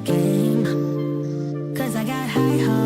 game, 'cause I got high hopes.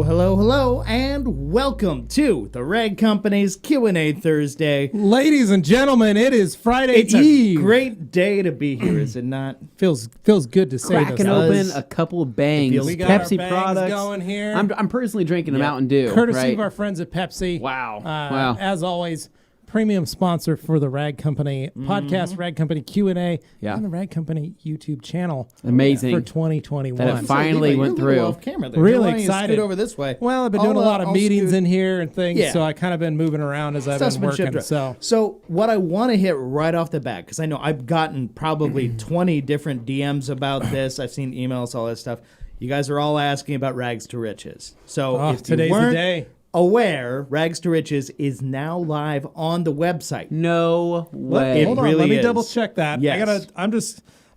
Hello, and welcome to the Rag Company's Q&A Thursday. Ladies and gentlemen, it is Friday It's Eve. a great day to be here, is it not? Feels good to say Cracking this. open a couple of bangs. We got Pepsi our bangs products going here. I'm personally drinking a Mountain Dew. Courtesy right? of our friends at Pepsi. Wow. Wow. As always, premium sponsor for the Rag Company podcast, Rag Company Q&A, Yeah. and the Rag Company YouTube channel. Amazing. For 2021. That it finally Levi, went you're a little through. off camera there. Really Why don't you excited. Scoot over this way. Well, I've been doing a lot of meetings in here and things, Yeah. so I kind of been moving around as I've been working. So what I want to hit right off the bat, because I know I've gotten probably 20 different DMs about this. I've seen emails, all that stuff. You guys are all asking about Rags to Riches. So if today's you weren't the day. aware, Rags to Riches is now live on the website. No way. Hold on, really let me is. double check that. Yes.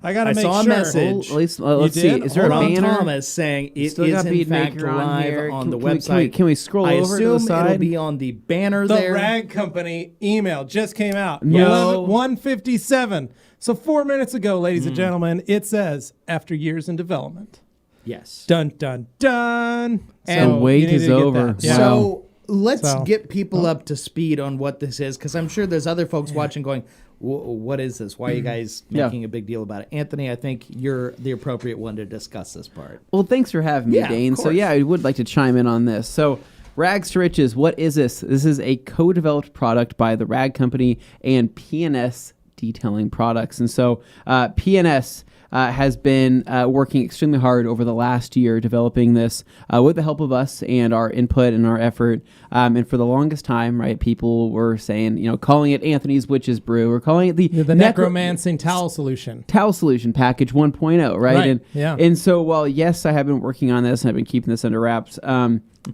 I gotta I make saw a sure. message. Let's You see. did? Is there a Ron banner? Thomas saying it Still is got in fact Beatmaker on live here. on the Can we- website. can we scroll I over to the assume side? it'll be on the banner The there. Rag Company email just came out. No. 1:57. So 4 minutes ago, ladies and gentlemen, it says, after years in development. Yes. Dun, dun, dun. And So wait you need is to get over. that. Yeah. So let's So- get people up to speed on what this is, because I'm sure there's other folks watching going, what is this? Why are you guys Yeah. making a big deal about it? Anthony, I think you're the appropriate one to discuss this part. Well, thanks for having me, Yeah, Dane. of So, course. yeah, I would like to chime in on this. So, Rags to Riches, what is this? This is a co-developed product by the Rag Company and PNS Detailing Products. And so, PNS has been working extremely hard over the last year developing this with the help of us and our input and our effort. And for the longest time, right, people were saying, calling it Anthony's Witch's Brew, or calling it the necromancing towel solution. Towel Solution Package 1.0, right? Right, And, yeah. and so while, yes, I have been working on this and I've been keeping this under wraps,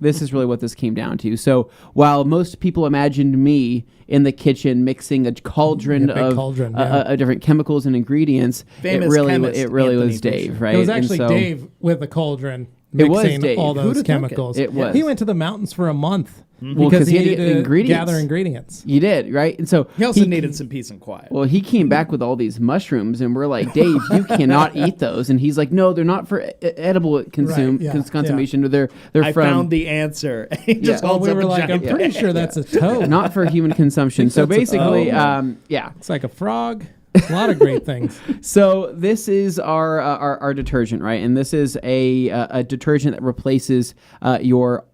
this is really what this came down to. So while most people imagined me in the kitchen mixing a cauldron A big of cauldron, yeah. different chemicals and ingredients, Famous it really chemist was Anthony Dave, Fisher. right? It was And actually so- Dave with the cauldron It was mixing Dave. all Who'da those thunk chemicals. It was. He went to the mountains for a month Well, because he had to needed get to ingredients. gather ingredients. You did, right? And so He also needed some peace and quiet. Well, he came back with all these mushrooms, and we're like, Dave, you cannot eat those. And he's like, no, they're not for edible consummation. Or they're I from found the answer. He just Well, holds we up were a like, I'm giant- pretty sure that's a toad. not for human consumption. So that's a- basically, oh. It's like a frog. A lot of great things. So this is our detergent, right? And this is a detergent that replaces your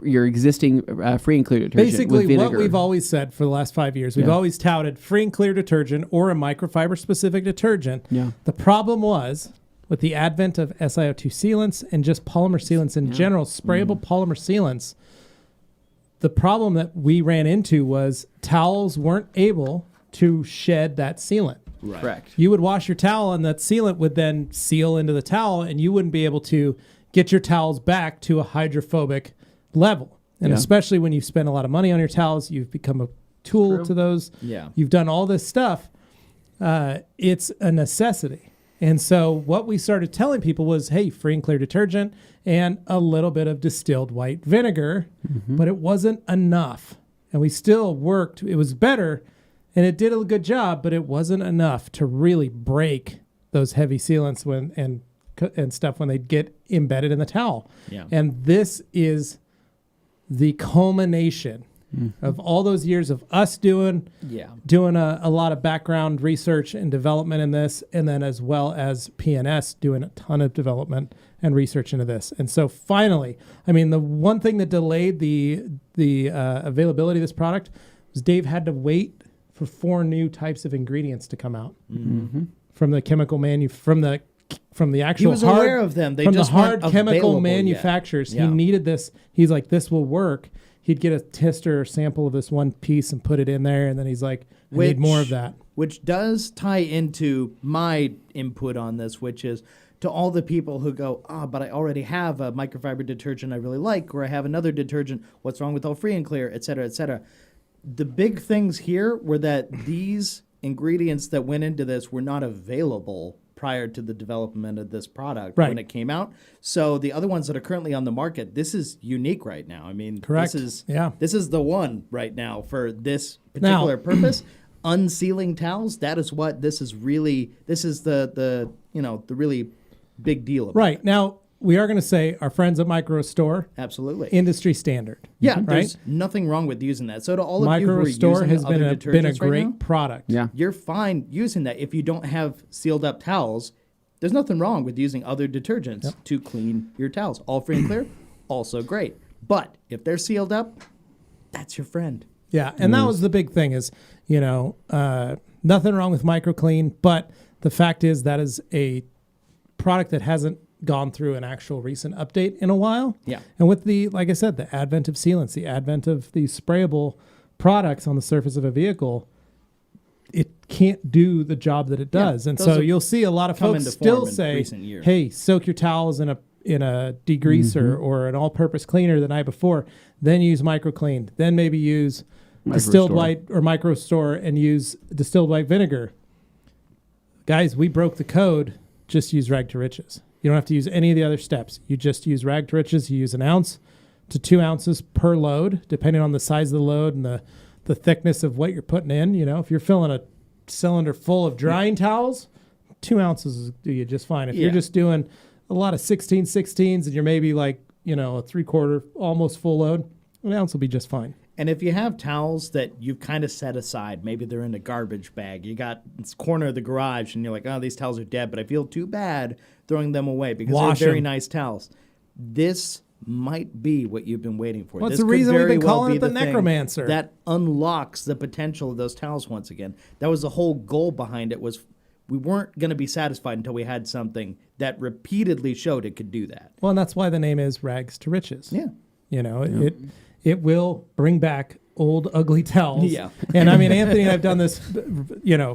existing free and clear detergent Basically, with vinegar. what we've always said for the last 5 years, we've always touted free and clear detergent or a microfiber specific detergent. Yeah. The problem was with the advent of SiO2 sealants and just polymer sealants in general, sprayable polymer sealants. The problem that we ran into was towels weren't able to shed that sealant. Right. Correct. You would wash your towel and that sealant would then seal into the towel and you wouldn't be able to get your towels back to a hydrophobic level. And Yeah. especially when you've spent a lot of money on your towels, you've become a tool True. to those. Yeah. You've done all this stuff. It's a necessity. And so what we started telling people was, hey, free and clear detergent and a little bit of distilled white vinegar, but it wasn't enough. And we still worked. It was better and it did a good job, but it wasn't enough to really break those heavy sealants and stuff when they get embedded in the towel. Yeah. And this is the culmination of all those years of us doing a lot of background research and development in this, and then as well as PNS doing a ton of development and research into this. And so finally, I mean, the one thing that delayed the availability of this product was Dave had to wait for 4 new types of ingredients to come out from the chemical from the actual He was hard, aware of them. They from just the hard weren't chemical available yet. manufacturers. Yeah. He needed this. He's like, this will work. He'd get a tester or sample of this one piece and put it in there, and then he's like, I need more of that. Which does tie into my input on this, which is to all the people who go, but I already have a microfiber detergent I really like, or I have another detergent. What's wrong with all free and clear, et cetera, et cetera. The big things here were that these ingredients that went into this were not available prior to the development of this product when it came out. So the other ones that are currently on the market, this is unique right now. I mean, Correct. this is the one right now for this particular Now, purpose. Unsealing towels, that is what this is really, this is the really big deal about Right. it. Now, we are going to say our friends at Micro Store, Absolutely. industry standard. Yeah, right? there's nothing wrong with using that. So to all of you who are Micro Store using has other been a detergents right great now, product. Yeah. you're fine using that. If you don't have sealed up towels, there's nothing wrong with using other detergents to clean your towels. All free and clear, also great. But if they're sealed up, that's your friend. Yeah, and that was the big thing is, nothing wrong with MicroClean, but the fact is that is a product that hasn't gone through an actual recent update in a while. Yeah. And with like I said, the advent of sealants, the advent of these sprayable products on the surface of a vehicle, it can't do the job that it does. And those so have you'll see a lot of come folks into still form in say, recent years. hey, soak your towels in a degreaser or an all-purpose cleaner the night before, then use MicroClean, then maybe use distilled Microstore. white or Microstore and use distilled white vinegar. Guys, we broke the code. Just use Rag to Riches. You don't have to use any of the other steps. You just use Rag to Riches. You use 1 ounce to 2 ounces per load, depending on the size of the load and the thickness of what you're putting in. If you're filling a cylinder full of drying towels, 2 ounces will do you just fine. If you're just doing a lot of 16/16s and you're maybe like, a 3/4, almost full load, 1 ounce will be just fine. And if you have towels that you've kind of set aside, maybe they're in a garbage bag, you got this corner of the garage and you're like, oh, these towels are dead, but I feel too bad throwing them away because Wash they're very 'em. nice towels. This might be what you've been waiting for. Well, it's This the could reason we've very been well calling be it the thing necromancer. That unlocks the potential of those towels once again. That was the whole goal behind it, was we weren't going to be satisfied until we had something that repeatedly showed it could do that. Well, and that's why the name is Rags to Riches. Yeah. It will bring back old ugly towels. Yeah. And I mean, Anthony and I've done this,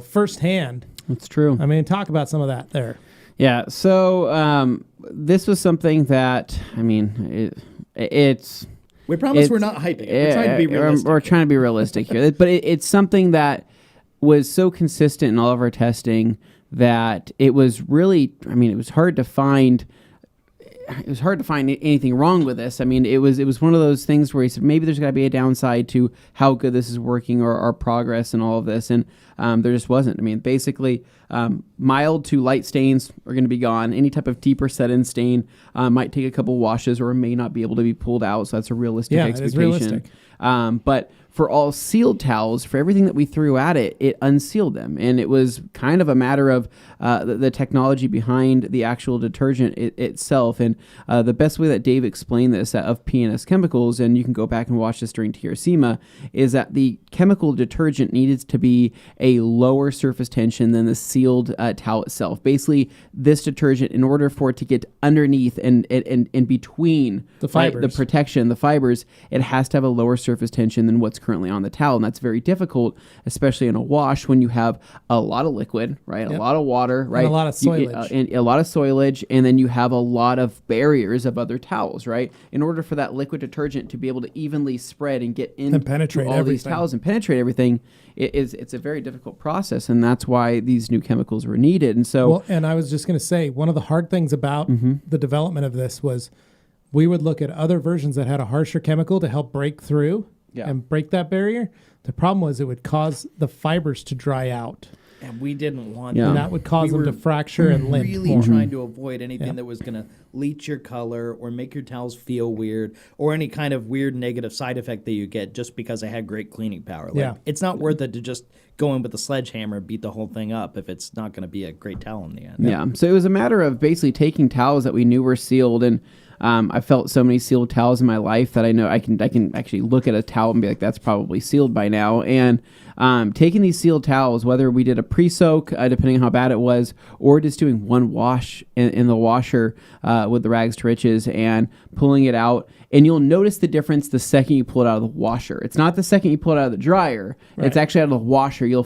firsthand. That's true. I mean, talk about some of that there. Yeah. So this was something that, it's. We promise we're not hyping it. We're trying to be realistic. We're trying to be realistic here. But it's something that was so consistent in all of our testing that it was really, it was hard to find. It was hard to find anything wrong with this. It was one of those things where he said maybe there's got to be a downside to how good this is working or our progress and all of this, and there just wasn't. Basically, mild to light stains are going to be gone. Any type of deeper set-in stain might take a couple washes or may not be able to be pulled out. So that's a realistic expectation. It is realistic. But for all sealed towels, for everything that we threw at it, it unsealed them. And it was kind of a matter of the technology behind the actual detergent itself. And the best way that Dave explained this of P&S chemicals, and you can go back and watch this during TRCMA, is that the chemical detergent needed to be a lower surface tension than the sealed towel itself. Basically, this detergent, in order for it to get underneath and between the fibers, the protection, the fibers, it has to have a lower surface tension than what's currently on the towel. And that's very difficult, especially in a wash when you have a lot of liquid, right? Yep. A lot of water, right? And a lot of soilage. And a lot of soilage, and then you have a lot of barriers of other towels, right? In order for that liquid detergent to be able to evenly spread and get into and penetrate all these towels and penetrate everything, it's a very difficult process, and that's why these new chemicals were needed. And so, well, and I was just going to say, one of the hard things about the development of this was we would look at other versions that had a harsher chemical to help break through and break that barrier. The problem was it would cause the fibers to dry out. And we didn't want And that would cause them to fracture and limp. Really more. trying to avoid anything that was going to bleach your color or make your towels feel weird or any kind of weird negative side effect that you get just because it had great cleaning power. It's not worth it to just go in with a sledgehammer and beat the whole thing up if it's not going to be a great towel in the end. Yeah. So it was a matter of basically taking towels that we knew were sealed, and I felt so many sealed towels in my life that I know I can actually look at a towel and be like, that's probably sealed by now. And taking these sealed towels, whether we did a pre-soak, depending on how bad it was, or just doing one wash in the washer with the Rags to Riches and pulling it out, and you'll notice the difference the second you pull it out of the washer. It's not the second you pull it out of the dryer. Right. It's actually out of the washer. You'll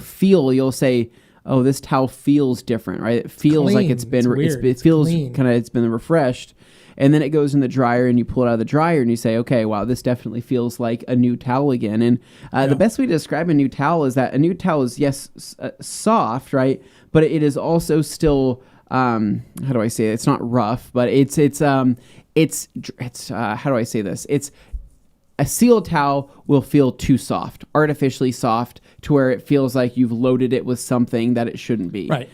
say, oh, this towel feels different, right? It feels like it's been, it feels kind of, it's been refreshed. And then it goes in the dryer and you pull it out of the dryer and you say, okay, wow, this definitely feels like a new towel again. And the best way to describe a new towel is that a new towel is, yes, soft, right? But it is also still, how do I say it? It's not rough, but it's how do I say this? It's a sealed towel will feel too soft, artificially soft, to where it feels like you've loaded it with something that it shouldn't be. Right.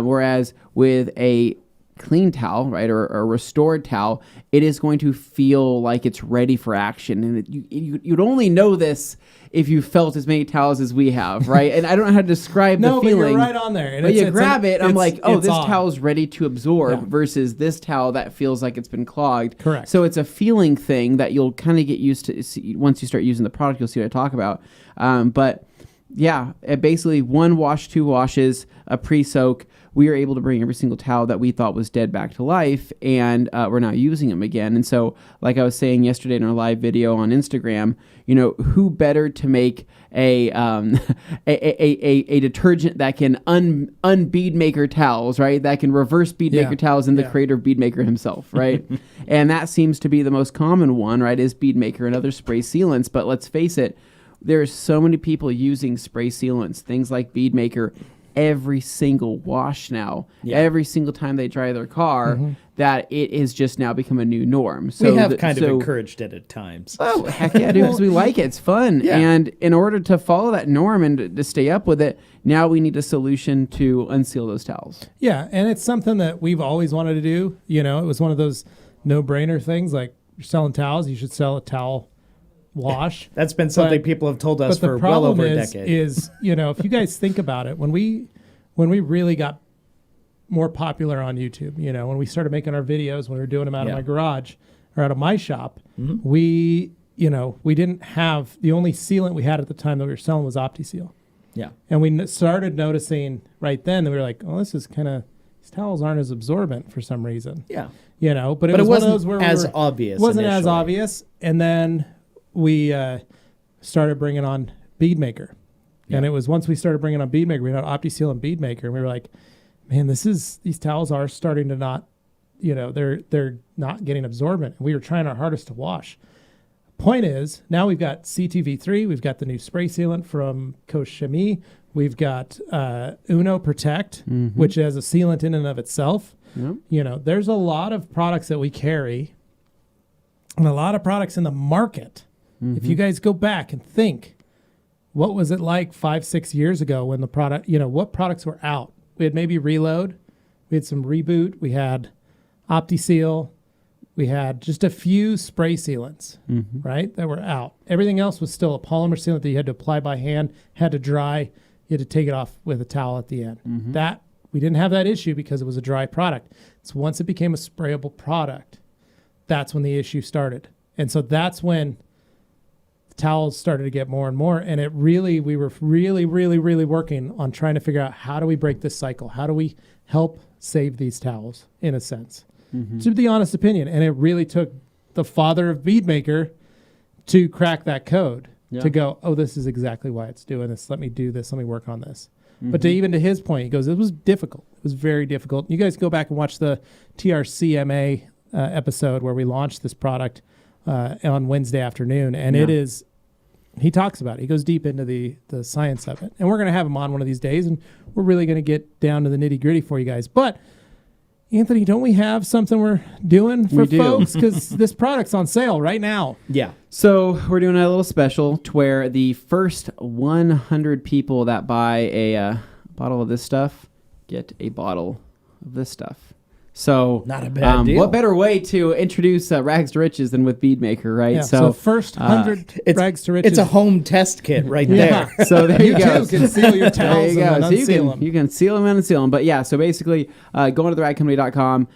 Whereas with a clean towel, right, or a restored towel, it is going to feel like it's ready for action. And you'd only know this if you felt as many towels as we have, right? And I don't know how to describe the feeling. But you're right on there. And but you grab it, I'm like, oh, this odd. towel's ready to absorb versus this towel that feels like it's been clogged. Correct. So it's a feeling thing that you'll kind of get used to. Once you start using the product, you'll see what I talk about. But yeah, basically 1 wash, 2 washes, a pre-soak. We were able to bring every single towel that we thought was dead back to life, and we're now using them again. And so, like I was saying yesterday in our live video on Instagram, who better to make a detergent that can unbead maker towels, right? That can reverse bead maker towels than the creator of bead maker himself, right? And that seems to be the most common one, right? Is bead maker and other spray sealants. But let's face it, there's so many people using spray sealants, things like bead maker, every single wash now, every single time they dry their car, that it has just now become a new norm. So we have kind of encouraged it at times. Oh, heck yeah, dude, because we like it. It's fun. Yeah. And in order to follow that norm and to stay up with it, now we need a solution to unseal those towels. Yeah, and it's something that we've always wanted to do. It was one of those no-brainer things, like you're selling towels, you should sell a towel wash. That's been something people have told us for well over a decade. Is if you guys think about it, when we really got more popular on YouTube, when we started making our videos, when we were doing them out of my garage or out of my shop, we didn't have, the only sealant we had at the time that we were selling was OptiSeal. Yeah. And we started noticing right then that we were like, oh, this is kind of, these towels aren't as absorbent for some reason. Yeah. But it was one of those where obvious. It wasn't as obvious. And then we started bringing on bead maker. And it was once we started bringing on bead maker, we had OptiSeal and bead maker, and we were like, man, these towels are starting to not, they're not getting absorbent. And we were trying our hardest to wash. Point is, now we've got CTV3, we've got the new spray sealant from Koshimi, we've got Uno Protect, which has a sealant in and of itself. There's a lot of products that we carry and a lot of products in the market. If you guys go back and think, what was it like 5-6 years ago when the product, what products were out? We had maybe Reload, we had some Reboot, we had OptiSeal, we had just a few spray sealants, right, that were out. Everything else was still a polymer sealant that you had to apply by hand, had to dry, you had to take it off with a towel at the end. That, we didn't have that issue because it was a dry product. So once it became a sprayable product, that's when the issue started. And so that's when towels started to get more and more, and we were really working on trying to figure out, how do we break this cycle? How do we help save these towels, in a sense? To the honest opinion. And it really took the father of bead maker to crack that code, to go, oh, this is exactly why it's doing this. Let me do this. Let me work on this. But even to his point, he goes, it was difficult. It was very difficult. You guys go back and watch the TRCMA episode where we launched this product on Wednesday afternoon, and it is, he talks about it. He goes deep into the science of it. And we're going to have him on one of these days, and we're really going to get down to the nitty-gritty for you guys. But, Anthony, don't we have something we're doing for folks? Because this product's on sale right now. Yeah. So we're doing a little special to where the first 100 people that buy a bottle of this stuff get a bottle of this stuff. So not a bad deal. What better way to introduce rags to riches than with bead maker, right? Yeah, so first 100 rags to riches. It's a home test kit right there. So there you go. You can seal your towels and then unseal them. You can seal them and unseal them. But yeah, so basically go onto theragcompany.com,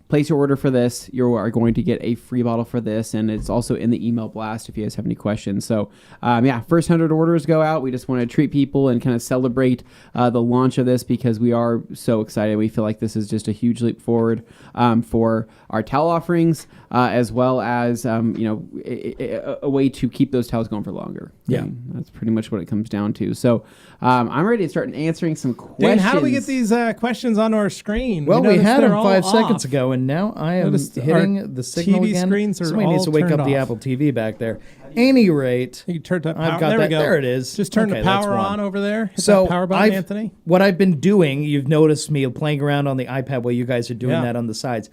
place your order for this. You are going to get a free bottle for this, and it's also in the email blast if you guys have any questions. So, first 100 orders go out. We just want to treat people and kind of celebrate the launch of this because we are so excited. We feel like this is just a huge leap forward for our towel offerings, as well as a way to keep those towels going for longer. Yeah, that's pretty much what it comes down to. So, I'm ready to start answering some questions. Dan, how do we get these questions onto our screen? Well, we had them 5 seconds ago, and now I am hitting the signal TV again. Screens are Somebody needs to wake up off. the Apple TV back there. any rate, You can turn that power. I've got there that. we go. There it is. Just turn Okay, the that's power one. on over there. Hit So that power button, Anthony. what I've been doing, you've noticed me playing around on the iPad while you guys are doing Yeah. that on the sides.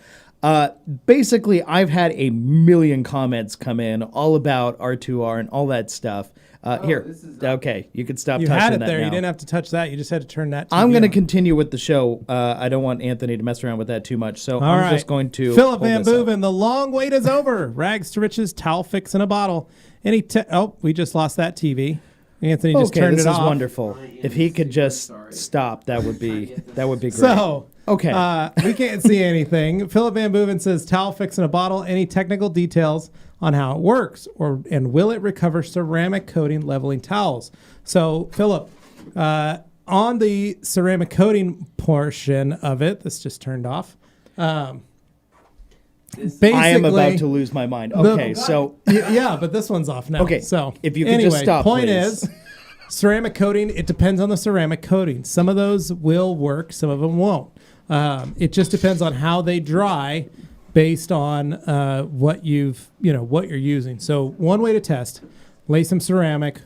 Basically, I've had a million comments come in all about R2R and all that stuff. Here, okay, you can stop You touching had it that there. now. You didn't have to touch that. You just had to turn that. I'm going to on. continue with the show. I don't want Anthony to mess around with that too much, so All I'm right. just going to Philip pull Van this up. Boeven, the long wait is over. Rags to riches, towel fix in a bottle. We just lost that TV. Anthony just Okay, turned this it is off. wonderful. If he could just stop, that would be great. So, okay. we can't see anything. Philip Van Boeven says towel fix in a bottle. Any technical details on how it works, and will it recover ceramic coating leveling towels? So, Philip, on the ceramic coating portion of it, this just turned off. Basically, I am about to lose my mind. Okay, so yeah, but this one's off now. Okay, so if you could anyway, just stop, point please. is, ceramic coating. It depends on the ceramic coating. Some of those will work, some of them won't. It just depends on how they dry, based on what you're using. So one way to test: lay some ceramic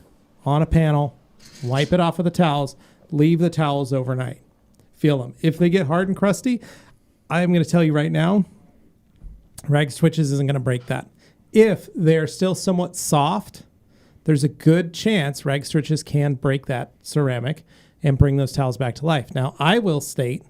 on a panel, wipe it off with the towels, leave the towels overnight. Feel them. If they get hard and crusty, I'm going to tell you right now, Rags Twitches isn't going to break that. If they're still somewhat soft, there's a good chance Rags Twitches can break that ceramic and bring those towels back to life. Now, I will state,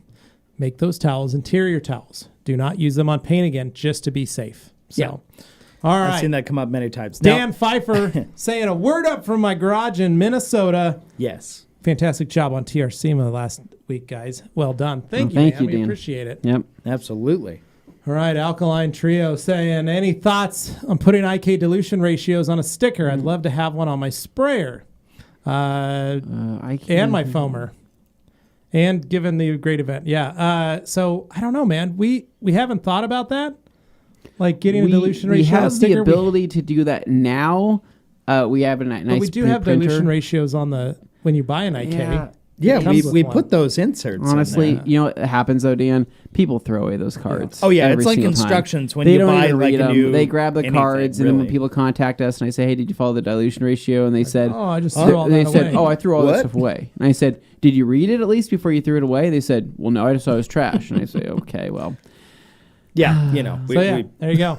make those towels interior towels. Do not use them on paint again, just to be safe. So, Yeah. all right. I've seen that come up many times. Dan Now, Pfeiffer saying a word up from my garage in Minnesota. yes. Fantastic job on TR SEMA last week, guys. Well done. Thank Well, you, thank man. you, We Dan. appreciate it. Yep. Absolutely. All right, Alkaline Trio saying, any thoughts on putting IK dilution ratios on a sticker? I'd love to have one on my sprayer I can't. and my foamer. And given the great event. Yeah. So I don't know, man. We haven't thought about that. Like getting a dilution ratio We on a have sticker. the ability to do that now. We have a nice But we do have printer. dilution ratios on when you buy an IK. Yeah. Yeah, It comes with we one. put those inserts in Honestly, there. you know what happens though, Dan? People throw away those cards. Oh, yeah, every it's like single time. instructions when they you don't buy, even like, read a them. new They grab the anything, cards, and then when really. people contact us, and I say, "Hey, did you follow the dilution ratio?" And they said, Oh, I just threw all they that said, away. "Oh, I threw all that What? stuff away." And I said, "Did you read it at least before you threw it away?" They said, "Well, no, I just thought it was trash." And I say, "Okay, well." Yeah, we, So yeah, we, there you go.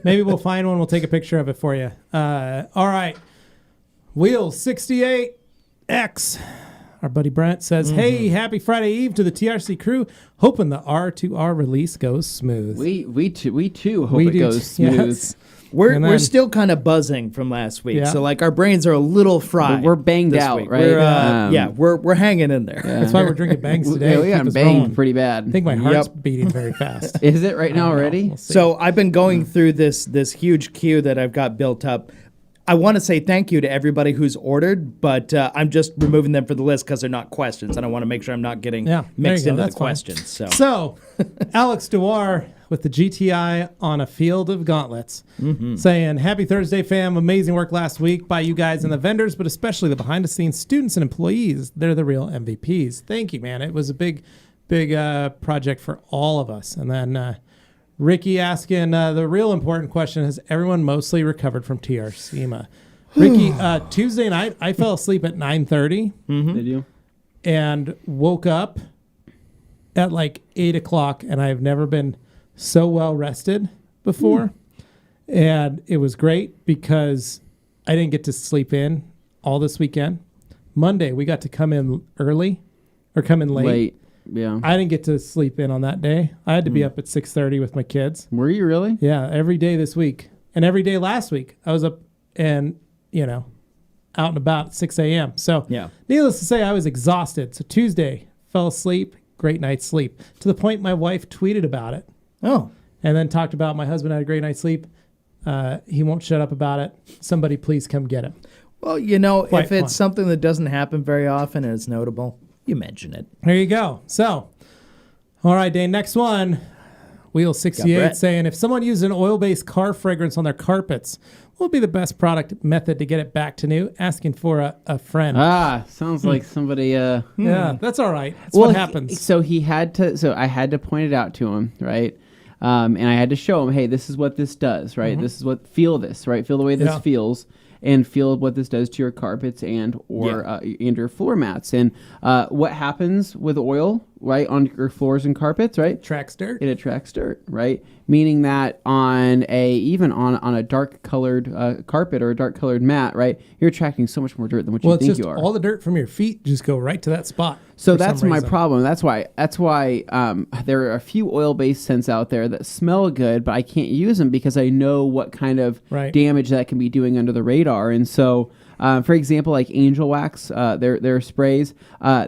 Maybe we'll find one. We'll take a picture of it for you. All right. Wheel 68X. Our buddy Brent says, "Hey, happy Friday Eve to the TRC crew. Hoping the R2R release goes smooth." We too hope We it do goes too, smooth. yes. we're And we're then- still kind of buzzing from last week, Yeah. so like our brains are a little fried. But we're banged this out, week. right? We're hanging in there. That's why we're drinking bangs today. Yeah, we Keep got us banged rolling. pretty bad. I think my heart's Yep. beating very fast. Is it right now already? We'll see. So I've been going through this huge queue that I've got built up. I want to say thank you to everybody who's ordered, but I'm just removing them from the list because they're not questions, and I want to make sure I'm not getting Yeah, there mixed you go. into the That's fine. questions. So, Alex Dewar with the GTI on a field of gauntlets, saying, "Happy Thursday, fam. Amazing work last week by you guys and the vendors, but especially the behind-the-scenes students and employees. They're the real MVPs. Thank you, man. It was a big project for all of us." And then Ricky asking, the real important question, has everyone mostly recovered from TR SEMA? Ricky, Tuesday night, I fell asleep at 9:30. Did you? And woke up at like 8 o'clock, and I've never been so well rested before. And it was great because I didn't get to sleep in all this weekend. Monday, we got to come in early or come in late. Yeah. I didn't get to sleep in on that day. I had to be up at 6:30 with my kids. Were you really? Yeah, every day this week. And every day last week, I was up and, out and about at 6 a.m. So Yeah. needless to say, I was exhausted. So Tuesday, fell asleep, great night's sleep. To the point my wife tweeted about it Oh, and then talked about my husband had a great night's sleep. He won't shut up about it. Somebody please come get him. well, Quite if it's fun. something that doesn't happen very often and it's notable, you mention it. There you go. So, all right, Dane, next one. Wheel Got 68 Brett. saying, if someone used an oil-based car fragrance on their carpets, what would be the best product method to get it back to new? Asking for a friend. Sounds like somebody. Yeah, that's all right. That's what happens. So he had to. So I had to point it out to him, right? And I had to show them, hey, this is what this does, right? This is what, feel this, right? Feel the way this feels. And feel what this does to your carpets and your floor mats. And what happens with oil, right, on your floors and carpets, right? Tracks dirt. It attracts dirt, right? Meaning that even on a dark colored carpet or a dark colored mat, right, you're attracting so much more dirt than what you think you are. All the dirt from your feet just go right to that spot. So that's my problem. That's why there are a few oil-based scents out there that smell good, but I can't use them because I know what kind of damage that can be doing under the radar. And so, for example, like Angel Wax, their sprays,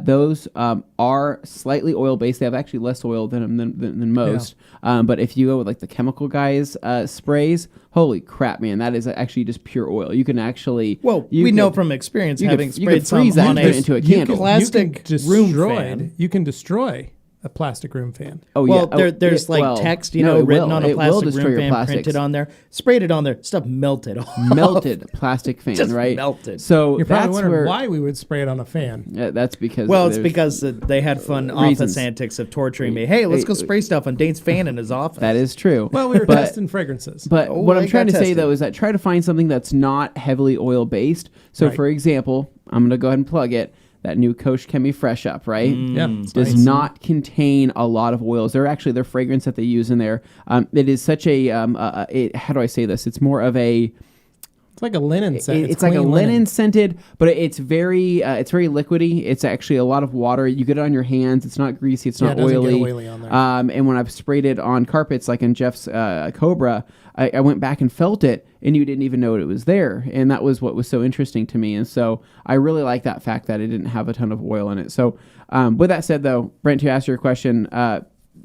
those are slightly oil-based. They have actually less oil than most. But if you go with like the chemical guys sprays, holy crap, man, that is actually just pure oil. You can actually we know from experience having sprayed some on into a candle. Plastic room fan. You can destroy a plastic room fan. There's text, written on a plastic room fan printed on there. Sprayed it on there. Stuff melted off. Melted plastic fan, just right? Melted. So you're probably wondering why we would spray it on a fan. That's because it's because they had fun office antics of torturing me. Hey, let's go spray stuff on Dane's fan in his office. That is true. Well, we were testing fragrances. But what I'm trying to say though is that try to find something that's not heavily oil based. So for example, I'm going to go ahead and plug it. That new Coach Chemi Fresh Up, right? Does not contain a lot of oils. Their fragrance that they use in there. It is such a how do I say this? It's more of a It's like a linen scent. It's like a linen scented, but it's very liquidy. It's actually a lot of water. You get it on your hands. It's not greasy. It's not oily. Get oily on there. And when I've sprayed it on carpets, like in Jeff's Cobra, I went back and felt it, and you didn't even know it was there. And that was what was so interesting to me. And so I really like that fact that it didn't have a ton of oil in it. So with that said, though, Brent, to answer your question,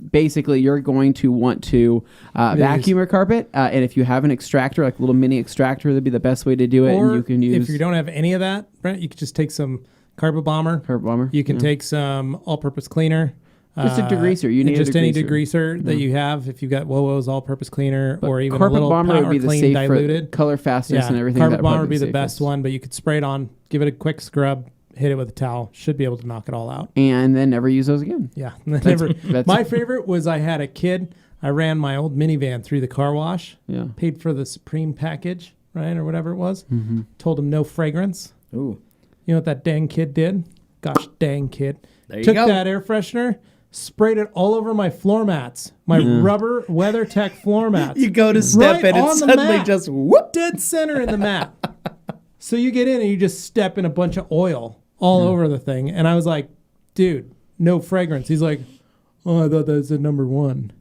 basically you're going to want to vacuum your carpet. And if you have an extractor, like a little mini extractor, that'd be the best way to do it. Or and you can use, if you don't have any of that, Brent, you could just take some Carpet Bomber. You can take some all-purpose cleaner. Just a degreaser. You need just any degreaser that you have. If you've got WoWo's all-purpose cleaner, but or even Carpet a little Bomber Power would be the Clean safe diluted for color fastness and everything. Carpet Bomber would be the best one, but you could spray it on, give it a quick scrub, hit it with a towel. Should be able to knock it all out. And then never use those again. Yeah. My favorite was I had a kid. I ran my old minivan through the car wash. Yeah. Paid for the Supreme package, right, or whatever it was. Mm-hmm. Told him no fragrance. Ooh. You know what that dang kid did? Gosh dang kid. There you Took go. that air freshener, sprayed it all over my floor mats, my rubber WeatherTech floor mats. You go to step in and suddenly just whoop. Dead center in the mat. So you get in and you just step in a bunch of oil all over the thing. And I was like, dude, no fragrance. He's like, oh, I thought that was a number one.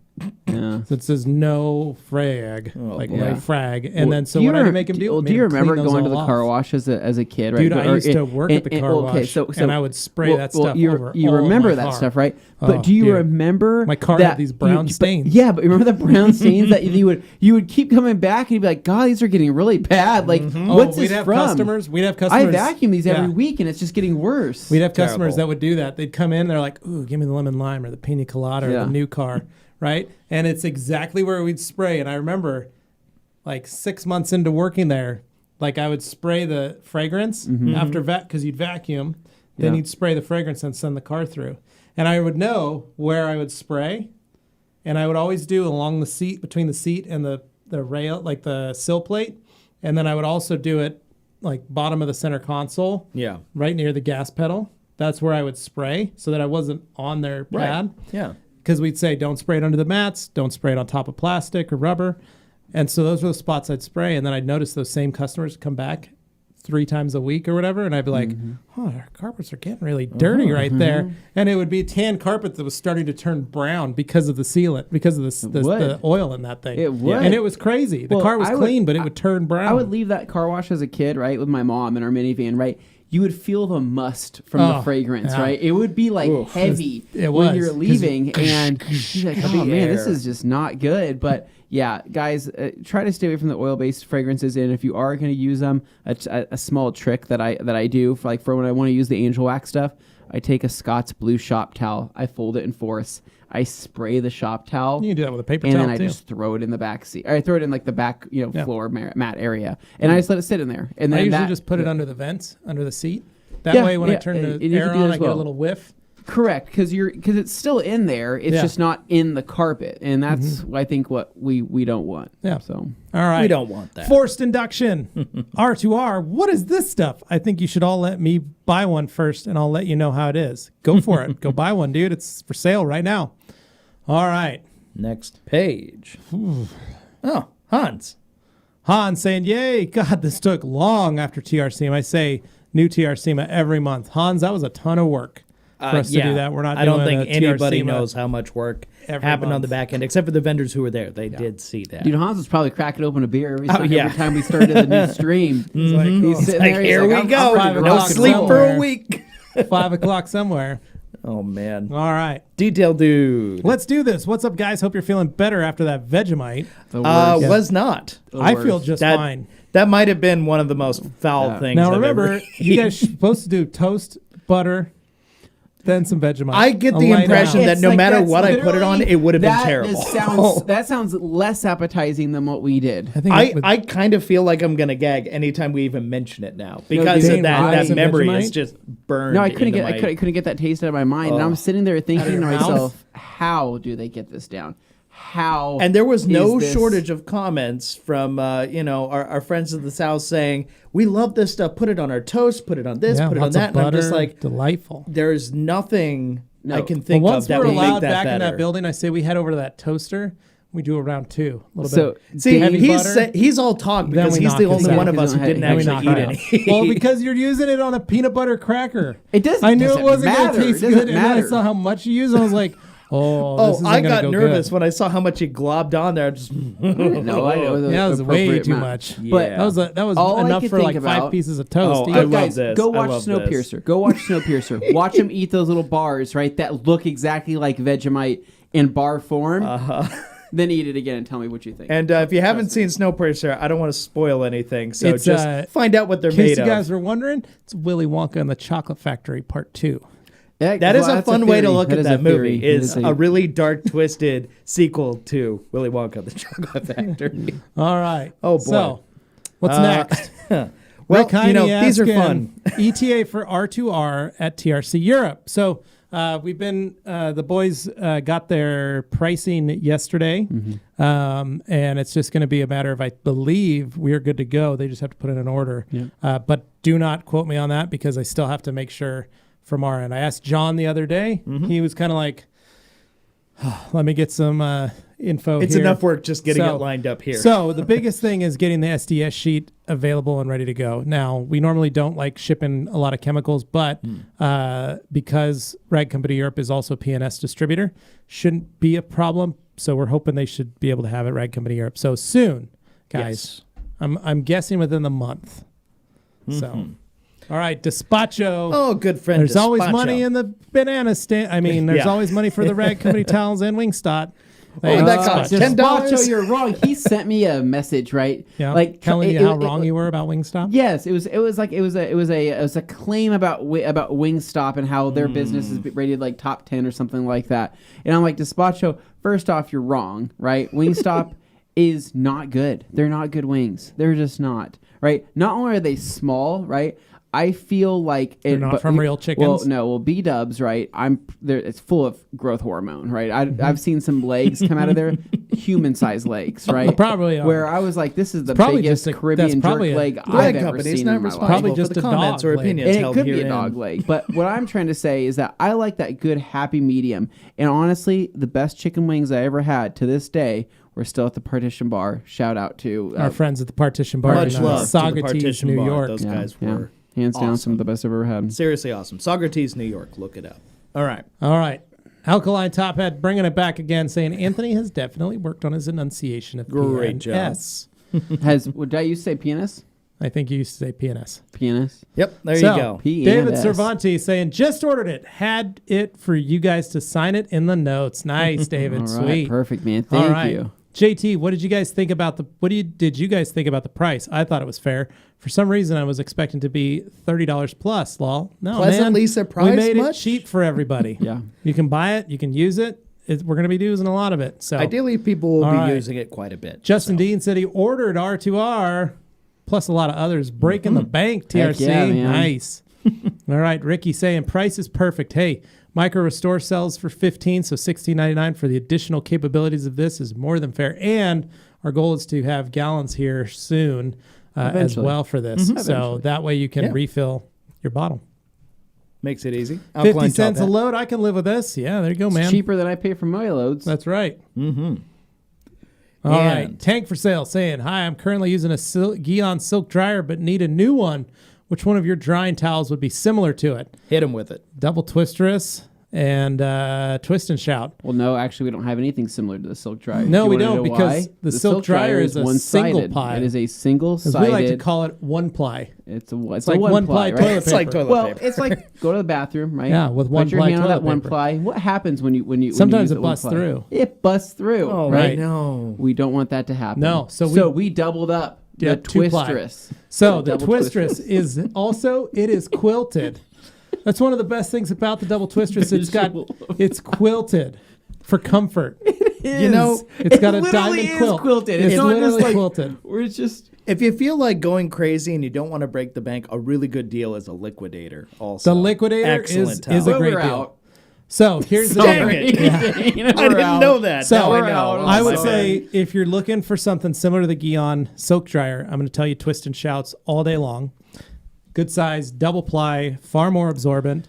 Yeah. So it says no frag, no frag. And then so what I had to make him do. Do you remember going to the car wash as a kid? Right? Dude, I used to work at the car wash, and I would spray that stuff over. You remember that stuff, right? But do you remember my car had these brown stains? Yeah, but remember the brown stains that you would keep coming back and you'd be like, God, these are getting really bad. Like, what's this from? We'd have customers. I vacuum these every week, and it's just getting worse. We'd have customers that would do that. They'd come in, they're like, ooh, give me the lemon lime or the pina colada or the new car. Right? And it's exactly where we'd spray. And I remember like 6 months into working there, like I would spray the fragrance after because you'd vacuum, then you'd spray the fragrance and send the car through. And I would know where I would spray. And I would always do along the seat, between the seat and the rail, like the sill plate. And then I would also do it like bottom of the center console. Yeah. Right near the gas pedal. That's where I would spray so that I wasn't on their pad. Right. Yeah. Because we'd say, don't spray it under the mats, don't spray it on top of plastic or rubber. And so those were the spots I'd spray. And then I'd notice those same customers come back 3 times a week or whatever. And I'd be like, oh, our carpets are getting really dirty right there. And it would be a tan carpet that was starting to turn brown because of the sealant, because of the oil in that thing. It would. And it was crazy. The car was clean, but it would turn brown. I would leave that car wash as a kid, right, with my mom in our minivan, right? You would feel the must from the fragrance, right? It would be like heavy when you're leaving, and you're like, oh man, this is just not good. But yeah, guys, try to stay away from the oil-based fragrances. And if you are going to use them, a small trick that I do for when I want to use the Angel Wax stuff, I take a Scott's Blue shop towel, I fold it in fourths, I spray the shop towel. You can do that with a paper towel, and then I just throw it in the back seat. Or I throw it in like the back, floor mat area, and I just let it sit in there. And then I usually just put it under the vents, under the seat. That way, when I turn the air on, I get a little whiff. Correct, because it's still in there. It's just not in the carpet, and that's I think what we don't want. Yeah. So all right, We don't want that. Forced induction, R2R. What is this stuff? I think you should all let me buy one first, and I'll let you know how it is. Go for it. Go buy one, dude. It's for sale right now. All right. Next page. Oh, Hans. Han saying, yay, God, this took long after TR-SEMA. I say new TR-SEMA every month. Hans, that was a ton of work for us to do that. We're not I don't doing think a anybody TR-SEMA knows how much work every happened on month. the back end, except for the vendors who were there. They did see that. dude, Hans was probably cracking open a beer every yeah. time we started the new stream. It's like, He's sitting Like, there. He's here like, we I'm go. ready to No No rock and sleep roll. for somewhere. a week. 5 o'clock somewhere. Oh, man. All right. Detail dude. Let's do this. What's up, guys? Hope you're feeling better after that Vegemite. The worst. Was not. I feel just That, fine. that might have been one of the most foul things Now, I've remember, ever you guys are supposed to do toast, butter, then some Vegemite. I get the Lay it impression out. that It's no like matter that's what I put it on, literally- it would have been that terrible. That sounds less appetizing than what we did. I think I kind of feel like I'm going to gag anytime we even mention it now because Dane, of that rice and memory Vegemite? is just burned. No, I couldn't into get. my- I couldn't get that taste out of my mind, and I'm sitting there thinking to your mouth? myself, "How do they get this down? How?" And there was no is this- shortage of comments from our friends of the South saying, "We love this stuff. Put it on our toast. Put it on this. Yeah, put it on lots of that." And I'm just butter, like, delightful. there's nothing No. I can But think once of that we're would make allowed that back better. in that building, I say we head over to that toaster. We do a round 2. A little So bit. See, Heavy butter. he's all talk Then because we he's knock the it only down. one of us who Then didn't we actually knock eat it out. any. Well, because you're using it on a peanut butter cracker. It doesn't. I knew it doesn't wasn't going matter. to taste It doesn't good, and then I matter. saw how much you use, and I was like, oh, this isn't I gonna got go nervous good. when I saw how much he globbed on there. I just No, I know the Yeah, that was way appropriate too amount. much. But That was all I enough could for think like 5 about- pieces of toast. Oh, Eat I it. love guys, this. go I watch love Snowpiercer. Go watch Snowpiercer. Watch him eat those little bars, right? That look exactly like Vegemite in bar form. Then eat it again and tell me what you think. And if you haven't seen Snowpiercer, I don't want to spoil anything. So It's, just find out what they're In case made you of. guys were wondering, it's Willy Wonka and the Chocolate Factory Part 2. That is a that's fun way to theory. look at is that a theory. movie. That Is is a really dark, twisted sequel to Willy Wonka, the Chocolate Factory. All right. Oh, boy. So, what's next? Well, Rick Heine these are asking, fun. ETA for R2R at TRC Europe. So we've been the boys got their pricing yesterday, and it's just going to be a matter of, I believe we are good to go. They just have to put in an order. But do not quote me on that because I still have to make sure from our end. I asked John the other day. He was kind of like, let me get some info It's here. enough work just getting So- it lined up here. So the biggest thing is getting the SDS sheet available and ready to go. Now, we normally don't like shipping a lot of chemicals, but because Rag Company Europe is also PNS distributor, shouldn't be a problem. So we're hoping they should be able to have it Rag Company Europe. So soon, guys. I'm guessing within the month. So, all right, Despacho. Oh, good friend. There's always Despacho. money in the banana stand. I mean, there's Yeah. always money for the Rag Company towels and Wingstop. What would that cost? $10? Despacho, you're wrong. He sent me a message, right? Yeah, Like telling you how wrong you were about Wingstop. Yes, it was a claim about Wingstop and how their business is rated like top 10 or something like that. And I'm like, Despacho, first off, you're wrong, right? Wingstop is not good. They're not good wings. They're just not, right? Not only are they small, right? I feel like They're not from real chickens? Well, B Dubs, right? I'm there. It's full of growth hormone, right? I've seen some legs come out of there, human-sized legs, right? Probably are. Where I was like, this is the probably biggest just a- Caribbean that's probably jerk a leg Rag I've ever Company's seen not in my life. responsible Probably for just the a comments dog or leg. opinions And it held could be a herein. dog leg. But what I'm trying to say is that I like that good happy medium. And honestly, the best chicken wings I ever had to this day were still at the Partition Bar. Shout out to Our friends at the Partition Bar Much in love to the Saugerties, Partition New Bar. York. Those guys were hands down awesome. some of the best I've ever had. seriously awesome. Socrates, New York. Look it up. All right. All right. Alkaline Top Hat bringing it back again, saying Anthony has definitely worked on his enunciation of Great job. PNS. Did I used to say PNS? I think you used to say PNS. PNS? Yep. There So, you go. David PNS. Cervantes saying, just ordered it. Had it for you guys to sign it in the notes. Nice, David. All right, Sweet. perfect, man. All Thank right. you. JT, what did you guys think about did you guys think about the price? I thought it was fair. For some reason, I was expecting to be $30 plus. Lol. No, Pleasantly man. surprised We made much? it cheap for everybody. Yeah. You can buy it. You can use it. We're going to be using a lot of it. So Ideally, people will All be right. using it quite a bit. Justin Dean said he ordered R2R plus a lot of others. Breaking the bank, TRC. Heck yeah, man. Nice. All right. Ricky saying price is perfect. Hey, Micro Restore sells for $15, so $16.99 for the additional capabilities of this is more than fair. And our goal is to have gallons here soon as well for this. So Eventually. that way you can refill your bottle. Makes it easy. 50 cents a load. I can live with this. Yeah, there you go, man. It's cheaper than I pay for my loads. That's right. Mm-hmm. All right. Tank for sale saying, hi, I'm currently using a Gion silk dryer but need a new one. Which one of your drying towels would be similar to it? Hit him with it. Double Twisterous and Twist and Shout. Well, no, actually, we don't have anything similar to the silk dryer. No, we wanna don't know because why? the silk dryer is a single one-sided. ply. It is a As single-sided. we like to call it one ply. It's like one ply right? toilet It's like paper. toilet Well, paper. it's like go to the bathroom, right? Yeah, with one Put your ply hand on that toilet one paper. ply. What happens when you Sometimes use it the one busts ply? through. It busts through. Oh, Right. no. We don't want that to happen. No, so we doubled up Yeah, the two-ply. Twisterous. So the double Twisterous is also, it is quilted. That's one of the best things about the double Twisterous. It's quilted for comfort. You know, It's got a literally diamond is quilt. quilted. It's It's not just literally like quilted. we're just if you feel like going crazy and you don't want to break the bank, a really good deal is a liquidator also. The liquidator Excellent is a towel. great we're deal. out. So here's the Dang deal. it. I didn't know that. So Now I we're know. out. Oh, I my would bad. say if you're looking for something similar to the Gion silk dryer, I'm going to tell you Twist and Shouts all day long. Good size, double ply, far more absorbent.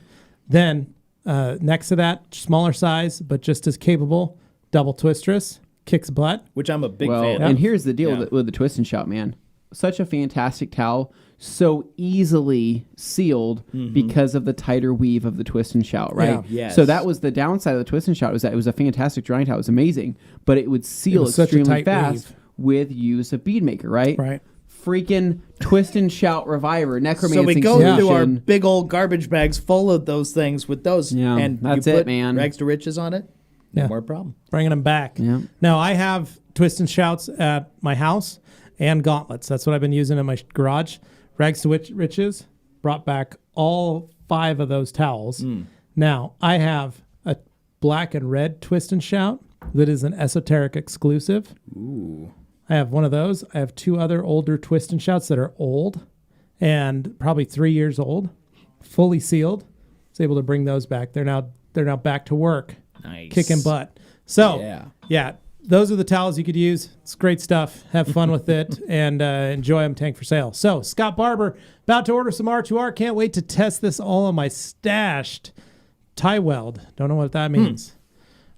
Then next to that, smaller size, but just as capable, double Twisterous, kicks butt. Which I'm a big Well, fan. and of. here's the deal Yeah. with the Twist and Shout, man. Such a fantastic towel, so easily sealed because of the tighter weave of the Twist and Shout, right? Yeah. Yes. So that was the downside of the Twist and Shout, was that it was a fantastic drying towel. It was amazing, but it would seal was such a extremely tight fast weave. with use of bead maker, right? Right. Freaking Twist and Shout Reviver, necromancy So we go Yeah. through our solution. big old garbage bags full of those things with those. Yeah, and that's you it, put man. Rags to riches on it. No Yeah. more problem. Bringing them back. Yeah. Now, I have Twist and Shouts at my house and gauntlets. That's what I've been using in my garage. Rags to Riches brought back all 5 of those towels. Now, I have a black and red Twist and Shout that is an esoteric exclusive. Ooh. I have one of those. I have 2 other older Twist and Shouts that are old and probably 3 years old, fully sealed. I was able to bring those back. They're now back to work, Nice. kicking butt. So, Yeah. yeah, those are the towels you could use. It's great stuff. Have fun with it and enjoy them. Tank for sale. So, Scott Barber, about to order some R2R. Can't wait to test this all on my stashed tie weld. Don't know what that means.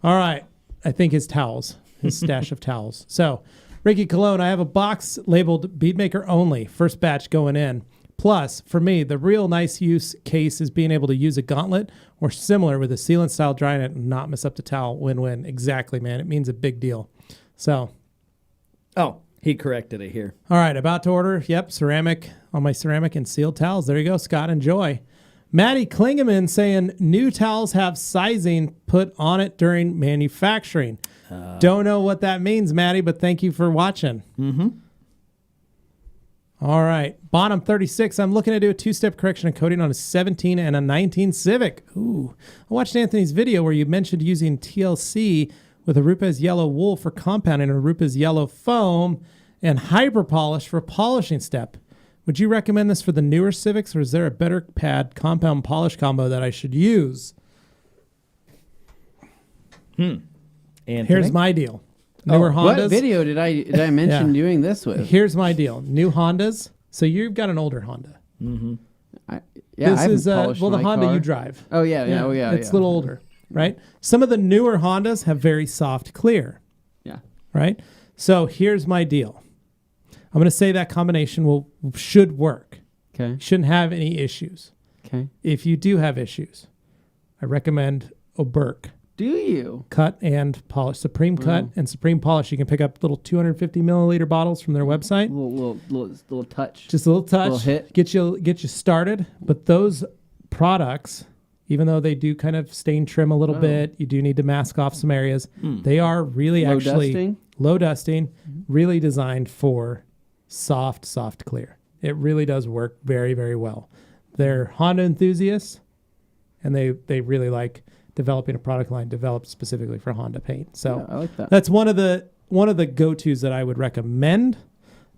All right. I think his towels, his stash of towels. So, Ricky Cologne, I have a box labeled Beadmaker only. First batch going in. Plus, for me, the real nice use case is being able to use a gauntlet or similar with a sealant style drying it and not mess up the towel. Win-win. Exactly, man. It means a big deal. So, Oh, he corrected it here. all right, about to order. Yep, ceramic on my ceramic and sealed towels. There you go, Scott. Enjoy. Maddie Klingeman saying new towels have sizing put on it during manufacturing. Don't know what that means, Maddie, but thank you for watching. Mm-hmm. All right. Bottom 36. I'm looking to do a 2-step correction and coating on a 17 and a 19 Civic. Ooh. I watched Anthony's video where you mentioned using TLC with a Rupes yellow wool for compounding and a Rupes yellow foam and hyper polish for polishing step. Would you recommend this for the newer Civics, or is there a better pad compound polish combo that I should use? Anthony? Here's my deal. Newer Hondas. What video did I mention Yeah. doing this with? Here's my deal. New Hondas. So you've got an older Honda. I This haven't is polished well, the my Honda car. you drive. Oh yeah, yeah. It's a little older, right? Some of the newer Hondas have very soft clear, Yeah. right? So here's my deal. I'm going to say that combination should work. Okay. Shouldn't have any issues. Okay. If you do have issues, I recommend Oberk Do you? cut and polish, Supreme cut and Supreme polish. You can pick up little 250 milliliter bottles from their website. Little touch. Just a little touch, Little hit. get you started. But those products, even though they do kind of stain trim a little bit, you do need to mask off some areas. They are really Low actually dusting? low dusting, really designed for soft clear. It really does work very, very well. They're Honda enthusiasts, and they really like developing a product line developed specifically for Honda paint. So Yeah, I like that. that's one of the go-tos that I would recommend.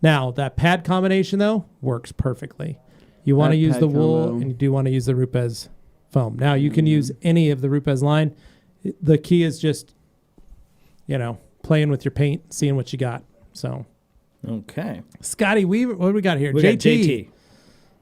Now, that pad combination, though, works perfectly. You want to That use pad the wool, combo. and you do want to use the Rupes foam. Now you can use any of the Rupes line. The key is just, playing with your paint, seeing what you got. So, Okay. Scotty Weaver, what do we got here? We got JT.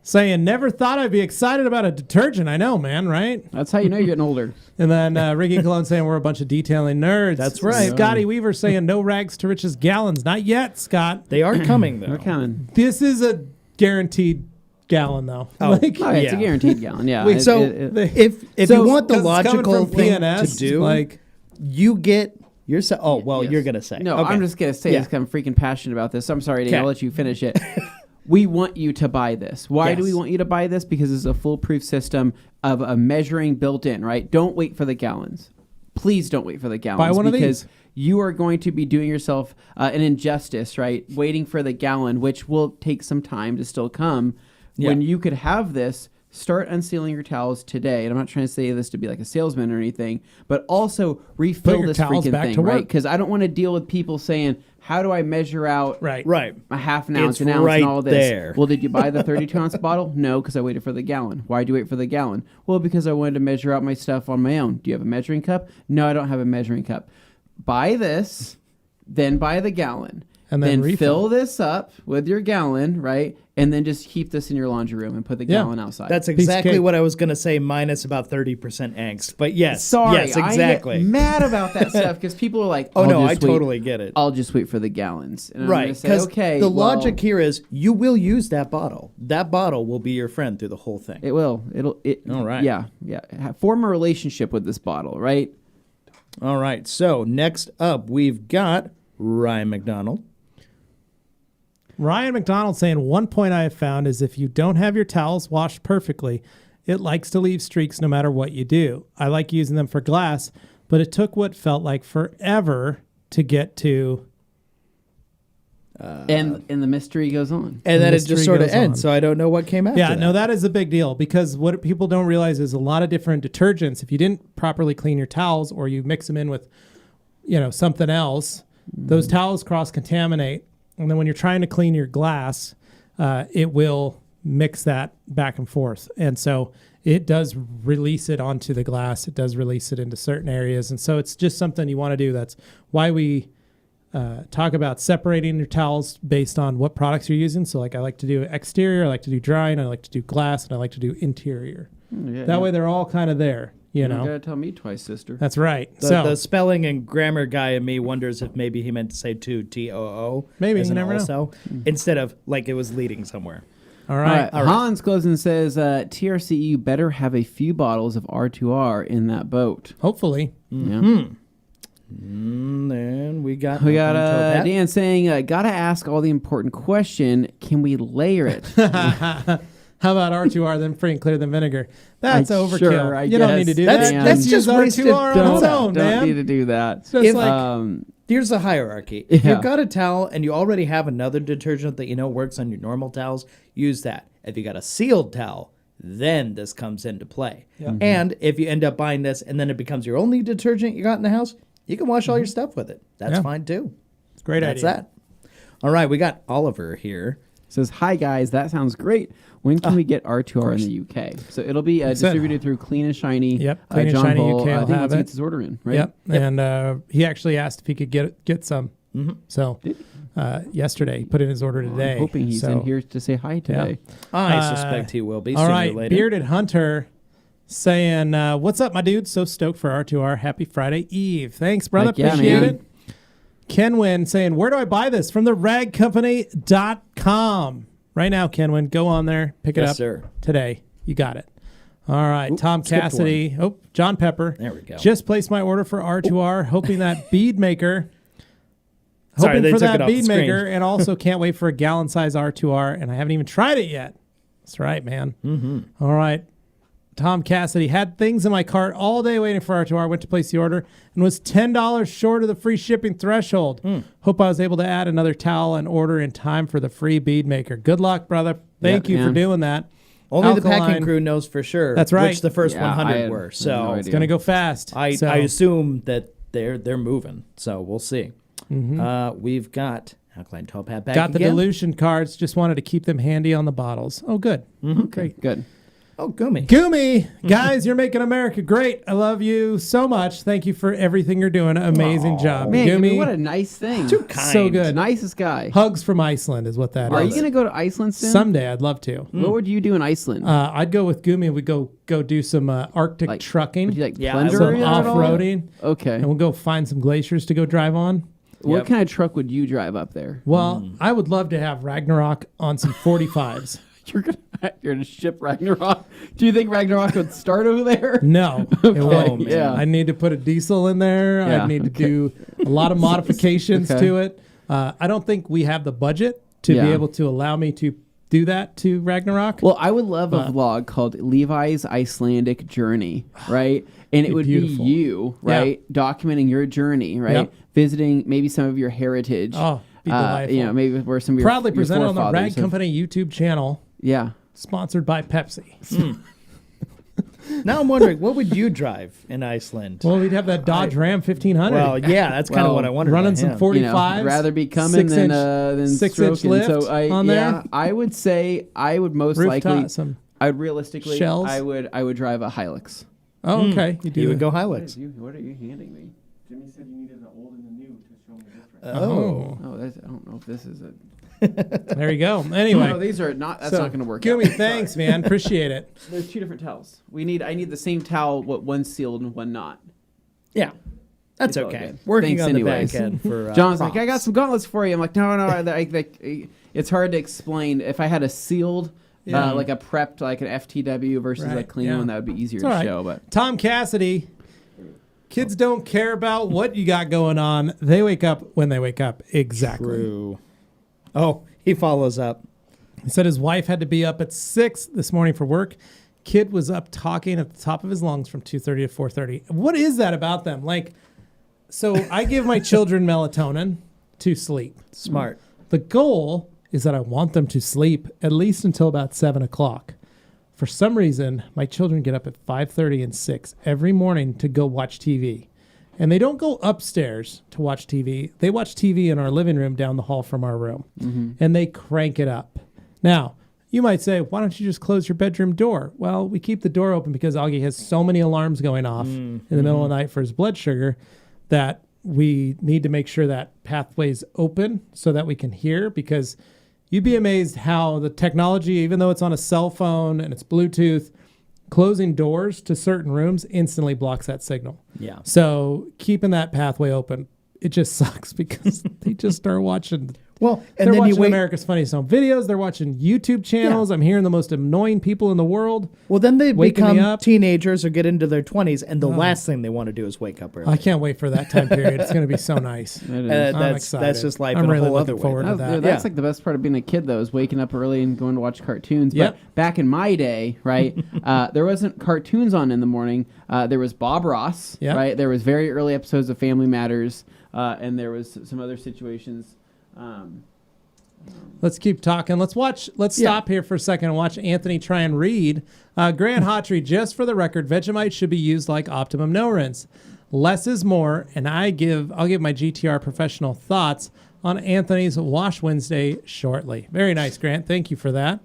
Saying, never thought I'd be excited about a detergent. I know, man, right? That's how you know you're getting older. And then Ricky Cologne saying we're a bunch of detailing nerds. That's right. Scotty Weaver saying no rags to riches gallons. Not yet, Scott. They are coming, though. They're coming. This is a guaranteed gallon, though. Oh. Like, Oh, yeah, it's a Yeah. guaranteed gallon. Yeah. Wait, so if So, you want the 'cause it's coming logical from thing PNS, to do, like, you get yourself. Oh, well, Yes. you're going to say. No, Okay. I'm just going to say Yeah. this because I'm freaking passionate about this. I'm sorry, Dane. Okay. I'll let you finish it. We want you to buy this. Why do we Yes. want you to buy this? Because it's a foolproof system of a measuring built in, right? Don't wait for the gallons. Please don't wait for the gallons. Buy one of because these. you are going to be doing yourself an injustice, right? Waiting for the gallon, which will take some time to still come. Yeah. When you could have this, start unsealing your towels today. And I'm not trying to say this to be like a salesman or anything, but also refill your this towels freaking back thing, to right? work. Because I don't want to deal with people saying, how do I measure out right. Right. a half an ounce, It's an ounce, right and all this? there. Well, did you buy the 32-ounce bottle? No, because I waited for the gallon. Why do you wait for the gallon? Well, because I wanted to measure out my stuff on my own. Do you have a measuring cup? No, I don't have a measuring cup. Buy this, then buy the gallon. And then refill. fill this up with your gallon, right? And then just keep this in your laundry room and put the Yeah. gallon outside. That's of exactly cake. what I was going to say, minus about 30% angst. But yes. Sorry, Yes, exactly. I get mad about that stuff because people are like, Oh, I'll no, I just wait. totally get it. I'll just wait for the gallons. And I'm Right, gonna say, because okay, the well, logic here is you will use that bottle. That bottle will be your friend through the whole thing. It will. All right. Yeah. Form a relationship with this bottle, right? All right, so next up, we've got Ryan McDonald. Ryan McDonald saying one point I have found is if you don't have your towels washed perfectly, it likes to leave streaks no matter what you do. I like using them for glass, but it took what felt like forever to get to. And the mystery goes on. And then it mystery just sort of goes ends, on. so I don't know what came after Yeah, that. no, that is a big deal because what people don't realize is a lot of different detergents. If you didn't properly clean your towels or you mix them in with, something else, those towels cross-contaminate. And then when you're trying to clean your glass, it will mix that back and forth. And so it does release it onto the glass. It does release it into certain areas. And so it's just something you want to do. That's why we talk about separating your towels based on what products you're using. So like I like to do exterior, I like to do drying, I like to do glass, and I like to do interior. That way they're all kind of there, you know. You gotta tell me twice, sister. That's right. The spelling and grammar guy in me wonders if maybe he meant to say to T-O-O. Maybe, as you an never know. also, instead of like it was leading somewhere. All right. All right. Hans goes and says, TRCE better have a few bottles of R2R in that boat. Hopefully. Yeah. And then we got Dan saying, gotta ask all the important question, can we layer it? How about R2R, then free and clear than vinegar? That's overkill. Sure, I you don't guess. need to do That's- that. that's Just just use wasted- R2R on its don't- own, Don't man. need to do that. It's just If- like, Here's the hierarchy. If Yeah. you've got a towel and you already have another detergent that you know works on your normal towels, use that. If you got a sealed towel, then this comes into play. And if you end up buying this and then it becomes your only detergent you got in the house, you can wash all your stuff with it. That's Yeah. fine too. it's a great That's idea. that. All right, we got Oliver here. Says, hi guys, that sounds great. When can we get R2R in the UK? So it'll be distributed through Clean and Shiny. Yep, Clean and John Shiny Bull, UK will I think have once he it. gets his order in, right? Yep. And he actually asked if he could get some. So yesterday, he put in his order today. I'm hoping he's So, in here to say hi today. I suspect he will be All sooner or right, later. Bearded Hunter saying, what's up, my dude? So stoked for R2R. Happy Friday Eve. Thanks, brother. Heck yeah, Appreciate man. it. Kenwin saying, where do I buy this? From the ragcompany.com. Right now, Kenwin, go on there, pick it Yes, up sir. today. You got it. All right, Oop, Tom skipped Cassidy. Oh, John Pepper. There we go. Just placed my order for R2R, hoping that bead maker. Sorry, Hoping they for took that it off the bead screen. maker, and also can't wait for a gallon size R2R, and I haven't even tried it yet. That's right, man. Mm-hmm. All right. Tom Cassidy had things in my cart all day waiting for R2R. Went to place the order and was $10 short of the free shipping threshold. Hope I was able to add another towel and order in time for the free bead maker. Good luck, brother. Thank you for man. doing that. Only the Alkaline. packing crew knows for sure. That's right. Which the first Yeah, I 100 had were. no So idea. It's going to go fast. I So, assume that they're moving. So we'll see. We've got Alkaline Tall Pad back got the again. dilution cards. Just wanted to keep them handy on the bottles. Oh, good. Great. Good. Oh, Gumi. Gumi, guys, you're making America great. I love you so much. Thank you for everything you're doing. Amazing job. Man, Gumi, what a nice thing. Too kind. so good. Nicest guy. Hugs from Iceland is what that is. Are you going to go to Iceland soon? Someday, I'd love to. What would you do in Iceland? I'd go with Gumi and we'd go do some Arctic Like, trucking, Would you like Yeah, plunder some it at all? off-roading, Okay. and we'll go find some glaciers to go drive on. What Yep. kind of truck would you drive up there? Well, I would love to have Ragnarok on some 45s. You're gonna ship Ragnarok. Do you think Ragnarok would start over there? No, it won't. man. Yeah. I need to put a diesel in there. Yeah, I need to do a lot of modifications Okay. to it. I don't think we have the budget to Yeah. be able to allow me to do that to Ragnarok. Well, I would love a vlog called Levi's Icelandic Journey, right? And it Be would beautiful. be you, right, documenting your journey, right, Yep. visiting maybe some of your heritage. Oh, be delightful. You know, maybe where some of your Proudly your presented on the forefathers Rag have- Company YouTube channel, Yeah. sponsored by Pepsi. Now I'm wondering, what would you drive in Iceland? Well, we'd have that Dodge Ram 1500. Well, yeah, that's kind of Well, what I wondered. running about some him. 40 You know, 45s, rather be coming than 6-inch stroking. lift So on there. I would say I would most Rooftop, likely. some I would realistically. shells. I would drive a Hilux. Oh, okay. You do. You would that. go Hilux. What are you handing me? Jimmy said you needed the old and the new to show me different. Oh. Oh, I don't know if this is a. There you go. Anyway. No, these are not. That's So, not going to work. Gumi, out. thanks, man. Appreciate it. There's two different towels. I need the same towel. What one's sealed and one not. Yeah, that's It's all okay. good. Working Thanks on anyways. the back end for John's like, I got props. some gauntlets for you. I'm like, no. It's hard to explain. If I had a sealed, like a prepped, like an FTW versus a Right, clean yeah. one, that would be easier It's all to right. show. But Tom Cassidy. Kids don't care about what you got going on. They wake up when they wake up. Exactly. True. Oh, he follows up. He said his wife had to be up at 6 this morning for work. Kid was up talking at the top of his lungs from 2:30 to 4:30. What is that about them? Like, so I give my children melatonin to sleep. Smart. The goal is that I want them to sleep at least until about 7 o'clock. For some reason, my children get up at 5:30 and 6 every morning to go watch TV. And they don't go upstairs to watch TV. They watch TV in our living room down the hall from our room. And they crank it up. Now, you might say, why don't you just close your bedroom door? Well, we keep the door open because Augie has so many alarms going off in the middle of the night for his blood sugar that we need to make sure that pathway's open so that we can hear, because you'd be amazed how the technology, even though it's on a cell phone and it's Bluetooth, closing doors to certain rooms instantly blocks that signal. Yeah. So keeping that pathway open, it just sucks because they just start watching. Well, and They're then watching you wait. America's Funniest Home Videos. They're watching YouTube channels. I'm hearing the most annoying people in the world. Well, then they waking me become up. teenagers or get into their 20s, and the last thing they want to do is wake up early. I can't wait for that time period. It's going to be so nice. it is. I'm That's excited. just life I'm in really a whole looking other forward way. to That's, that. that's Yeah. like the best part of being a kid, though, is waking up early and going to watch cartoons. Yep. But back in my day, right, there wasn't cartoons on in the morning. There was Bob Ross, Yep. right? There was very early episodes of Family Matters, and there was some other situations. Let's keep talking. Let's stop here for a second and watch Anthony try and read. Grant Hotry, just for the record, Vegemite should be used like Optimum No Rinse. Less is more, and I'll give my GTR professional thoughts on Anthony's Wash Wednesday shortly. Very nice, Grant. Thank you for that.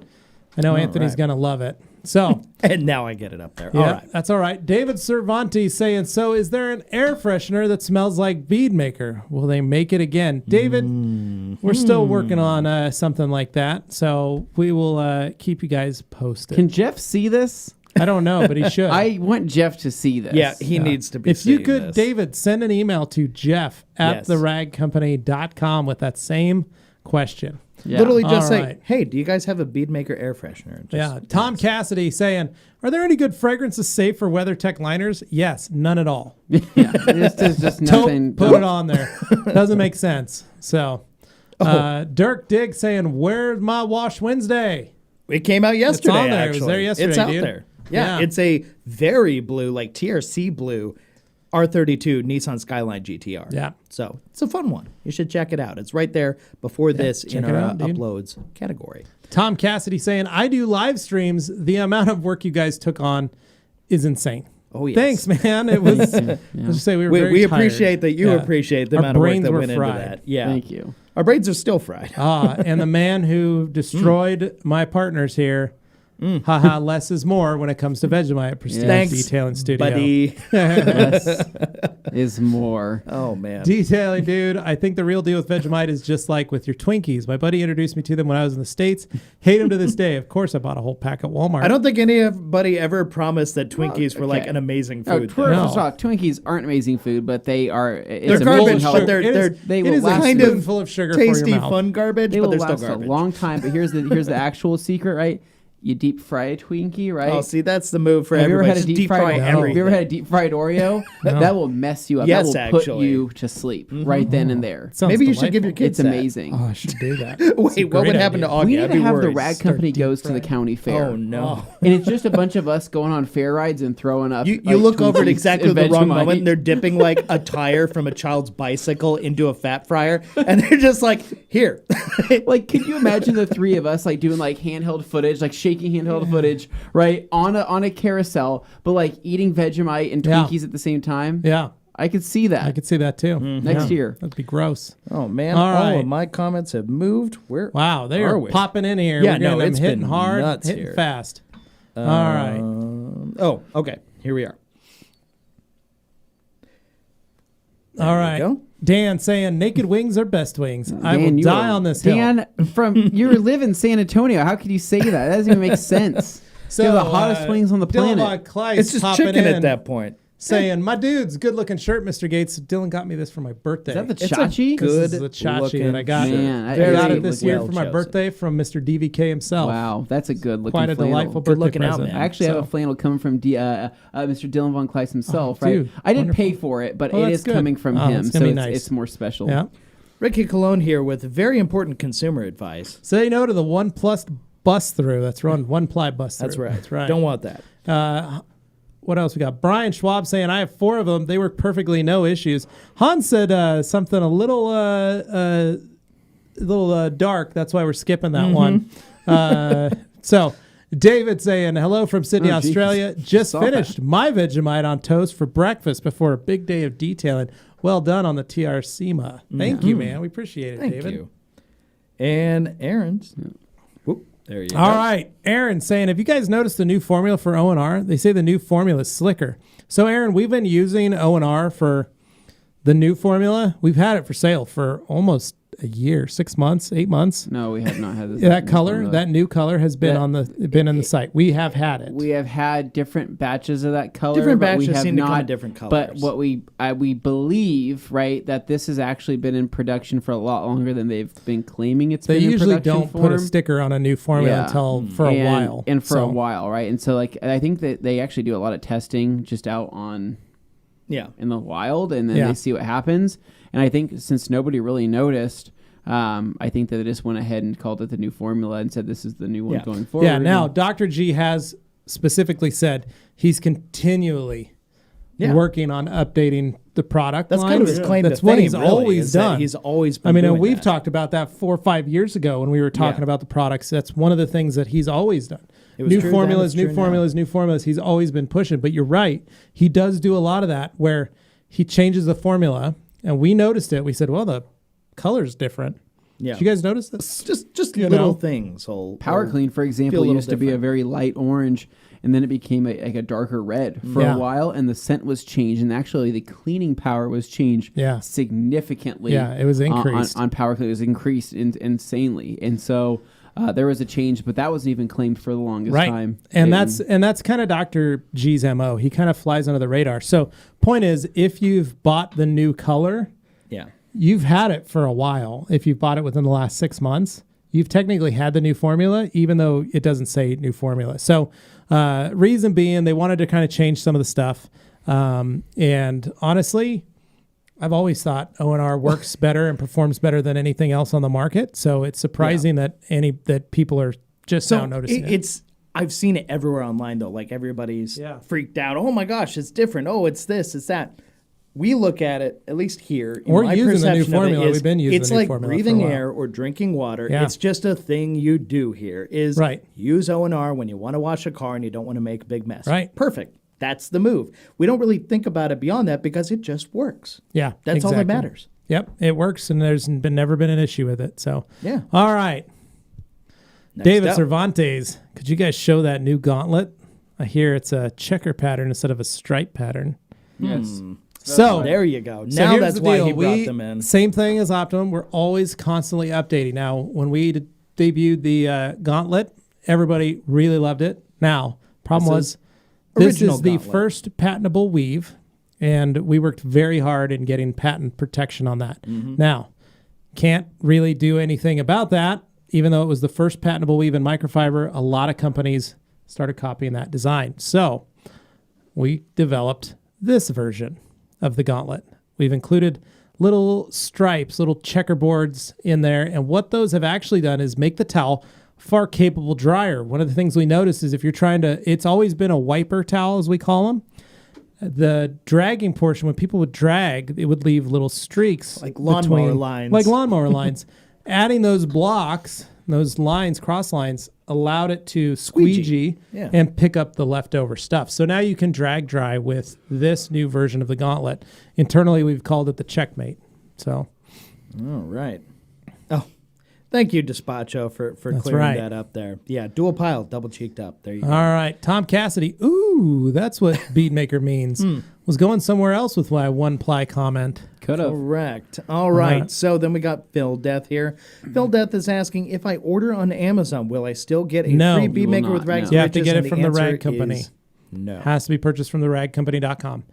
I know Anthony's right. going to love it. So, And now I get it up there. yeah, All right. that's all right. David Cervantes saying, so is there an air freshener that smells like bead maker? Will they make it again? David, we're still working on something like that. So we will keep you guys posted. Can Jeff see this? I don't know, but he should. I want Jeff to see this. Yeah, he needs to be If you seeing could, this. David, send an email to Jeff at Yes. theragcompany.com with that same question. Yeah. Literally just All say, right. hey, do you guys have a bead maker air freshener? Just- Yeah. Tom Cassidy saying, are there any good fragrances safe for WeatherTech liners? Yes, none at all. Yeah, there's just nothing. Don't put it on there. Doesn't make sense. So, Dirk Dig saying, where's my Wash Wednesday? It came out yesterday, on there. It was actually. there yesterday, It's out dude. there. Yeah, Yeah. it's a very blue, like TRC blue, R32 Nissan Skyline GTR. Yeah. So it's a fun one. You should check it out. It's right there before this in check it our out, dude. uploads category. Tom Cassidy saying, I do live streams. The amount of work you guys took on is insane. Oh, yes. Thanks, man. It was, let's just say we were very We tired. appreciate that you Yeah. appreciate the Our amount of work brains that were went fried. into that. Yeah. Thank you. Our brains are still fried. And the man who destroyed my partners here, Haha, less is more when it comes to Vegemite at Prestige Thanks, Detailing Studio. buddy. Less is more. Oh, man. Detailing, dude. I think the real deal with Vegemite is just like with your Twinkies. My buddy introduced me to them when I was in the States. Hate them to this day. Of course, I bought a whole pack at Walmart. I don't think anybody ever promised that Twinkies were like okay. an amazing Oh, food. first off, Twinkies aren't amazing food, but they are. They're It's garbage, amazing how but they're they it will is a last kind of spoonful of sugar for your tasty, mouth. fun garbage, They but will they're still last a garbage. long time. But here's the actual secret, right? You deep fry a Twinkie, right? Oh, see, that's the move for Have you ever everybody. had a Just deep fried? fry No. Have everything. you ever had a deep fried Oreo? No. That will mess you up. Yes, that will actually. put you to sleep right then and there. Sounds Maybe you should give your delightful. kids It's that. amazing. Oh, I should do that. Wait, what would happen to Augie? We need I'd to be have the worried. rag company deep goes to the frying. county fair. Oh, no. And it's just a bunch of us going on fair rides and throwing up. You like, look over at Twinkies exactly and the wrong Vegemite. moment, and they're dipping like a tire from a child's bicycle into a fat fryer, and they're just like, here. Like, could you imagine the three of us like doing like handheld footage, like shaking handheld footage, right, on a carousel, but like eating Vegemite and Yeah. Twinkies at the same time? Yeah, I could see that I could see that too. next year. That'd be gross. Oh, man. All All right. of my comments have moved. Where? Wow, they Are are we? popping in here. Yeah, We're getting no, them it's hitting been hard, nuts hitting here. fast. All right. Oh, okay. Here we are. All we right. go. Dan saying naked wings are best wings. I will Dan, you die are- on this hill. Dan, you live in San Antonio. How could you say that? That doesn't even make sense. So They're the hottest wings on the Dylan planet. Von Kleist It's just popping chicken in, at that point. saying, "My dude's good looking shirt, Mr. Gates. Dylan got me this for my birthday. Is that the It's a Chachi? This is good the Chachi looking that I got. Man, I- I Very got it this year well for my chosen. birthday from Mr. DVK himself. Wow, that's a good looking Quite a flannel. delightful Good birthday looking out, present. man. I actually have So- a flannel coming from Mr. Dylan Von Kleist himself, Oh, right? dude, I didn't wonderful. pay for it, but Oh, it that's is good. coming from Oh, him, it's so gonna be nice. it's more special. Yeah. Ricky Cologne here with very important consumer advice. Say no to the 1+ bust through. That's run 1-ply bust through. That's right. That's right. Don't want that. What else we got? Brian Schwab saying, I have 4 of them. They work perfectly, no issues. Hans said something a little dark. That's why we're skipping that one. So David saying, hello from Sydney, Oh, geez. Australia. Just Saw finished my Vegemite on toast for breakfast before a big day of detailing. Well done on the TR SEMA. Thank you, man. We appreciate it, Thank David. you. And Aaron's. Whoop, there you go. All right. Aaron saying, have you guys noticed the new formula for O&R? They say the new formula is slicker. So, Aaron, we've been using O&R for the new formula. We've had it for sale for almost a year, 6 months, 8 months. No, we have not had this. That this color, formula. that new color has been That- in the site. We have had it. We have had different batches of that color. Different but we batches have seem to not, come in different But colors. what we believe, right, that this has actually been in production for a lot longer than they've been claiming it's They been usually in production don't form. put a sticker on a new formula Yeah. until for a while. And for a So, while, right? And so, like, I think that they actually do a lot of testing just out Yeah. in the wild, and then Yeah. they see what happens. And I think since nobody really noticed, I think that they just went ahead and called it the new formula and said this is the new one Yeah. going forward. Yeah, now And- Dr. G has specifically said he's continually Yeah. working on updating the product That's lines. kind of his claim That's to what fame, he's really, always is that done. He's always been I mean, and doing we've that. talked about that 4 or 5 years ago when we were talking Yeah. about the products. That's one of the things that he's always done. It was New true then, formulas, it's new true now. formulas, new formulas. He's always been pushing. But you're right. He does do a lot of that where he changes the formula. And we noticed it. We said, well, the color's different. Yeah. Did you guys notice this? just You little know? things. Power Clean, for example, little used to be a different. very light orange, and then it became like a darker red for Yeah. a while, and the scent was changed, and actually the cleaning power was changed Yeah. significantly. Yeah, it was increased. on Power Clean. It was increased insanely, and so there was a change, but that wasn't even claimed for the longest Right. time. And that's kind of Dr. G's MO. He kind of flies under the radar. So point is, if you've bought the new color, Yeah. you've had it for a while. If you've bought it within the last 6 months, you've technically had the new formula, even though it doesn't say new formula. So reason being, they wanted to kind of change some of the stuff. And honestly, I've always thought O&R works better and performs better than anything else on the market. So it's surprising that people are just now noticing it. It's I've seen it everywhere online though. Like everybody's Yeah. freaked out. Oh my gosh, it's different. Oh, it's this, it's that. We look at it, at least here. We're my using the new perception of it formula. is We've been using it's the new like formula for a breathing while. air or drinking water. Yeah. It's just a thing you do here. Is Right. use O&R when you want to wash a car and you don't want to make a big mess. Right. Perfect. That's the move. We don't really think about it beyond that because it just works. Yeah, That's all that exactly. matters. Yep, it works, and there's never been an issue with it. So Yeah. all right. David up. Cervantes, could you guys show that new gauntlet? I hear it's a checker pattern instead of a stripe pattern. Yes. So There you go. So Now here's that's the why deal. he brought We- them in. Same thing as Optimum. We're always constantly updating. Now, when we debuted the Gauntlet, everybody really loved it. Now, problem This is was this original is the Gauntlet. first patentable weave, and we worked very hard in getting patent protection on that. Mm-hmm. Now, can't really do anything about that, even though it was the first patentable weave in microfiber. A lot of companies started copying that design. So we developed this version of the Gauntlet. We've included little stripes, little checkerboards in there. And what those have actually done is make the towel far capable dryer. One of the things we noticed is if you're trying to, it's always been a wiper towel, as we call them. The dragging portion, when people would drag, it would leave little streaks. Like lawnmower lines. Like lawnmower lines. Adding those blocks, those lines, cross lines, allowed it to squeegee Yeah. and pick up the leftover stuff. So now you can drag dry with this new version of the Gauntlet. Internally, we've called it the Checkmate. So All right. Oh, thank you, Despacho, for That's clearing right. that up there. Yeah, dual pile, double cheeked up. There you all go. right, Tom Cassidy. Ooh, that's what beadmaker means. Was going somewhere else with my one ply comment. Could have. Correct. All right. Uh-huh. So then we got Phil Death here. Phil Death is asking, if I order on Amazon, will I still get a No. free You bead will maker not, with rags? no. You have to riches? get And it from the answer rag company. is No. Has to be purchased from the ragcompany.com.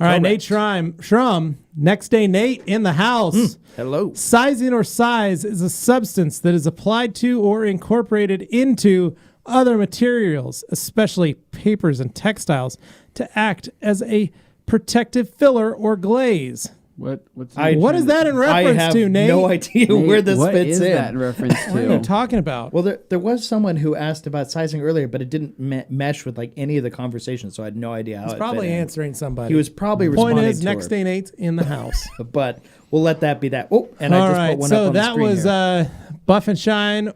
All right, Nate Correct. Shrum. Next day, Nate in the house. Hello. Sizing or size is a substance that is applied to or incorporated into other materials, especially papers and textiles, to act as a protective filler or glaze. What's What is that in I reference have to, Nate? no idea where this what fits is in. that in reference What are you to? talking about? Well, there was someone who asked about sizing earlier, but it didn't mesh with like any of the conversation, so I had no idea how He's it probably fit in. answering somebody. He was probably Point responding is, to next her. day, Nate's in the house. But we'll let that be that. Oh, and All I just right, put one so up on the that screen was here. Buff and Shine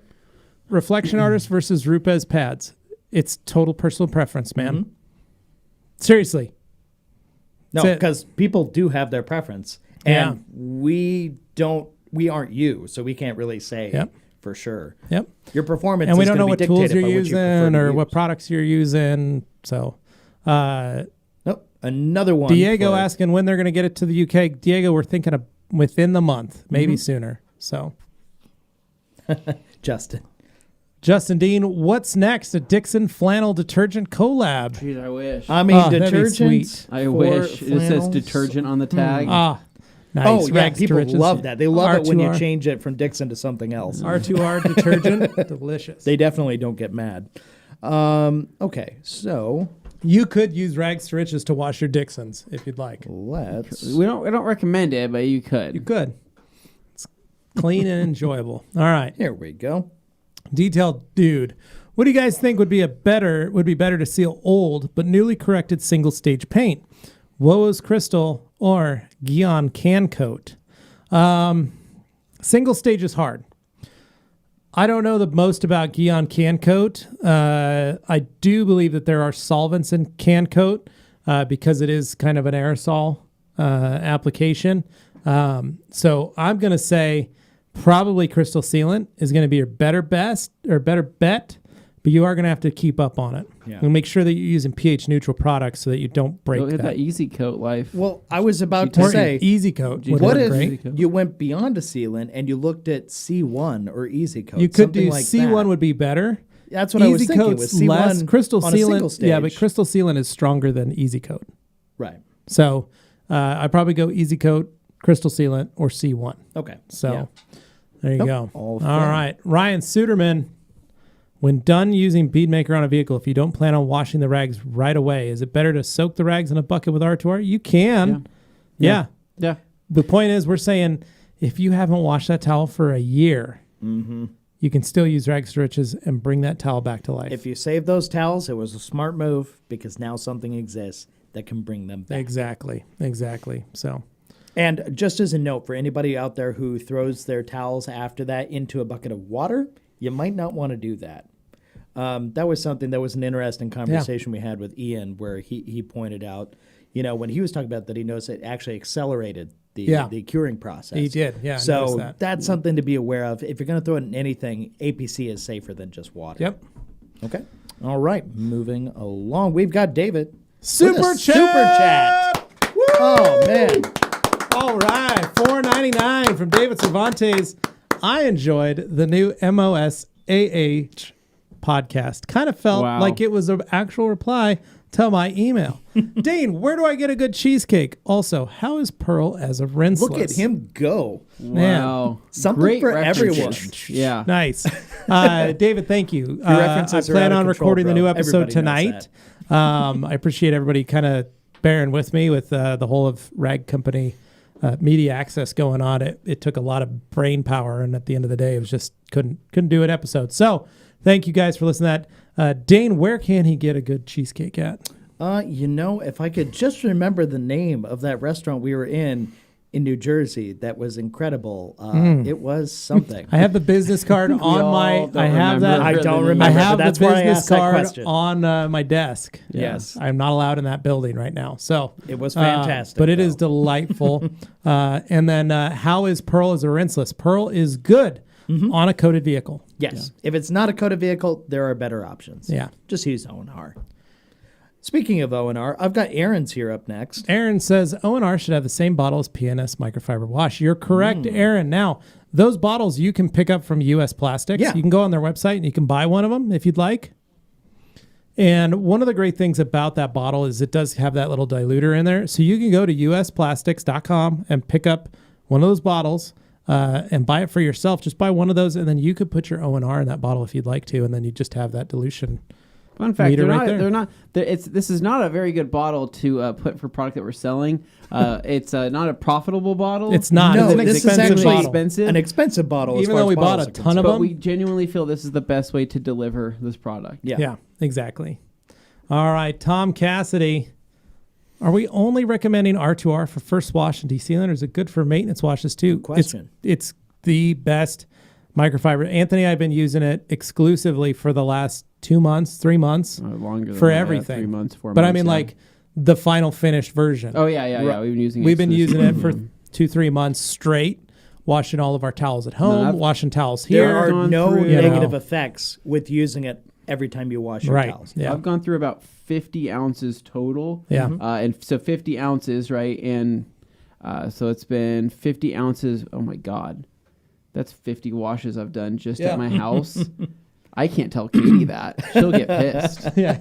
Reflection Artist versus Rupes pads. It's total personal preference, man. Mm-hmm. Seriously. No, That's it. because people do have their preference, and we aren't you, so we can't really say Yep. for sure. Yep. Your performance And we is don't know gonna what be tools dictated you're by what you prefer using to or use. what products you're using. So, Nope, another one. Diego for- asking when they're going to get it to the UK. Diego, we're thinking of within the month, maybe Mm-hmm. sooner. So, Justin. Justin Dean, what's next? A Dixon flannel detergent collab. Jeez, I wish. I mean, Oh, that'd be detergent. sweet. I for wish. It says flannels. detergent on the tag. Ah, nice. Oh yeah, Rags to people riches. love that. They love it when you R2R. change it from Dixon to something else. R2R detergent. Delicious. They definitely don't get mad. Okay, so You could use rags to riches to wash your Dixons if you'd like. let's. We don't recommend it, but you could. You could. It's clean and enjoyable. All right. Here we go. Detailed dude. What do you guys think would be better to seal old but newly corrected single stage paint? Woa's Crystal or Guion Can Coat? Single stage is hard. I don't know the most about Guion Can Coat. I do believe that there are solvents in Can Coat because it is kind of an aerosol application. So I'm going to say probably Crystal Sealant is going to be your better bet, but you are going to have to keep up on it. Yeah. And make sure that you're using pH neutral products so that you don't break Go get that. that easy coat life. Well, I was about to Or say, Easy Coat. would what work if great. you went beyond a sealant and you looked at C1 or Easy Coat? You could something do like C1 that. would be better. That's what I was Easy thinking. Coat's Was C1 less. Crystal on a single Sealant. stage. Yeah, but Crystal Sealant is stronger than Easy Coat. Right. So I'd probably go Easy Coat, Crystal Sealant, or C1. Okay. So Yeah. there you Nope, go. all All fair. right. Ryan Suderman, when done using Beadmaker on a vehicle, if you don't plan on washing the rags right away, is it better to soak the rags in a bucket with R2R? You can. Yeah. Yeah. The point is, we're saying if you haven't washed that towel for a year, you can still use rags to riches and bring that towel back to life. If you save those towels, it was a smart move because now something exists that can bring them back. Exactly. So. And just as a note for anybody out there who throws their towels after that into a bucket of water, you might not want to do that. That was an interesting conversation we had with Ian where he pointed out, when he was talking about that, he noticed it actually accelerated the curing process. He did, yeah, I So noticed that. that's something to be aware of. If you're going to throw it in anything, APC is safer than just water. Yep. Okay. All right. Moving along. We've got David. Super with a chat. Super chat. Woo! Oh, man. All right, $4.99 from David Cervantes. I enjoyed the new MOSAH podcast. Kind of felt Wow. like it was an actual reply to my email. Dane, where do I get a good cheesecake? Also, how is Pearl as a rinseless? Look at him go. Man. Wow. Something Great for references. everyone. Yeah. Nice. David, thank you. references I are plan out of on control, recording the bro. new episode Everybody knows tonight. I appreciate everybody kind of bearing with me with the whole of RAG Company media access going on. It took a lot of brain power, and at the end of the day, it was just couldn't do an episode. So thank you guys for listening to that. Dane, where can he get a good cheesecake at? If I could just remember the name of that restaurant we were in New Jersey, that was incredible. It was something. I have the business card on my. don't I have that. remember I don't the remember. I name. have but that's the why I business asked that card question. on my desk. Yes. I'm not allowed in that building right now. So It was fantastic, but it is though. delightful. And then how is Pearl as a rinseless? Pearl is good on a coated vehicle. Yes. If it's not a coated vehicle, there are better options. Yeah. Just use O&R. Speaking of O&R, I've got Aaron's here up next. Aaron says O&R should have the same bottle as PNS microfiber wash. You're correct, Aaron. Now, those bottles you can pick up from US Plastics. Yeah. You can go on their website and you can buy one of them if you'd like. And one of the great things about that bottle is it does have that little diluter in there. So you can go to usplastics.com and pick up one of those bottles and buy it for yourself. Just buy one of those, and then you could put your O&R in that bottle if you'd like to, and then you just have that dilution. Fun fact: meter right there. they're not. This is not a very good bottle to put for product that we're selling. It's not a profitable bottle. It's not. No, It's an this is expensive actually bottle. expensive. an expensive bottle. as Even far though as we bought bottles a are ton of concerned. But them. we genuinely feel this is the best way to deliver this product. Yeah. Yeah, exactly. All right, Tom Cassidy. Are we only recommending R2R for first wash and desealant, or is it good for maintenance washes too? Good question. It's the best microfiber. Anthony, I've been using it exclusively for the last 2 months, 3 months Longer than for that, everything. 3 months, 4 months. But I mean, yeah. like the final finished version. Oh yeah. We've been using. We've been using it for exclusively. 2-3 months straight, washing all of our towels at home, I've- washing towels here. There are gone no through- negative You know. effects with using it every time you wash your Right. towels. Yeah. I've gone through about 50 ounces total. Yeah. And so 50 ounces, right? And so it's been 50 ounces. Oh my God. That's 50 washes I've done just Yeah. at my house. I can't tell Katie that. She'll get pissed. Yeah.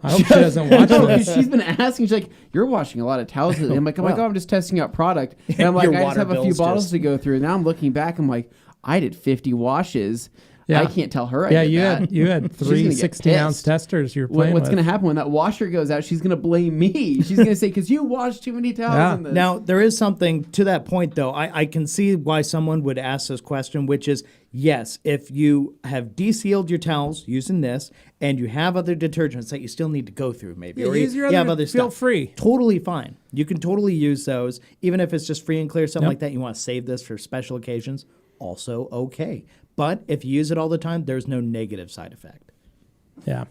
I hope she doesn't watch No, this. she's been asking. She's like, "You're washing a lot of towels." lately." I'm like, "Oh my Wow. God, I'm just testing out product." And I'm like, Your "I just water have a few bill's bottles just- to go through." Now I'm looking back. I'm like, "I did 50 washes. Yeah. I can't tell her." I Yeah, did that. you had She's 3 gonna get 16-ounce pissed. testers you were playing What's with. going to happen when that washer goes out? She's going to blame me. She's going to say, "Because you washed too many towels." Yeah. In this. Now, there is something to that point, though. I can see why someone would ask this question, which is, yes, if you have desealed your towels using this and you have other detergents that you still need to go through, maybe, or use you, your you have other- other feel stuff. free. Totally fine. You can totally use those, even if it's just free and clear, something Yep. like that. You want to save this for special occasions, also okay. But if you use it all the time, there's no negative side effect. Yeah.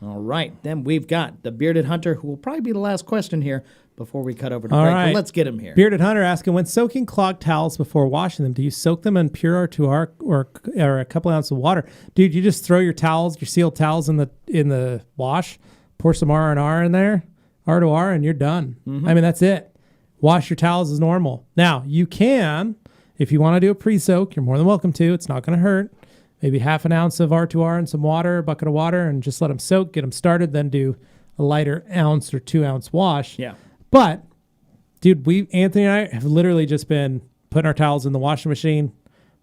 All right. Then we've got the Bearded Hunter, who will probably be the last question here before we cut over to All break. right. But let's get him here. Bearded Hunter asking, when soaking clogged towels before washing them, do you soak them in pure R2R or a couple ounces of water? Dude, you just throw your towels, your sealed towels in the wash, pour some R&R in there, R2R, and you're done. I mean, that's it. Wash your towels as normal. Now, you can, if you want to do a pre-soak, you're more than welcome to. It's not going to hurt. Maybe half an ounce of R2R and some water, a bucket of water, and just let them soak, get them started, then do a lighter ounce or 2 ounce wash. Yeah. But, dude, Anthony and I have literally just been putting our towels in the washing machine,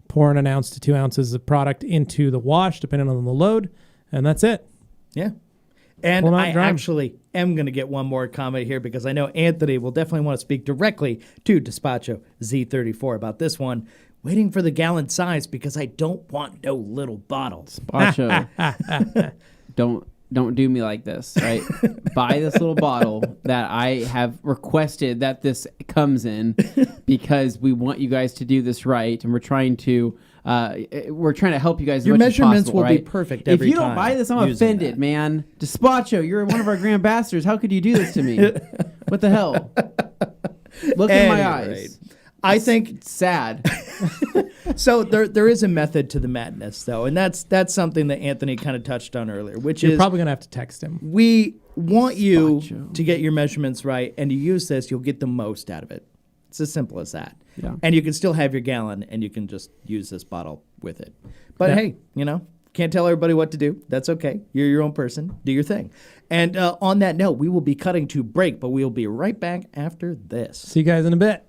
pouring an ounce to 2 ounces of product into the wash, depending on the load, and that's it. Yeah. And Pull 'em out I dry 'em. actually am going to get one more comment here because I know Anthony will definitely want to speak directly to Despacho Z34 about this one. Waiting for the gallon size because I don't want no little bottle. Bacho, don't do me like this, right? Buy this little bottle that I have requested that this comes in because we want you guys to do this right, and we're trying to help you guys. As Your much as measurements possible, will be right? perfect If every you don't time buy this, I'm using offended, that. man. Despacho, you're one of our grand ambassadors. How could you do this to me? What the hell? Look in my Any eyes. I think It's sad. so. There is a method to the madness, though, and that's something that Anthony kind of touched on earlier, which You're is probably going to have to text him. we want you Spot to get your measurements right, and you use this, you'll get the most out of it. It's as simple as that. Yeah. And you can still have your gallon, and you can just use this bottle with it. But Yeah. hey, can't tell everybody what to do. That's okay. You're your own person. Do your thing. And on that note, we will be cutting to break, but we'll be right back after this. See you guys in a bit.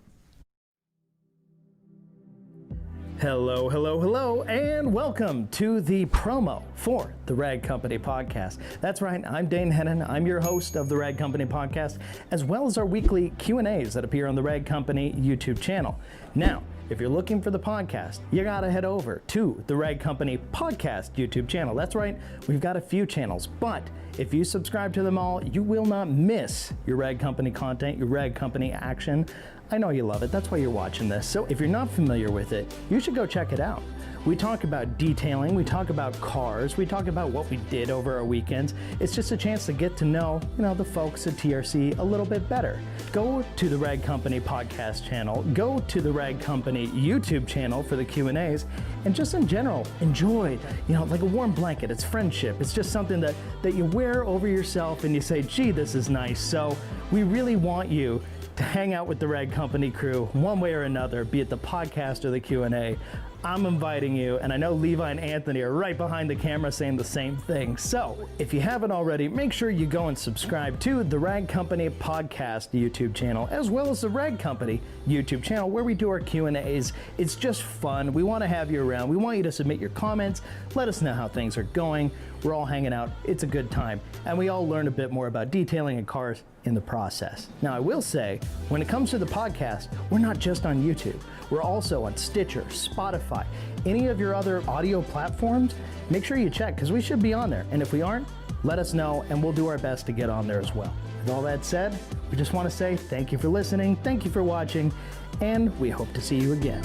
Hello, and welcome to the promo for the Rag Company Podcast. That's right, I'm Dane Hennen. I'm your host of the Rag Company Podcast, as well as our weekly Q&As that appear on the Rag Company YouTube channel. Now, if you're looking for the podcast, you gotta head over to the Rag Company Podcast YouTube channel. That's right, we've got a few channels, but if you subscribe to them all, you will not miss your Rag Company content, your Rag Company action. I know you love it, that's why you're watching this. So if you're not familiar with it, you should go check it out. We talk about detailing, we talk about cars, we talk about what we did over our weekends. It's just a chance to get to know, the folks at TRC a little bit better. Go to the Rag Company Podcast channel, go to the Rag Company YouTube channel for the Q&As, and just in general, enjoy, like a warm blanket. It's friendship. It's just something that you wear over yourself and you say, gee, this is nice. So we really want you to hang out with the Rag Company crew one way or another, be it the podcast or the Q&A. I'm inviting you, and I know Levi and Anthony are right behind the camera saying the same thing. So if you haven't already, make sure you go and subscribe to the Rag Company Podcast YouTube channel, as well as the Rag Company YouTube channel, where we do our Q&As. It's just fun. We want to have you around. We want you to submit your comments. Let us know how things are going. We're all hanging out. It's a good time. And we all learn a bit more about detailing and cars in the process. Now, I will say, when it comes to the podcast, we're not just on YouTube. We're also on Stitcher, Spotify, any of your other audio platforms. Make sure you check, because we should be on there. And if we aren't, let us know, and we'll do our best to get on there as well. With all that said, we just want to say thank you for listening, thank you for watching, and we hope to see you again.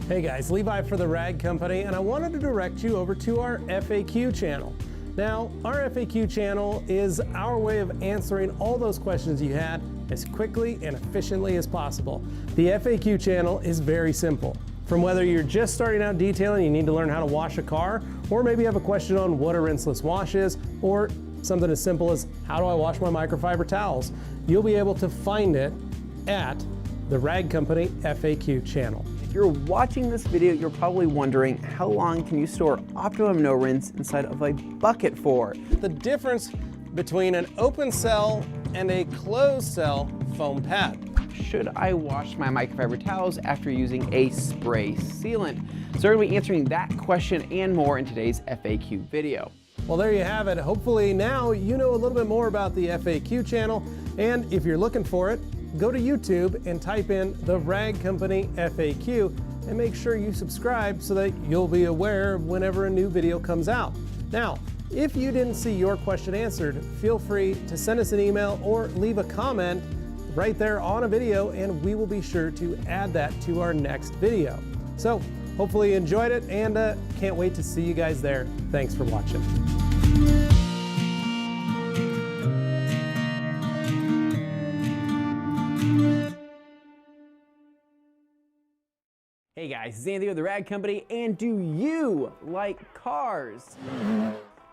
Hey guys, Levi for the Rag Company, and I wanted to direct you over to our FAQ channel. Now, our FAQ channel is our way of answering all those questions you had as quickly and efficiently as possible. The FAQ channel is very simple. From whether you're just starting out detailing, you need to learn how to wash a car, or maybe you have a question on what a rinseless wash is, or something as simple as how do I wash my microfiber towels, you'll be able to find it at the Rag Company FAQ channel. If you're watching this video, you're probably wondering, how long can you store Optimum No Rinse inside of a bucket for? The difference between an open cell and a closed cell foam pad. Should I wash my microfiber towels after using a spray sealant? So we're going to be answering that question and more in today's FAQ video. Well, there you have it. Hopefully now you know a little bit more about the FAQ channel, and if you're looking for it, go to YouTube and type in the Rag Company FAQ and make sure you subscribe so that you'll be aware whenever a new video comes out. Now, if you didn't see your question answered, feel free to send us an email or leave a comment right there on a video, and we will be sure to add that to our next video. So hopefully you enjoyed it, and can't wait to see you guys there. Thanks for watching. Hey guys, it's Anthony with the Rag Company, and do you like cars?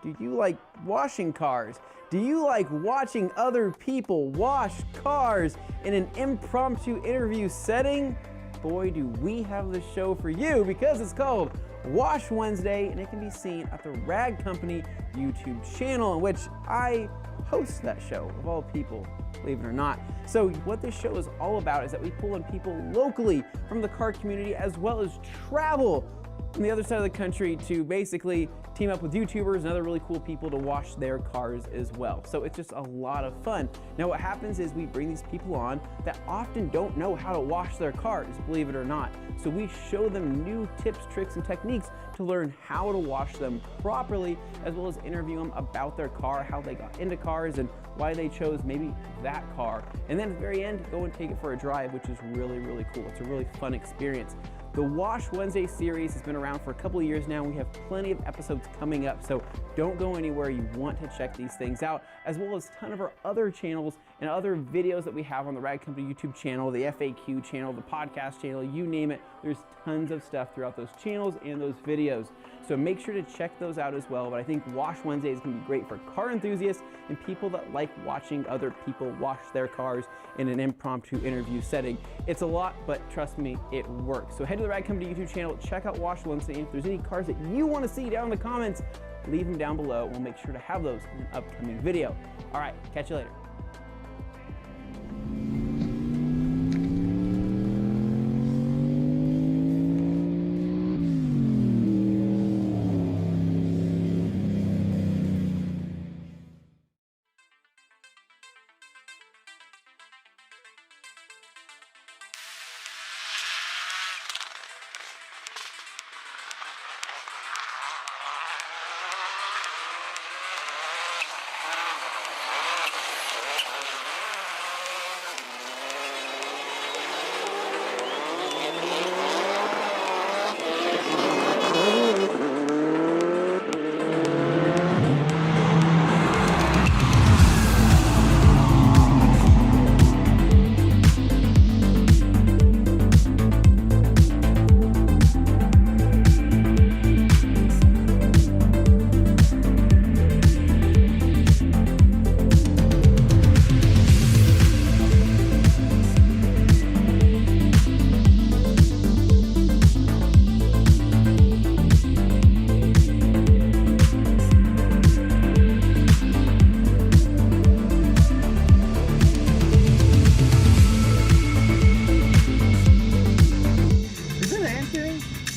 Do you like washing cars? Do you like watching other people wash cars in an impromptu interview setting? Boy, do we have the show for you, because it's called Wash Wednesday, and it can be seen at the Rag Company YouTube channel, in which I host that show, of all people, believe it or not. So what this show is all about is that we pull in people locally from the car community, as well as travel from the other side of the country to basically team up with YouTubers and other really cool people to wash their cars as well. So it's just a lot of fun. Now what happens is we bring these people on that often don't know how to wash their cars, believe it or not. So we show them new tips, tricks, and techniques to learn how to wash them properly, as well as interview them about their car, how they got into cars, and why they chose maybe that car. And then at the very end, go and take it for a drive, which is really, really cool. It's a really fun experience. The Wash Wednesday series has been around for a couple of years now. We have plenty of episodes coming up, so don't go anywhere. You want to check these things out, as well as a ton of our other channels and other videos that we have on the Rag Company YouTube channel, the FAQ channel, the podcast channel, you name it. There's tons of stuff throughout those channels and those videos. So make sure to check those out as well. But I think Wash Wednesday is going to be great for car enthusiasts and people that like watching other people wash their cars in an impromptu interview setting. It's a lot, but trust me, it works. So head to the Rag Company YouTube channel, check out Wash Wednesday. If there's any cars that you want to see down in the comments, leave them down below. We'll make sure to have those in an upcoming video. All right, catch you later.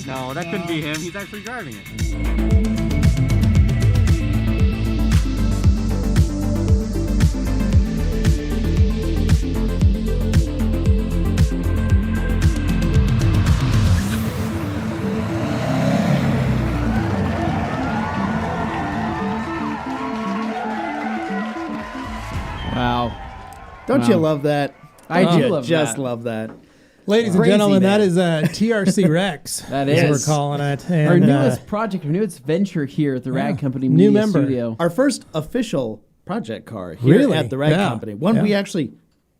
No, that couldn't be him. He's actually driving it. Wow. Don't you love that? I do You love just that. love that. Ladies and Crazy, gentlemen, man. that is TRC Rex. That as is. we're calling it. And, Our newest project, our newest venture here at the Rag Company New Media member. Studio. Our first official project car here Really? at the Rag Yeah. Company. One Yeah. we actually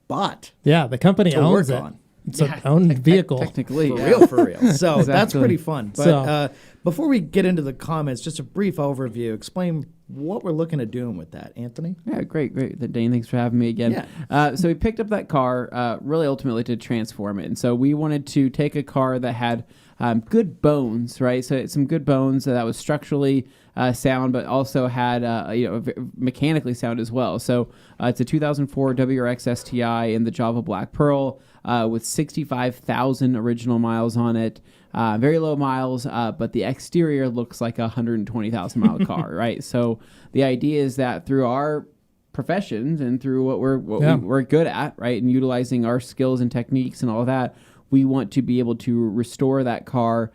bought yeah, the company to owns work it. on. It's an own vehicle. Technically, For yeah. real, for real. So that's Exactly. pretty fun. But So- before we get into the comments, just a brief overview. Explain what we're looking at doing with that, Anthony. Yeah, great. Dane, thanks for having me again. Yeah. So we picked up that car really ultimately to transform it. And so we wanted to take a car that had good bones, right? So it's some good bones that was structurally sound, but also had mechanically sound as well. So it's a 2004 WRX STI in the Java Black Pearl with 65,000 original miles on it. Very low miles, but the exterior looks like a 120,000 mile car, right? So the idea is that through our professions and through what we're good at, right, and utilizing our skills and techniques and all that, we want to be able to restore that car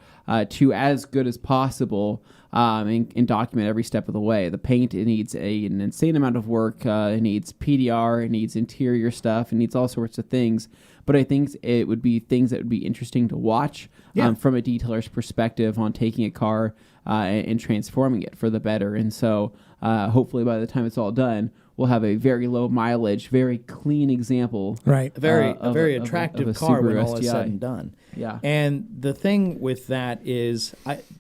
to as good as possible and document every step of the way. The paint, it needs an insane amount of work. It needs PDR, it needs interior stuff, it needs all sorts of things. But I think it would be things that would be interesting to watch from a detailer's perspective on taking a car and transforming it for the better. And so hopefully by the time it's all done, we'll have a very low mileage, very clean example. Right. A very of attractive a car when Subaru all is STI. said and done. Yeah. And the thing with that is,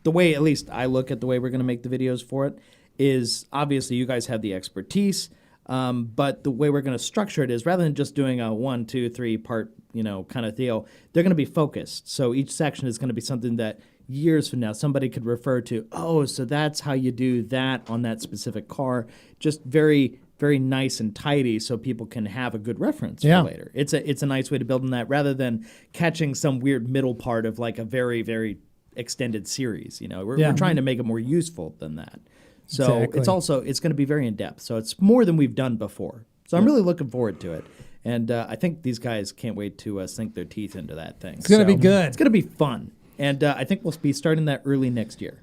the way at least I look at the way we're going to make the videos for it is obviously you guys have the expertise, but the way we're going to structure it is rather than just doing a 1, 2, 3 part, kind of deal, they're going to be focused. So each section is going to be something that years from now somebody could refer to. Oh, so that's how you do that on that specific car. Just very, very nice and tidy, so people can have a good reference for later. It's a nice way to build on that rather than catching some weird middle part of like a very, very extended series. We're trying to make it more useful than that. So Exactly. it's going to be very in depth. So it's more than we've done before. So I'm really looking forward to it. And I think these guys can't wait to sink their teeth into that thing. It's going to be good. It's going to be fun. And I think we'll be starting that early next year.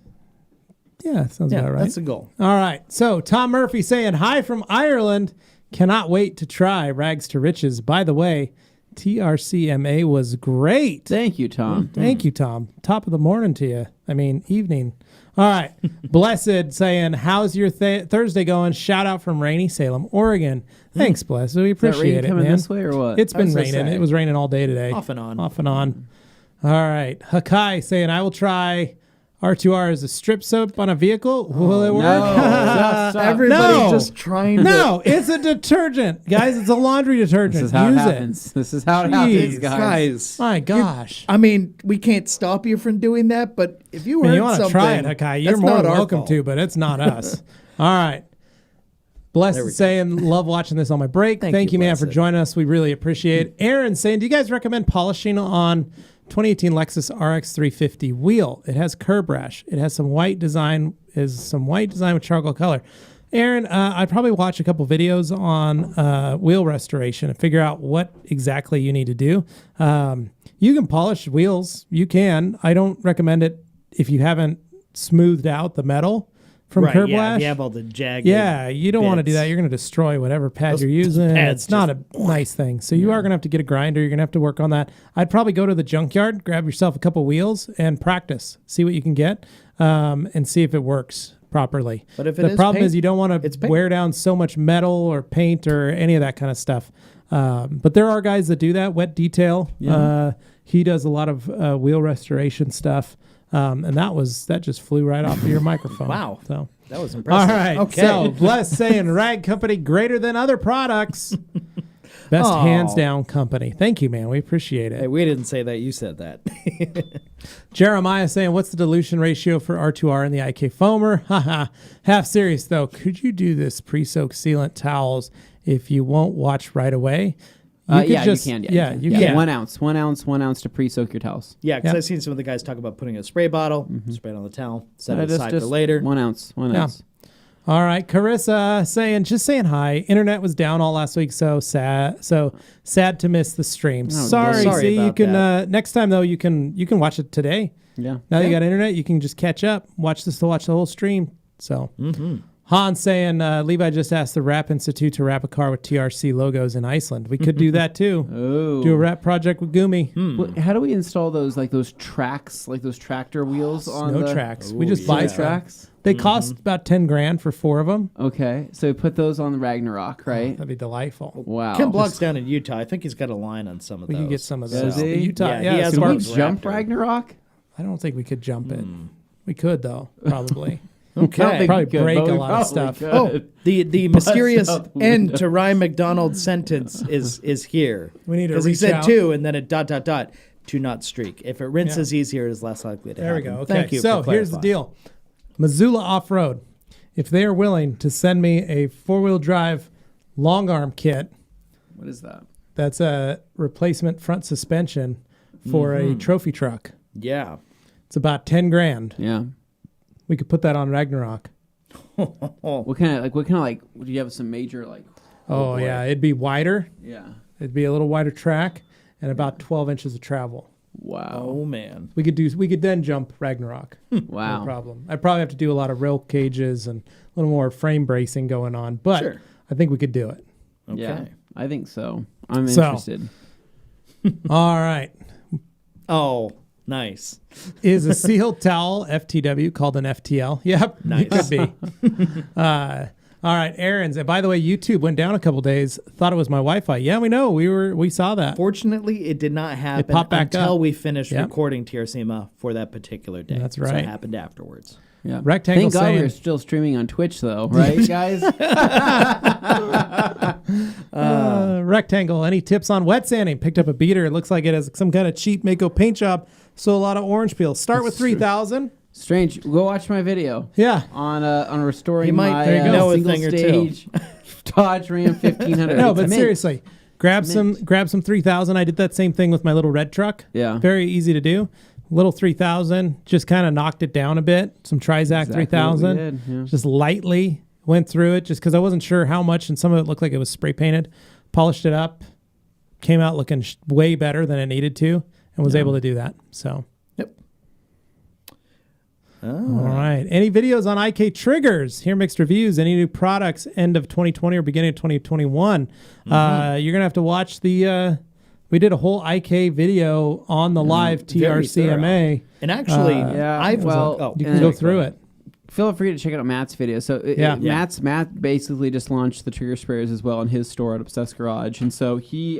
Yeah, sounds about right. That's the goal. All right. So Tom Murphy saying hi from Ireland. Cannot wait to try Rags to Riches. By the way, TRCMA was great. Thank you, Tom. Thank you, Tom. Top of the morning to you. I mean, evening. All right. Blessed saying, how's your Thursday going? Shout out from rainy Salem, Oregon. Thanks, Blessed. We Is that rain appreciate it, coming man. this way or what? It's I been was gonna raining. say. It was raining all day today. Off and on. Off and on. All right. Hakai saying, I will try R2R as a strip soap on a vehicle. Will it work? Stop. Everybody No. just trying to. No, it's a detergent. Guys, it's a laundry detergent. This is how it Use happens. This is how it Jeez, happens, guys. My gosh. I mean, we can't stop you from doing that, but if you I mean, heard you want to something, try it, Hakai, you're that's more not than our welcome fault. to, but it's not us. All right. Blessed saying, love watching this on my break. Thank you, man, for Blessed. joining us. We really appreciate it. Aaron saying, do you guys recommend polishing on 2018 Lexus RX 350 wheel? It has curb rash. It has some white design, with charcoal color. Aaron, I'd probably watch a couple videos on wheel restoration and figure out what exactly you need to do. You can polish wheels. You can. I don't recommend it if you haven't smoothed out the metal from Right, curb yeah, lash. you have all the jagged. Yeah, you don't want to do bits. that. You're going to destroy whatever pad Those you're using. pads It's not a nice thing. So you are going to have to get a grinder. You're going to have to work on that. I'd probably go to the junkyard, grab yourself a couple wheels, and practice. See what you can get, and see if it works properly. But if it the is problem paint, is you don't want it's to paint. wear down so much metal or paint or any of that kind of stuff. But there are guys that do that. Wet Detail. He does a lot of wheel restoration stuff. And that just flew right off of your microphone. Wow. So. That was All impressive. right. Okay. So, Bless saying Rag Company greater than other products. Best Aw. hands down company. Thank you, man. We appreciate it. Hey, we didn't say that. You said that. Jeremiah saying, what's the dilution ratio for R2R in the IK foamer? Haha. Half serious, though. Could you do this pre-soak sealant towels if you won't watch right away? You can. Yeah, you can. 1 ounce. 1 ounce to pre-soak your towels. Yeah, because Yeah. I've seen some of the guys talk about putting a spray bottle, spray it on the towel, set it Just- aside for just later. 1 ounce. 1 Yeah. ounce. All right, Carissa saying hi. Internet was down all last week, so sad. So sad to miss the stream. Sorry. sorry See, you about can that. next time though. You can watch it today. Yeah. Now you got internet, you can just catch up. Watch the whole stream. So Han saying Levi just asked the Wrap Institute to wrap a car with TRC logos in Iceland. We could do that too. Oh. Do a wrap project with Gumi. How do we install those tracks, like those tractor wheels on Snow the tracks. Ooh, We just yeah. buy snow some. tracks? They cost about 10 grand for 4 of them. Okay, so we put those on the Ragnarok, right? That'd be delightful. Wow. Ken Block's down in Utah. I think he's got a line on some of We those. could get some of Does those. he? Utah, Yeah, he yeah, has so one. Can we Sparks jump Raptor. Ragnarok? I don't think we could jump it. We could though, probably. Okay. Probably Good, break but a we lot of probably stuff. could. Oh, the mysterious out the end window. to Ryan McDonald's sentence is here. We need to because he reach said out. 2 and then a ... to not streak. If it rinses easier, it is less likely to There we happen. go. Okay. Thank you. So for here's the clarifying. deal. Missoula Off-Road, if they are willing to send me a 4-wheel drive long arm kit, What is that? that's a replacement front suspension for a trophy truck. Yeah. It's about 10 grand. Yeah. We could put that on Ragnarok. What kind of would you have some major Oh, boy. yeah. It'd be wider. Yeah. It'd be a little wider track and about 12 inches of travel. Wow. Oh man. We could then jump Ragnarok. Wow. No problem. I'd probably have to do a lot of rail cages and a little more frame bracing going on, but Sure. I think we could do it. Okay. Yeah. I think so. I'm So- interested. All right. Oh, nice. Is a sealed towel FTW called an FTL? Yep, Nice. it could be. All right, Aaron's. And by the way, YouTube went down a couple days. Thought it was my Wi-Fi. Yeah, we know. We saw that. Fortunately, it did not happen popped back until up. we finished Yep. recording TRCMA for that particular day. That's So right. it happened afterwards. Yeah. Rectangle Thank God saying- we're still streaming on Twitch though, right, guys? Rectangle. Any tips on wet sanding? Picked up a beater. It looks like it has some kind of cheap Mako paint job. So a lot of orange peel. Start with 3,000. Strange. Go watch my video Yeah. on restoring You might my know a single thing or two. stage Dodge Ram 1500. No, It's but mint. seriously, grab some 3,000. I did that same thing with my little red truck. Yeah. Very easy to do. Little 3,000, just kind of knocked it down a bit. Some Trizac Exactly what we 3,000, did, yeah. just lightly went through it, just because I wasn't sure how much, and some of it looked like it was spray painted. Polished it up, came out looking way better than it needed to, and was able to do that. So. Yep. All right. Any videos on IK triggers? Hear mixed reviews. Any new products end of 2020 or beginning of 2021? You're gonna have to watch the We did a whole IK video on the live very TRCMA. And actually, Yeah, I've well, You can go through it. Feel free to check out Matt's video. So Matt basically just launched the trigger sprayers as well in his store at Obsessed Garage, and so he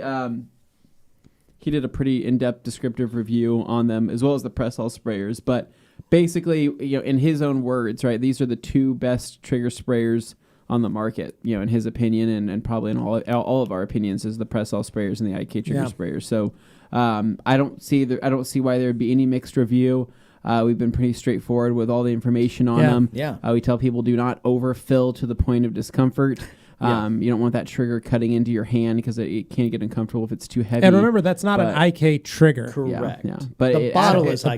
did a pretty in-depth descriptive review on them as well as the press-all sprayers. But basically, in his own words, right, these are the two best trigger sprayers on the market, in his opinion, and probably in all of our opinions, is the press-all sprayers and the IK trigger sprayers. So I don't see why there would be any mixed review. We've been pretty straightforward with all the information on them. Yeah. We tell people do not overfill to the point of discomfort. You don't want that trigger cutting into your hand because it can get uncomfortable if it's too heavy. And remember, that's not an IK trigger. Correct. Yeah. But the bottle is IK.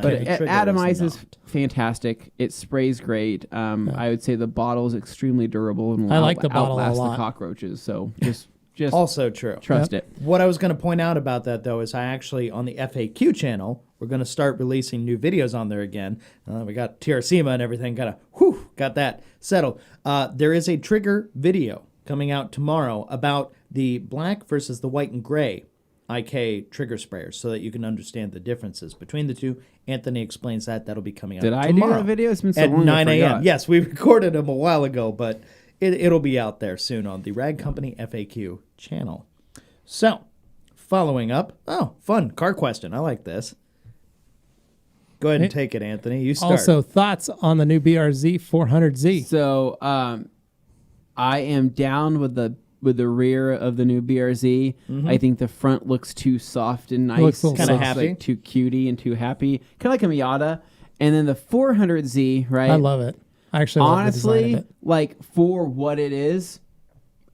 But it atomizes is fantastic. It sprays great. I would say the bottle is extremely durable and will I like the bottle a outlast lot. the cockroaches. So just also true. Trust it. What I was going to point out about that, though, is I actually, on the FAQ channel, we're going to start releasing new videos on there again. We got TRCMA and everything, got that settled. There is a trigger video coming out tomorrow about the black versus the white and gray IK trigger sprayers so that you can understand the differences between the two. Anthony explains that. That'll be coming out tomorrow. Did I do that video? It's been so at long 9 I a.m. forgot. Yes, we recorded them a while ago, but it'll be out there soon on the Rag Company FAQ channel. So, following up. Oh, fun. Car question. I like this. Go ahead and take it, Anthony. You start. Also, thoughts on the new BRZ 400Z? So I am down with the rear of the new BRZ. I think the front looks too soft and nice. Looks a little Kinda soft. happy. Like too cutie and too happy. Kind of like a Miata. And then the 400Z, right? I love it. I actually love the design Honestly, of it. like for what it is,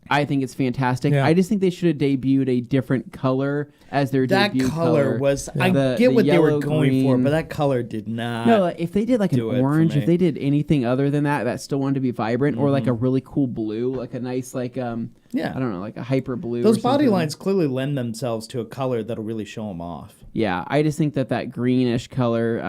I think it's fantastic. Yeah. I just think they should have debuted a different color as their that debut color was, I The get what they were yellow, going for, green. but that color did not. No, like, if they did like an do it for orange, me. if they did anything other than that still wanted to be vibrant, or like a really cool blue, like a nice I don't know, like a hyper blue. Those or body something. lines clearly lend themselves to a color that'll really show them off. Yeah, I just think that greenish color.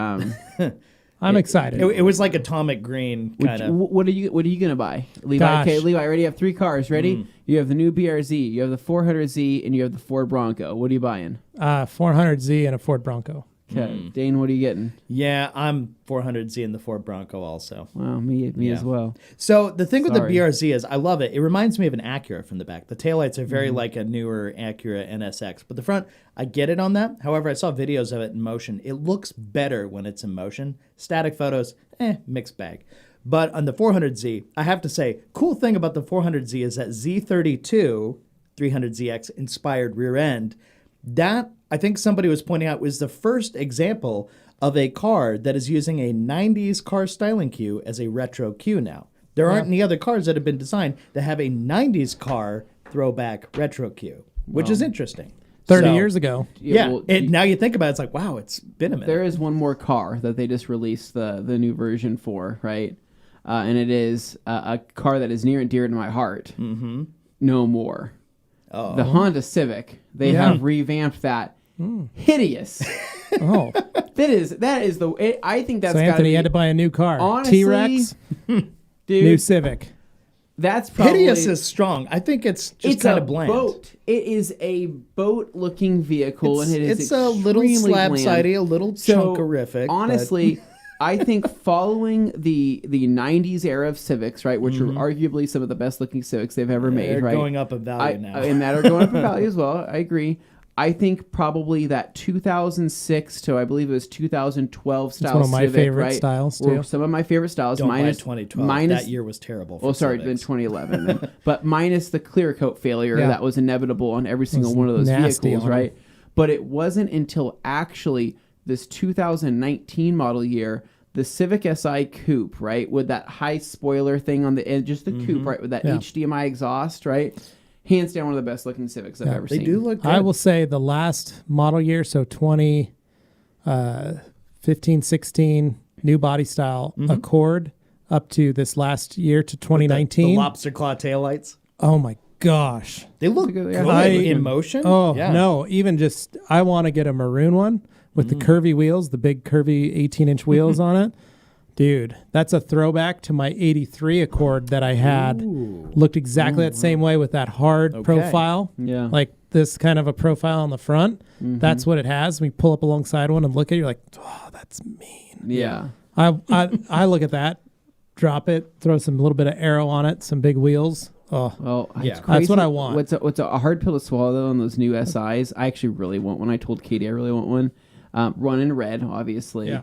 I'm excited. It was like atomic green kind of. What are you gonna buy, Levi? Gosh. Okay, Levi, I already have 3 cars. Ready? You have the new BRZ, you have the 400Z, and you have the Ford Bronco. What are you buying? 400Z and a Ford Bronco. Okay, Dane, what are you getting? Yeah, I'm 400Z in the Ford Bronco also. Wow, me as well. So the thing with the Sorry. BRZ is I love it. It reminds me of an Acura from the back. The taillights are very like a newer Acura NSX. But the front, I get it on that. However, I saw videos of it in motion. It looks better when it's in motion. Static photos, mixed bag. But on the 400Z, I have to say, cool thing about the 400Z is that Z32 300ZX inspired rear end. That, I think somebody was pointing out, was the first example of a car that is using a 90s car styling cue as a retro cue now. There aren't any other cars that have been designed that have a 90s car throwback retro cue, which is interesting. 30 years ago. Yeah, well, now you think about it, it's like, wow, it's been a minute. There is one more car that they just released the new version for, right? And it is a car that is near and dear to my heart. Mm-hmm. No more. Oh. The Honda Civic. They have revamped that. Hideous. Oh. that is I think that's So gotta Anthony be, had to buy a new car. honestly, T-Rex, dude. new Civic. That's probably Hideous is strong. I think it's just kind of bland. Boat. It is a boat-looking vehicle, and it is It's a little extremely slab-sidey, bland. a little So, chunkerific. but- honestly, I think following the 90s era of Civics, right, which are arguably some of the best-looking Civics they've ever made, they're right? going up in value now. And that are going up in value as well. I agree. I think probably that 2006 to I believe it was 2012 style. It's one of my Civic, favorite right, styles, were too. Some of my favorite styles. Don't minus buy 2012. minus- That year was terrible. For Oh, sorry, then Civics. 2011. Then. But minus the clear coat failure Yeah. that was inevitable on every single was one of those nasty vehicles, on 'em. right? But it wasn't until actually this 2019 model year, the Civic Si Coupe, right, with that high spoiler thing on the end, just the coupe, right, with that Yeah. HDMI exhaust, right? Hands down one of the best looking Civics I've ever They seen. do look good. I will say the last model year, so 2015, 16, new body style Accord up to this last year to the 2019. lobster claw taillights. Oh my gosh. They look Look at- good yeah. in motion. Oh, yeah. no. Even just, I want to get a maroon one with the curvy wheels, the big curvy 18-inch wheels on it. Dude, that's a throwback to my 83 Accord that I had. Looked exactly that same way with that hard profile. Yeah. Like this kind of a profile on the front. That's what it has. We pull up alongside one and look at it, you're like, oh, that's mean. Yeah. I look at that, drop it, throw some little bit of arrow on it, some big wheels. Oh, Well, Yeah. it's That's what crazy. I want. What's a hard pill to swallow though on those new SIs? I actually really want one. I told Katie I really want one. Run in red, obviously. yeah.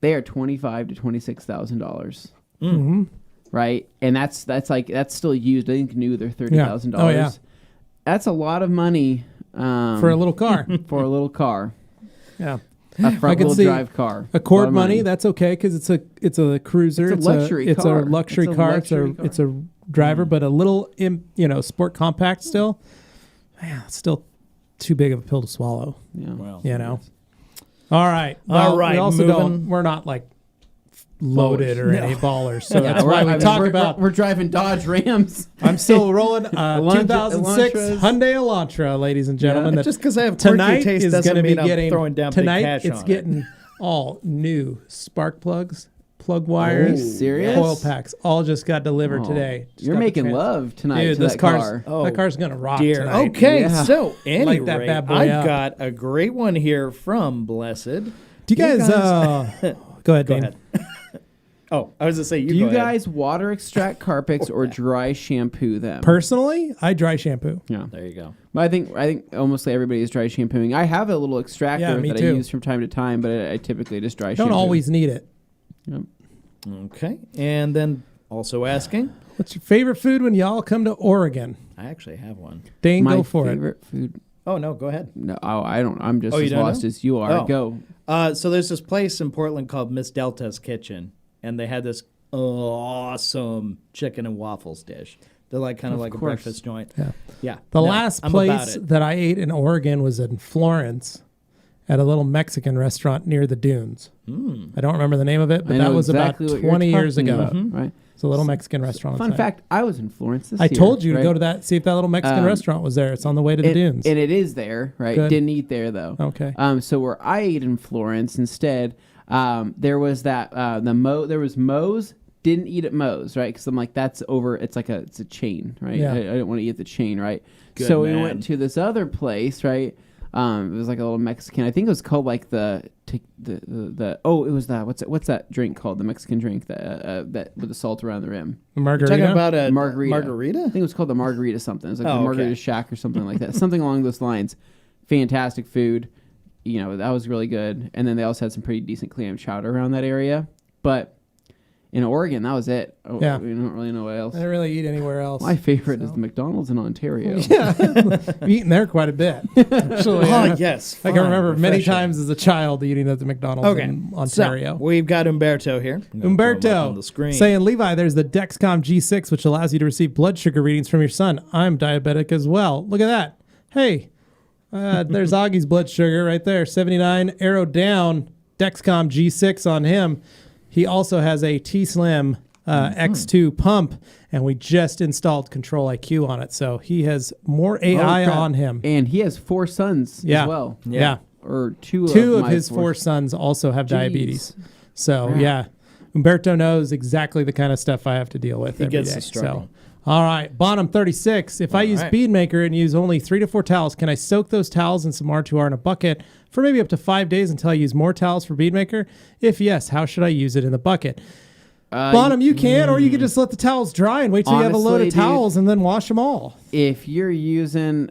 They are $25,000 to $26,000. Mm-hmm. Right, and that's still used. I think new they're $30,000. Oh, yeah. That's a lot of money For a little car. for a little car, Yeah. a front can wheel see drive car. Accord A lot of money, that's okay because it's a cruiser. It's a luxury it's car. a luxury It's a car. luxury car. It's a driver, but a little sport compact still. Man, it's still too big of a pill to swallow. Yeah. Well, You know. All right. Well, All right, We also moving- we're not like loaded or No. any ballers, so Yeah, that's why we talk about. we're driving Dodge Rams. I'm still rolling. Elantra- 2006 Elantras. Hyundai Elantra, ladies and gentlemen. that just because I have quirky tonight taste is doesn't going to be mean I'm getting throwing down tonight. big cash It's on getting all new spark plugs, plug wires, Serious? coil packs. All just got delivered Oh, today. Just You're got the making trans- love tonight Dude, to this that car's car. Oh, that car's gonna rock Dear. tonight. Okay, Yeah. so Light that anyway, bad boy I've up. got a great one here from Blessed. Do you guys? Go ahead, Go Dane. ahead. Oh, I was gonna say Do you go ahead. guys water extract carpets or dry shampoo them? Personally, I dry shampoo. Yeah. There you go. But I think almost everybody is dry shampooing. I have a little extractor Yeah, me that too. I use from time to time, but I typically just dry shampoo. Don't always need it. Yep. Okay, and then also asking, What's your favorite food when y'all come to Oregon? I actually have one. Dane, My go for it. favorite food. Oh no, go ahead. No, I don't. I'm just Oh, you as don't lost know? as you are. Oh. Go. So there's this place in Portland called Miss Delta's Kitchen, and they had this awesome chicken and waffles dish. They're like kind of like course. a breakfast joint. Yeah. Yeah. The No, last I'm about place it. that I ate in Oregon was in Florence at a little Mexican restaurant near the dunes. I don't remember the name of it, but I that know was exactly about what you're 20 years talking ago. about, right? It's a little Mexican restaurant. Fun outside. fact: I was in Florence this I year. told you to right? go to that, see if that little Mexican restaurant was there. It's on the way to the dunes. And it is there, right? Good. Didn't eat there though. Okay. So where I ate in Florence instead, there was that there was Moe's. Didn't eat at Moe's, right? Because I'm like, that's over. It's a chain, right? Yeah. I don't want to eat at the chain, right? Good so we man. went to this other place, right? It was like a little Mexican. I think it was called like it was that what's that drink called? The Mexican drink that with the salt around the rim. Margarita. Talking about a Margarita. I Margarita? think it was called the Margarita something. It was like Oh, the okay. Margarita Shack or something like that. Something along those lines. Fantastic food. You know, that was really good. And then they also had some pretty decent clam chowder around that area. But in Oregon, that was it. Oh, Yeah. We don't really know what else. I didn't really eat anywhere else. My favorite is the McDonald's in Ontario. Yeah, I've eaten there quite a bit. Actually, Oh, yes. I can fine, remember many refreshing. times as a child eating at the McDonald's Okay. in Ontario. So we've got Umberto here. I'm gonna throw him up on the Umberto screen. saying, Levi, there's the Dexcom G6, which allows you to receive blood sugar readings from your son. I'm diabetic as well. Look at that. Hey, there's Augie's blood sugar right there. 79, arrow down, Dexcom G6 on him. He also has a T-Slim X2 pump, and we just installed Control IQ on it. So he has more AI crap. on him. And he has 4 sons Yeah. as well. Yeah. Or two Of my his 4 sons also have Jeez. diabetes. So, Crap. yeah. Umberto knows exactly the kind of stuff I have to deal with every gets day. the struggle. So, all right. Bottom 36. If I use right. Beadmaker and use only 3 to 4 towels, can I soak those towels in some R2R in a bucket for maybe up to 5 days until I use more towels for Beadmaker? If yes, how should I use it in the bucket? Bottom, you can, or you can just let the towels dry and wait till you have a load Honestly, of towels and then wash them all. If you're using,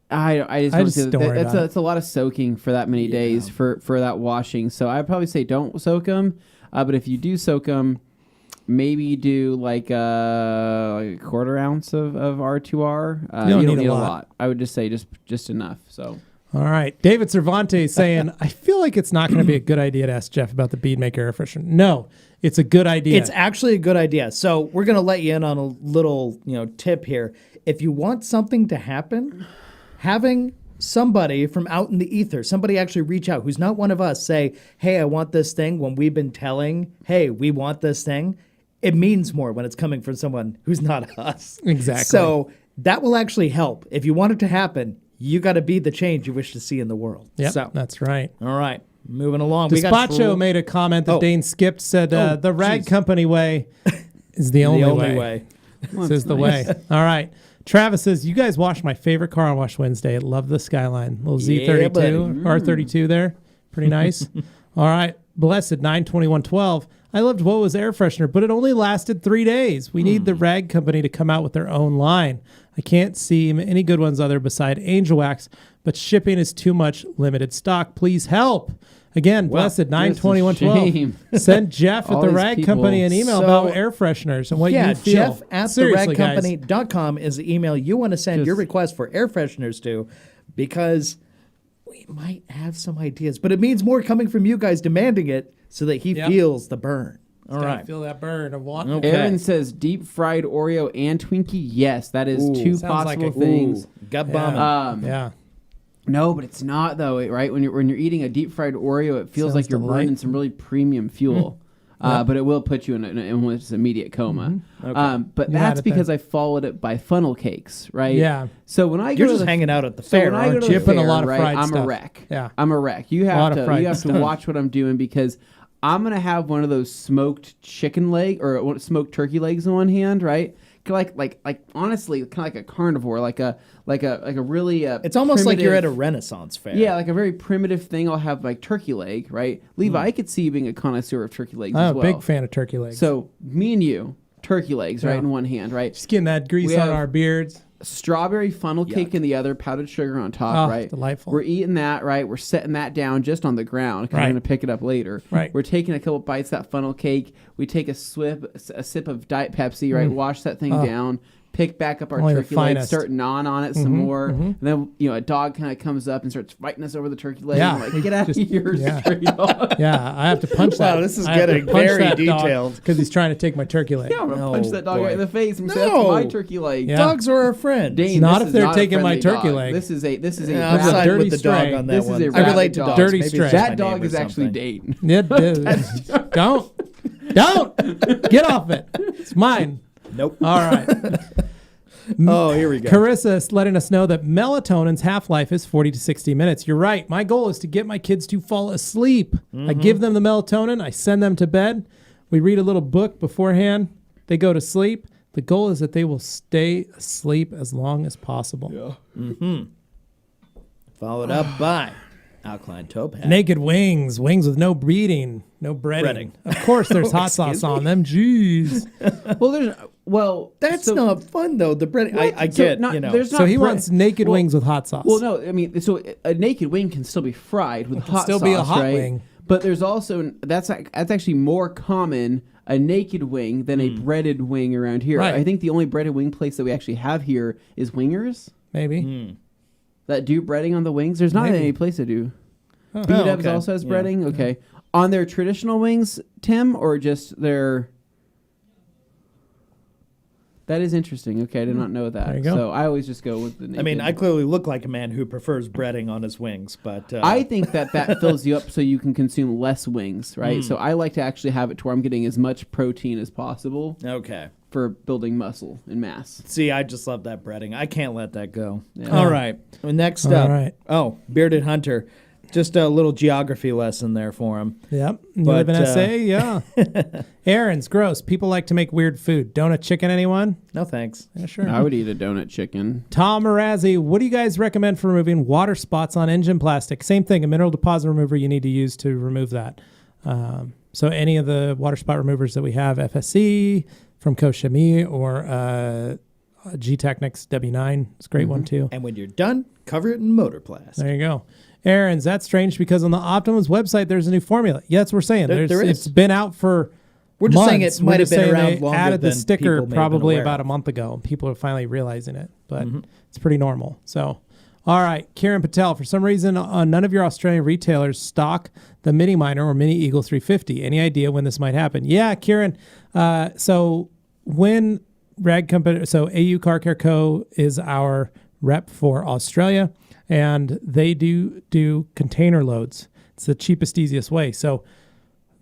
I just don't worry about it. It's a lot of soaking for that many days for that washing. So I'd probably say don't soak them. But if you do soak them, maybe do like a quarter ounce of R2R. You don't you need a lot. I would just say just enough. So All right. David Cervantes saying, I feel like it's not going to be a good idea to ask Jeff about the Beadmaker air freshener. No, it's a good idea. It's actually a good idea. So we're going to let you in on a little, tip here. If you want something to happen, having somebody from out in the ether, somebody actually reach out who's not one of us, say, hey, I want this thing, when we've been telling, hey, we want this thing, it means more when it's coming from someone who's not us. Exactly. So that will actually help. If you want it to happen, you got to be the change you wish to see in the world. Yep, So, that's right. all right, moving along. We got Despacho True- made a comment that Oh. Dane skipped, said the rag geez. company way is the only way. way. This is the way. All right. Travis says, you guys washed my favorite car on Wash Wednesday. Love the Skyline. Little Z32, R32 there. Pretty nice. All right. Blessed 92112. I loved Woa's air freshener, but it only lasted 3 days. We need the Rag Company to come out with their own line. I can't see any good ones other beside Angel Wax, but shipping is too much limited stock. Please help. Again, Blessed 92112. Send Jeff at the Rag Company an email about air fresheners and what you feel. Jeff at theragcompany.com is the email you want to send your request for air fresheners to, because we might have some ideas, but it means more coming from you guys demanding it so that he feels the burn. All right. Feel that burn of what? Okay. Aaron says deep fried Oreo and Twinkie. Yes, that is two possible things. Gut bombing. No, but it's not though, right? When you're eating a deep fried Oreo, it feels like you're burning some really premium fuel. But it will put you in an immediate coma. Okay. But that's because I followed it by funnel cakes, right? Yeah. So when I you're just hanging out at the fair, when I go to the fair, a lot of fried stuff. I'm a wreck. Yeah, I'm a wreck. You have to watch what I'm doing, because I'm gonna have one of those smoked chicken leg or smoked turkey legs in one hand, right? Like honestly, kind of like a carnivore, like a really it's almost like you're at a Renaissance fair. Yeah, like a very primitive thing. I'll have like turkey leg, right? Levi, I could see you being a connoisseur of turkey legs as well. I'm a big fan of turkey legs. So me and you, turkey legs, right, in one hand, right? Just getting that grease on our beards. Strawberry funnel cake in the other, powdered sugar on top, right? Delightful. We're eating that, right? We're setting that down just on the ground because we're going to pick it up later. Right. We're taking a couple bites of that funnel cake. We take a sip of Diet Pepsi, right? Wash that thing down. Pick back up our turkey leg, start gnawing on it some more. And then, a dog kind of comes up and starts fighting us over the turkey leg. Yeah. I'm like, get out of here, stray dog. Yeah, I have to punch that. Wow, this is getting very detailed. Because he's trying to take my turkey leg. Yeah, I'm going to punch that dog right in the face and say, that's my turkey leg. Yeah. Dogs are our friends. Dane, not if they're taking my turkey leg. This is a I'm siding with the dog on that one. I relate to dogs. Dirty stray. That dog is actually Dane. Don't get off it. It's mine. Nope. All right. Oh, here we go. Carissa is letting us know that melatonin's half-life is 40 to 60 minutes. You're right. My goal is to get my kids to fall asleep. I give them the melatonin. I send them to bed. We read a little book beforehand. They go to sleep. The goal is that they will stay asleep as long as possible. Yeah. Followed up by Alkaline Topaz. Naked wings. Wings with no breeding. No breading. Of course, there's hot sauce on them. Jeez. That's not fun though. The bread, I get. So he wants naked wings with hot sauce. Well, no, I mean, so a naked wing can still be fried with hot sauce, still be a hot wing. But there's also that's actually more common, a naked wing, than a breaded wing around here. Right. I think the only breaded wing place that we actually have here is Wingers. Maybe. That do breading on the wings. There's not any place that do. B-Dubs also has breading. Okay. On their traditional wings, Tim, or just their... That is interesting. Okay, I did not know that. There you go. So I always just go with the naked. I mean, I clearly look like a man who prefers breading on his wings, but... I think that fills you up so you can consume less wings, right? So I like to actually have it to where I'm getting as much protein as possible. Okay. For building muscle and mass. See, I just love that breading. I can't let that go. Yeah. All right. Next up. Oh, Bearded Hunter. Just a little geography lesson there for him. Yep. You live in SA? Yeah. Aaron's gross. People like to make weird food. Donut chicken, anyone? No, thanks. Yeah, sure. I would eat a donut chicken. Tom Marazzi, what do you guys recommend for removing water spots on engine plastic? Same thing, a mineral deposit remover you need to use to remove that. So any of the water spot removers that we have, FSC from Koshimi or G-Technics W9, it's a great one too. And when you're done, cover it in Motorplast. There you go. Aaron's, that's strange because on the Optimum's website, there's a new formula. Yeah, that's what we're saying. There is. It's been out for We're just months. saying it might have been around longer added the than sticker people may have been probably aware about of. a month ago. People are finally realizing it, but it's pretty normal. So, all right, Kieran Patel, for some reason, none of your Australian retailers stock the Mini Miner or Mini Eagle 350. Any idea when this might happen? Yeah, Kieran. So when Rag Company, so AU Car Care Co. is our rep for Australia, and they do container loads. It's the cheapest, easiest way. So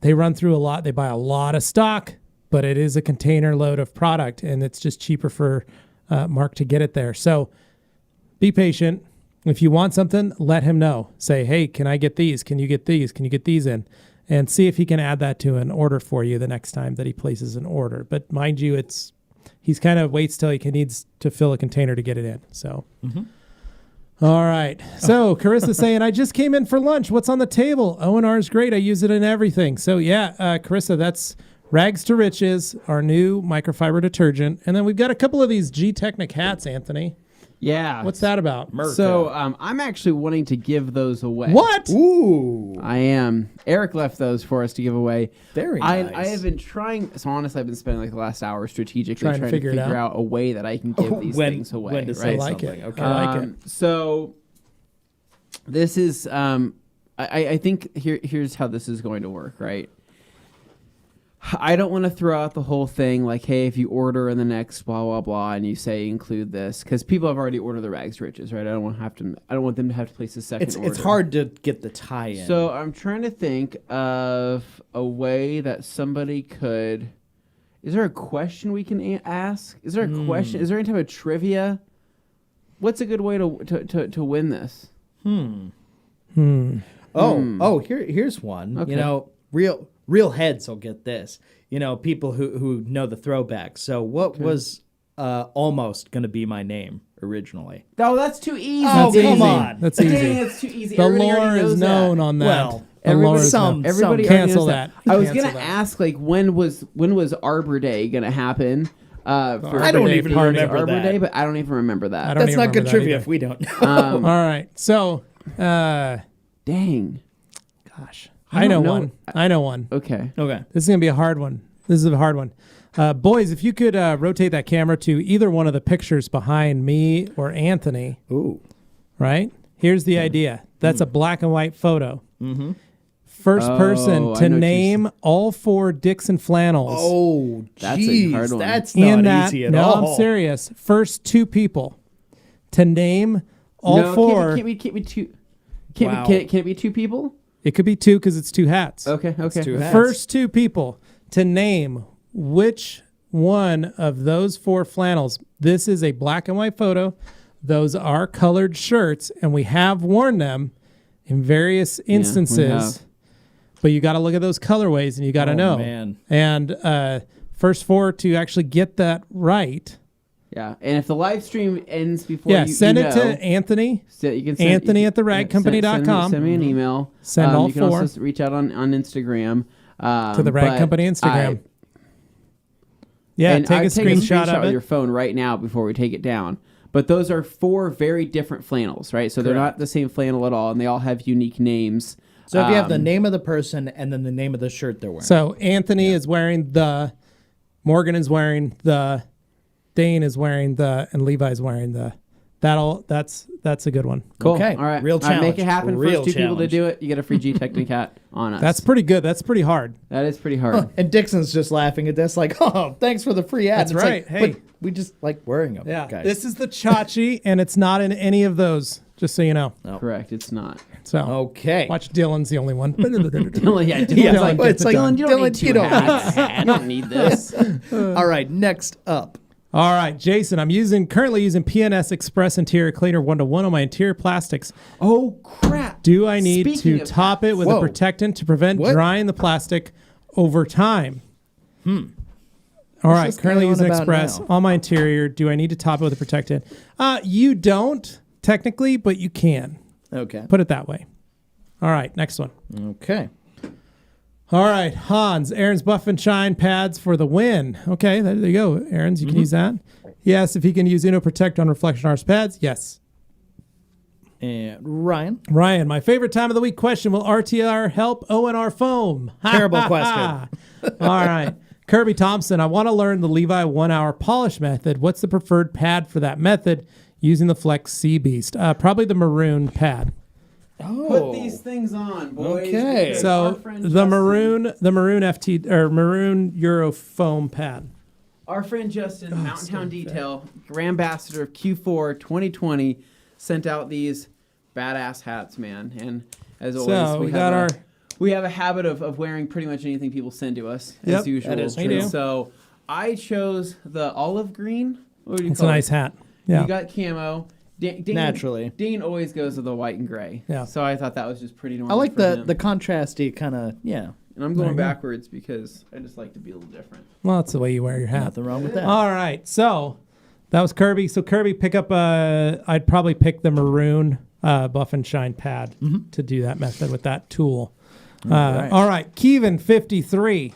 they run through a lot. They buy a lot of stock, but it is a container load of product, and it's just cheaper for Mark to get it there. So be patient. If you want something, let him know. Say, hey, can I get these? Can you get these? Can you get these in? And see if he can add that to an order for you the next time that he places an order. But mind you, he's kind of waits till needs to fill a container to get it in. So, All right. So Carissa's saying, I just came in for lunch. What's on the table? O&R is great. I use it in everything. So yeah, Carissa, that's Rags to Riches, our new microfiber detergent. And then we've got a couple of these G-Technic hats, Anthony. Yeah. What's that about? So I'm actually wanting to give those away. What? Ooh. I am. Eric left those for us to give away. Very nice. I have been trying. So honestly, I've been spending like the last hour strategically trying to figure out a way that I can give these things away. When to say like something. it. Okay. I like it. So this is. I think here's how this is going to work, right? I don't want to throw out the whole thing like, hey, if you order in the next blah blah blah, and you say include this, because people have already ordered the Rags to Riches, right? I don't want them to have to place a second order. It's hard to get the tie-in. So I'm trying to think of a way that somebody could. Is there a question we can ask? Is there a question? Is there any type of trivia? What's a good way to win this? Here's one. Okay. You know, real heads will get this. You know, people who know the throwback. So what was almost going to be my name originally? Oh, that's too easy. Oh, That's come easy. on. That's Dang, easy. that's too easy. The Everybody lore already is knows known that. on that. Well, The lore is some- known. Everybody Cancel already knows that. I was Cancel gonna that. ask like when was Arbor Day gonna happen? For I don't Day even party. remember Arbor that. Day, but I don't even remember that. I don't That's even not good remember that trivia either. if we don't know. All right. So, Dang. gosh, I I know don't know. one. I know one. Okay. Okay. This is going to be a hard one. This is a hard one. Boys, if you could rotate that camera to either one of the pictures behind me or Anthony, Ooh. right? Here's the idea. That's a black and white photo. Mm-hmm. First person I know what to you're name all 4 Dixon flannels. Oh, That's a geez, hard one. that's in not that, easy at no, all. I'm serious. First 2 people to name all No, 4. Can't be two. Can Wow. it be 2 people? It could be 2 because it's 2 hats. Okay. Okay. 2 hats. First 2 people to name which one of those 4 flannels. This is a black and white photo. Those are colored shirts, and we have worn them in various instances. have. But you got to look at those colorways, and you got to know. Man. And first 4 to actually get that right. Yeah. And if the live stream ends before Send it to Anthony. So you can send, Anthony you- at theragcompany.com. Send me an email. Send all you can 4. also reach out on Instagram. To the Rag Company Instagram. And take a I'd screenshot of with it. your phone right now before we take it down. But those are 4 very different flannels, right? So they're not the same flannel at all, and they all have unique names. So if you have the name of the person and then the name of the shirt they're wearing. So Anthony is wearing the, Morgan is wearing the, Dane is wearing the, and Levi's wearing the. That's a good one. Cool. Okay. All right. Real All right, make challenge. it happen. Real First 2 people to challenge. do it, you get a free G-Technic hat on us. That's pretty good. That's pretty hard. That is pretty hard. And Dixon's just laughing at this like, oh, thanks for the free ad. That's It's right. Like, Hey. but we just like wearing them. Yeah. Guys. This is the Chachi, and it's not in any of those, just so you know. Correct. It's not. So Okay. watch Dylan's the only one. Dylan, yeah, Yeah, Dylan's like, well, it's like, Dylan, you don't need Dylan, 2 you don't hats. You don't need this. All right, next up. All right, Jason, I'm currently using PNS Express Interior Cleaner 1-to-1 on my interior plastics. Oh, crap. Do I need Speaking to of top it with a Whoa. protectant to prevent What? drying the plastic over time? All right, this currently guy on using about Express now? on my interior. Do I need to top it with a protectant? You don't, technically, but you can. Okay. Put it that way. All right, next one. Okay. All right, Hans, Aaron's Buff and Shine pads for the win. Okay, there you go, Aaron's. You can use that. Yes, if he can use Uno Protect on Reflection Arts pads, yes. And Ryan. Ryan, my favorite time of the week question, will RTR help ONR foam? Terrible question. All right. Kirby Thompson, I want to learn the Levi 1-hour polish method. What's the preferred pad for that method using the Flex Sea Beast? Probably the maroon pad. Put these things on, boys. Okay. because So our friend the Justin- maroon FT or maroon Euro foam pad. Our friend Justin, Mountain Town Detail, Grand Ambassador of Q4 2020, sent out these badass hats, man. And as always, So we got we have a habit of wearing pretty much anything people send to us, Yep, as usual. that is We do. So I chose the olive green. What do you It's a call nice it? hat. Yeah. You got camo. Dane, Naturally. Dane always goes with the white and gray. Yeah. So I thought that was just pretty I normal. like for the him. contrasty kind of, yeah. And I'm going backwards because I just like to be a little different. Well, that's the way you wear your hat. Nothing wrong with that. All right. So that was Kirby. So Kirby, pick up I'd probably pick the maroon buff and shine pad to do that method with that tool. All right. Kevin 53.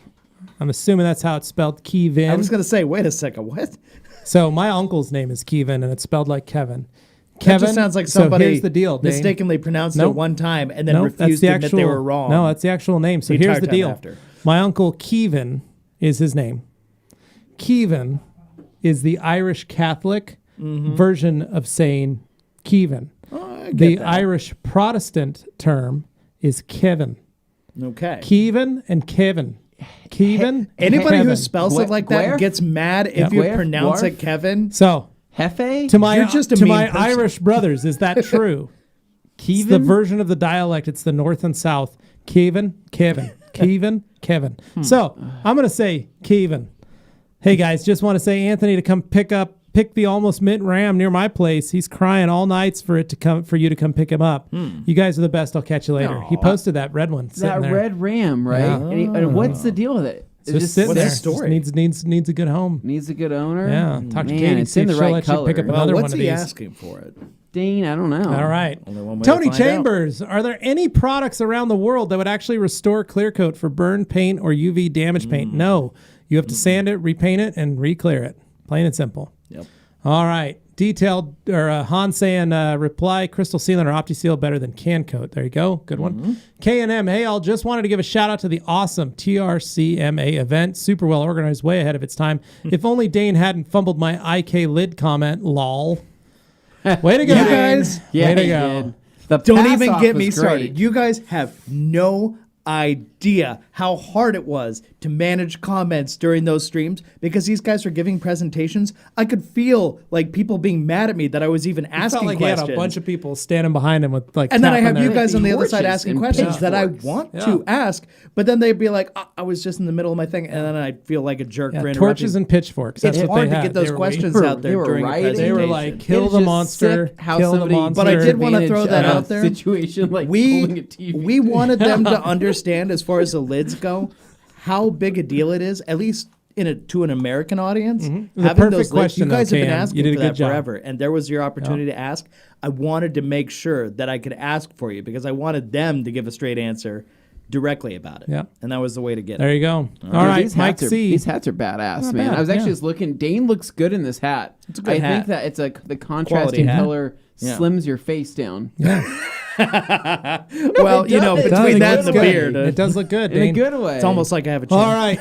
I'm assuming that's how it's spelled, Kevin. I was going to say, wait a second, what? So my uncle's name is Kevin, and it's spelled like Kevin. That just sounds like somebody so here's the deal, Dane. mistakenly pronounced it one time and then That's refused the to admit they were wrong. No, that's the actual name. So The here's entire the time deal. after. My uncle Kevin is his name. Kevin is the Irish Catholic version of saying Kevin. The that. Irish Protestant term is Kevin. Okay. Kevin and Kevin. Kevin. Anybody Kevin. who spells it like that gets mad if you pronounce it Kevin. So Hefe? to my You're just a to mean my person. Irish brothers, is that true? It's the Kevin? version of the dialect. It's the north and south. Kevin, Kevin, Kevin, Kevin. So I'm gonna say Kevin. Hey guys, just want to say Anthony to come pick the almost mint ram near my place. He's crying all nights for you to come pick him up. You guys are the best. I'll catch you later. He posted that red one. That there. red ram, right? Yeah. And what's the deal with it? It's just sitting what's there. the story? Just needs a good home. Needs a good owner. Yeah, talk to Man, Katie. it's See in if the she'll right let you color. pick up Well, another one what's of he these. asking for it? Dane, I don't know. All right. Only one way to Tony find Chambers, are there any products around the world that would actually restore clear coat for burn paint or UV damage paint? No. You have to sand it, repaint it, and re-clear it. Plain and simple. Yep. All right. Detailed, or Han saying, reply, crystal sealant or OptiSeal better than can coat. There you go. Good one. K&M, hey, I just wanted to give a shout out to the awesome TRCMA event. Super well organized, way ahead of its time. If only Dane hadn't fumbled my IK lid comment, lol. Way to go, You Dane. guys- Yeah, Way to he go. did. The Don't pass even off get was me great. started. You guys have no idea how hard it was to manage comments during those streams because these guys were giving presentations. I could feel like people being mad at me that I was even Felt asking like he questions. had a bunch of people standing behind him with like. And then I tapping have you their- guys on the other side torches asking and questions that I pitchforks. want Yeah. to ask, but then they'd be like, I was just in the middle of my thing, and then I feel like a jerk Yeah, for interrupting. torches and pitchforks. That's It's what hard they to had. get those They were questions waiting. out there They were during a writing. presentation. They were like, It kill is the just monster, sick how kill the somebody monster. But I did wanna advantage throw that of a out there. Situation like holding a TV. we wanted them to understand, as far as the lids go, how big a deal it is, at least to an American audience. The Having perfect those lids, question, you guys though, have been Cam. asking You did a for good that job. forever, and there was your opportunity to ask. I wanted to make sure that I could ask for you because I wanted them to give a straight answer directly about it. Yeah. And that was the way to get There it. you go. All Dude, right, these Mike hats C. These hats are badass, Not man. bad, I was actually yeah. just looking. Dane looks good in this hat. It's a good I hat. think that it's like the contrasting hat. color Yeah. slims your face down. Yeah. Well, it you know, does. It between It that does and the look beard, good. It does look good, In a Dane. good way. it's almost like I have a chin. All right.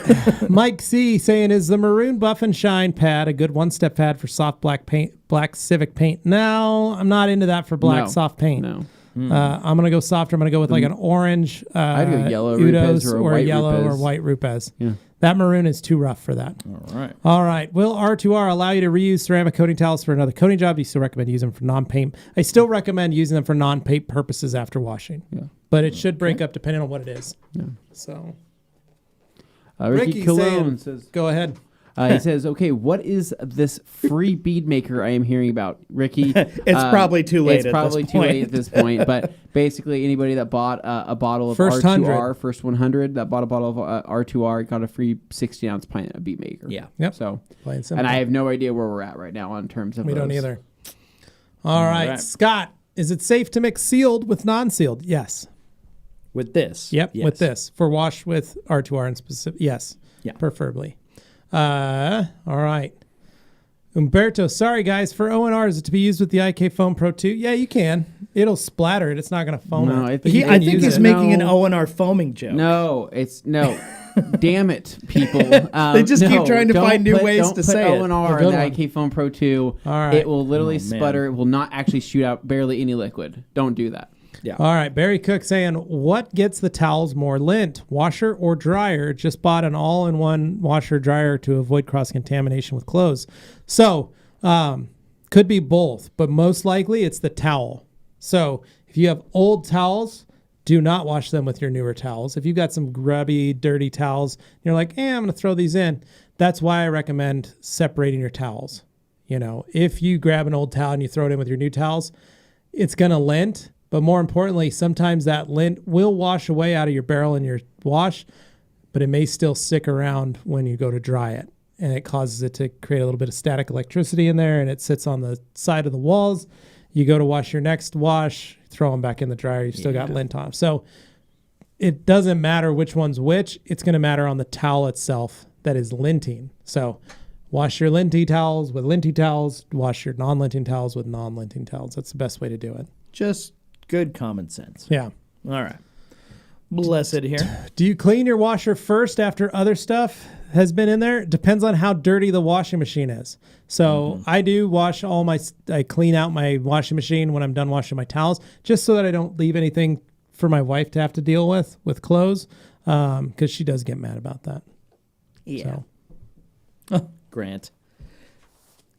Mike C saying, is the maroon buff and shine pad a good one-step pad for soft black paint, black Civic paint? No, I'm not into that for black No. soft paint. No. I'm going to go softer. I'm going to go with like an orange I'd go yellow Udos Rupes or a or white yellow or Rupes. white Rupes. Yeah. That maroon is too rough for that. All right. All right. Will R2R allow you to reuse ceramic coating towels for another coating job? Do you still recommend using them for non-paint? I still recommend using them for non-paint purposes after washing. Yeah. But it should break up depending on what it is. Yeah. So, Ricky Ricky Cologne saying, says. go ahead. He says, "Okay, what is this free bead maker I am hearing about, Ricky?" It's probably too late It's at probably this too point. late at this point. But basically, anybody that bought a bottle of First R2R, 100. first 100, that bought a bottle of R2R, got a free 60-ounce pint of bead maker. Yeah. Yep. So, Plain simple. and I have no idea where we're at right now in terms of. We don't those. either. All right. right. Scott, is it safe to mix sealed with non-sealed? Yes. With this. Yep. Yes. With this. For wash with R2R in specific. Yes. Yeah. Preferably. All right. Umberto, sorry guys, for ONR, is it to be used with the IK Foam Pro 2? Yeah, you can. It'll splatter it. It's not going to foam No, it. I But think you you can I think use he's it. making an No. O&R foaming joke. No, it's no. Damn it, people! They just keep trying to don't find new put- ways don't to put say it. O&R A good in the one. IK Foam Pro 2. All right. It will literally Oh, man. sputter. It will not actually shoot out barely any liquid. Don't do that. Yeah. All right, Barry Cook saying, what gets the towels more lint, washer or dryer? Just bought an all-in-one washer dryer to avoid cross-contamination with clothes. So, could be both, but most likely it's the towel. So if you have old towels, do not wash them with your newer towels. If you've got some grubby, dirty towels, you're like, I'm going to throw these in. That's why I recommend separating your towels. You know, if you grab an old towel and you throw it in with your new towels, it's going to lint. But more importantly, sometimes that lint will wash away out of your barrel in your wash. but it may still stick around when you go to dry it. And it causes it to create a little bit of static electricity in there, and it sits on the side of the walls. You go to wash your next wash, throw them back in the dryer, you've still got lint on them. So it doesn't matter which one's which. It's going to matter on the towel itself that is linting. So wash your linty towels with linty towels. Wash your non-linting towels with non-linting towels. That's the best way to do it. Just good common sense. Yeah. All right. Blessed here. Do you clean your washer first after other stuff has been in there? Depends on how dirty the washing machine is. So I do wash I clean out my washing machine when I'm done washing my towels, just so that I don't leave anything for my wife to have to deal with clothes, because she does get mad about that. Yeah. So. Grant.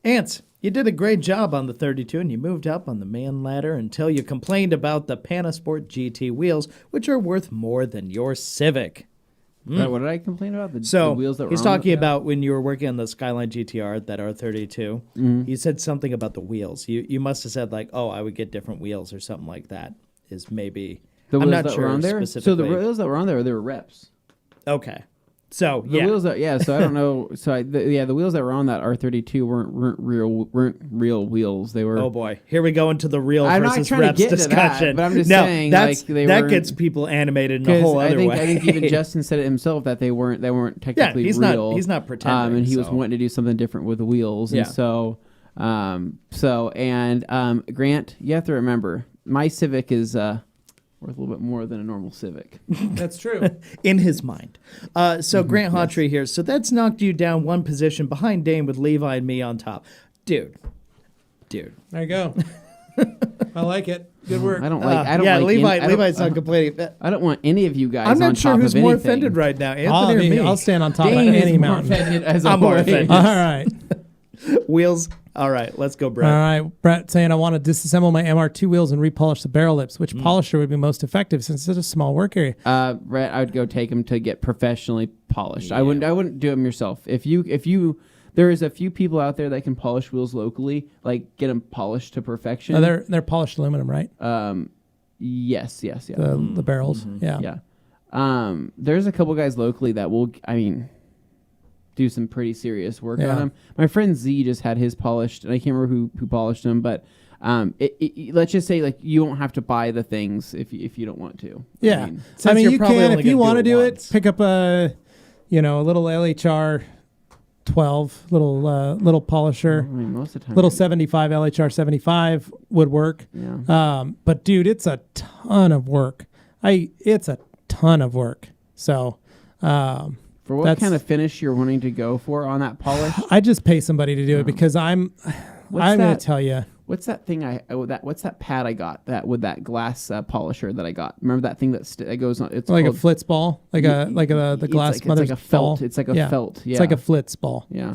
Ants, you did a great job on the 32, and you moved up on the man ladder until you complained about the Panasport GT wheels, which are worth more than your Civic. What did I complain about? The wheels that were he's on talking it? about when you were working on the Skyline GTR, that R32. You said something about the wheels. You must have said like, "Oh, I would get different wheels" or something like that. Is maybe The I'm wheels not that sure were on there. specifically. So the wheels that were on there, they were reps. Okay, so The wheels that so I don't know. So the wheels that were on that R32 weren't real wheels. They were. Oh boy, here we go into the real I'm not versus trying to reps get to discussion. that, but I'm just no, saying, that's, like, they that weren't- gets people animated in a whole other way. I think even Justin said it himself that they weren't technically he's real. he's not pretending. And he was so. wanting to do something different with the wheels. Yeah. And Grant, you have to remember, my Civic is worth a little bit more than a normal Civic. That's true. in his mind. So Grant Hawtrey here. So that's knocked you down one position behind Dane with Levi and me on top. Dude. There you go. I like it. Good work. I don't like. Levi's not complaining. I don't want any of you guys. I'm on not sure top who's of more anything. offended right now, Anthony or me. I'll stand on top Dane of is any more mountain. offended as I'm more always. offended. All right. Wheels. All right, let's go, Brett. All right. Brett saying, I want to disassemble my MR2 wheels and repolish the barrel lips. Which polisher would be most effective since it's a small work area? Brett, I would go take them to get professionally polished. I wouldn't do them yourself. If you there is a few people out there that can polish wheels locally, like get them polished to perfection. They're polished aluminum, right? Yes, yeah. The barrels. Yeah. Yeah. There's a couple guys locally that will, do some pretty serious work on them. My friend Z just had his polished, and I can't remember who polished them, but let's just say, like, you won't have to buy the things if you don't want to. Yeah. Since you're you probably can, only if you gonna want to do do it it, once. pick up a little LHR 12, little polisher. Most of the time. Little 75 LHR 75 would work. Yeah. But dude, it's a ton of work. It's a ton of work. So, For what kind of finish you're wanting to go for on that polish? I just pay somebody to do it because I'm going to tell you. What's that thing what's that pad I got with that glass polisher that I got? Remember that thing that goes on? It's Like called, a Flitz ball, the glass it's mother's like a felt. ball. It's like a felt. Yeah. It's like a Flitz ball. Yeah.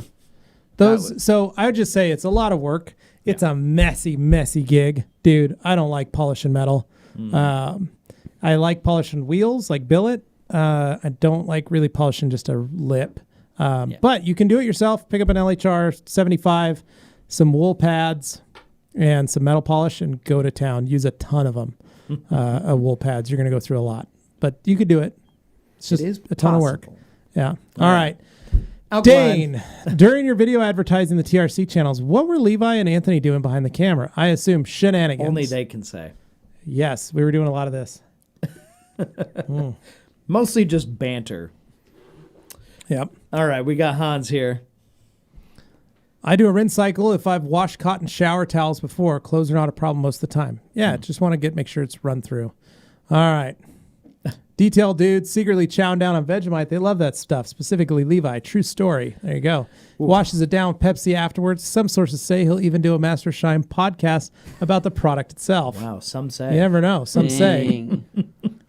So I would just say it's a lot of work. It's a messy, messy gig, dude. I don't like polishing metal. I like polishing wheels, like billet. I don't like really polishing just a lip. But you can do it yourself. Pick up an LHR 75, some wool pads, and some metal polish, and go to town. Use a ton of them. Wool pads. You're going to go through a lot, but you could do it. It's just a ton of work. Yeah. All right. Dane, during your video advertising the TRC channels, what were Levi and Anthony doing behind the camera? I assume shenanigans. Only they can say. Yes, we were doing a lot of this. Mostly just banter. Yep. All right, we got Hans here. I do a rinse cycle if I've washed cotton shower towels before. Clothes are not a problem most of the time. Yeah, just want to make sure it's run through. All right. Detail dudes secretly chowing down on Vegemite. They love that stuff, specifically Levi. True story. There you go. Washes it down with Pepsi afterwards. Some sources say he'll even do a Master Shine podcast about the product itself. Wow, some say. You never know. Some say. Dang.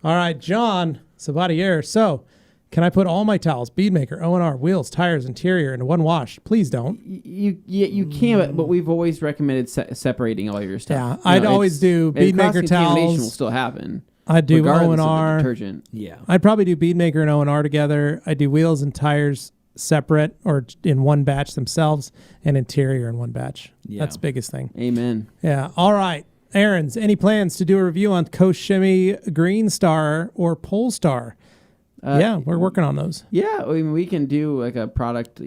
All right, John Sabatier. So, can I put all my towels, Beadmaker, O&R, wheels, tires, interior into one wash? Please don't. You can, but we've always recommended separating all your stuff. Yeah, You I'd know, always do Beadmaker cross-contamination will towels. still happen. I'd do regardless of the O&R. detergent. Yeah. I'd probably do Beadmaker and O&R together. I do wheels and tires separate or in one batch themselves, and interior in one batch. Yeah. That's the biggest thing. Amen. Yeah. All right. Aaron's, any plans to do a review on Coast Shimmy Green Star or Polestar? Yeah, we're working on those. Yeah, I mean, we can do like a product,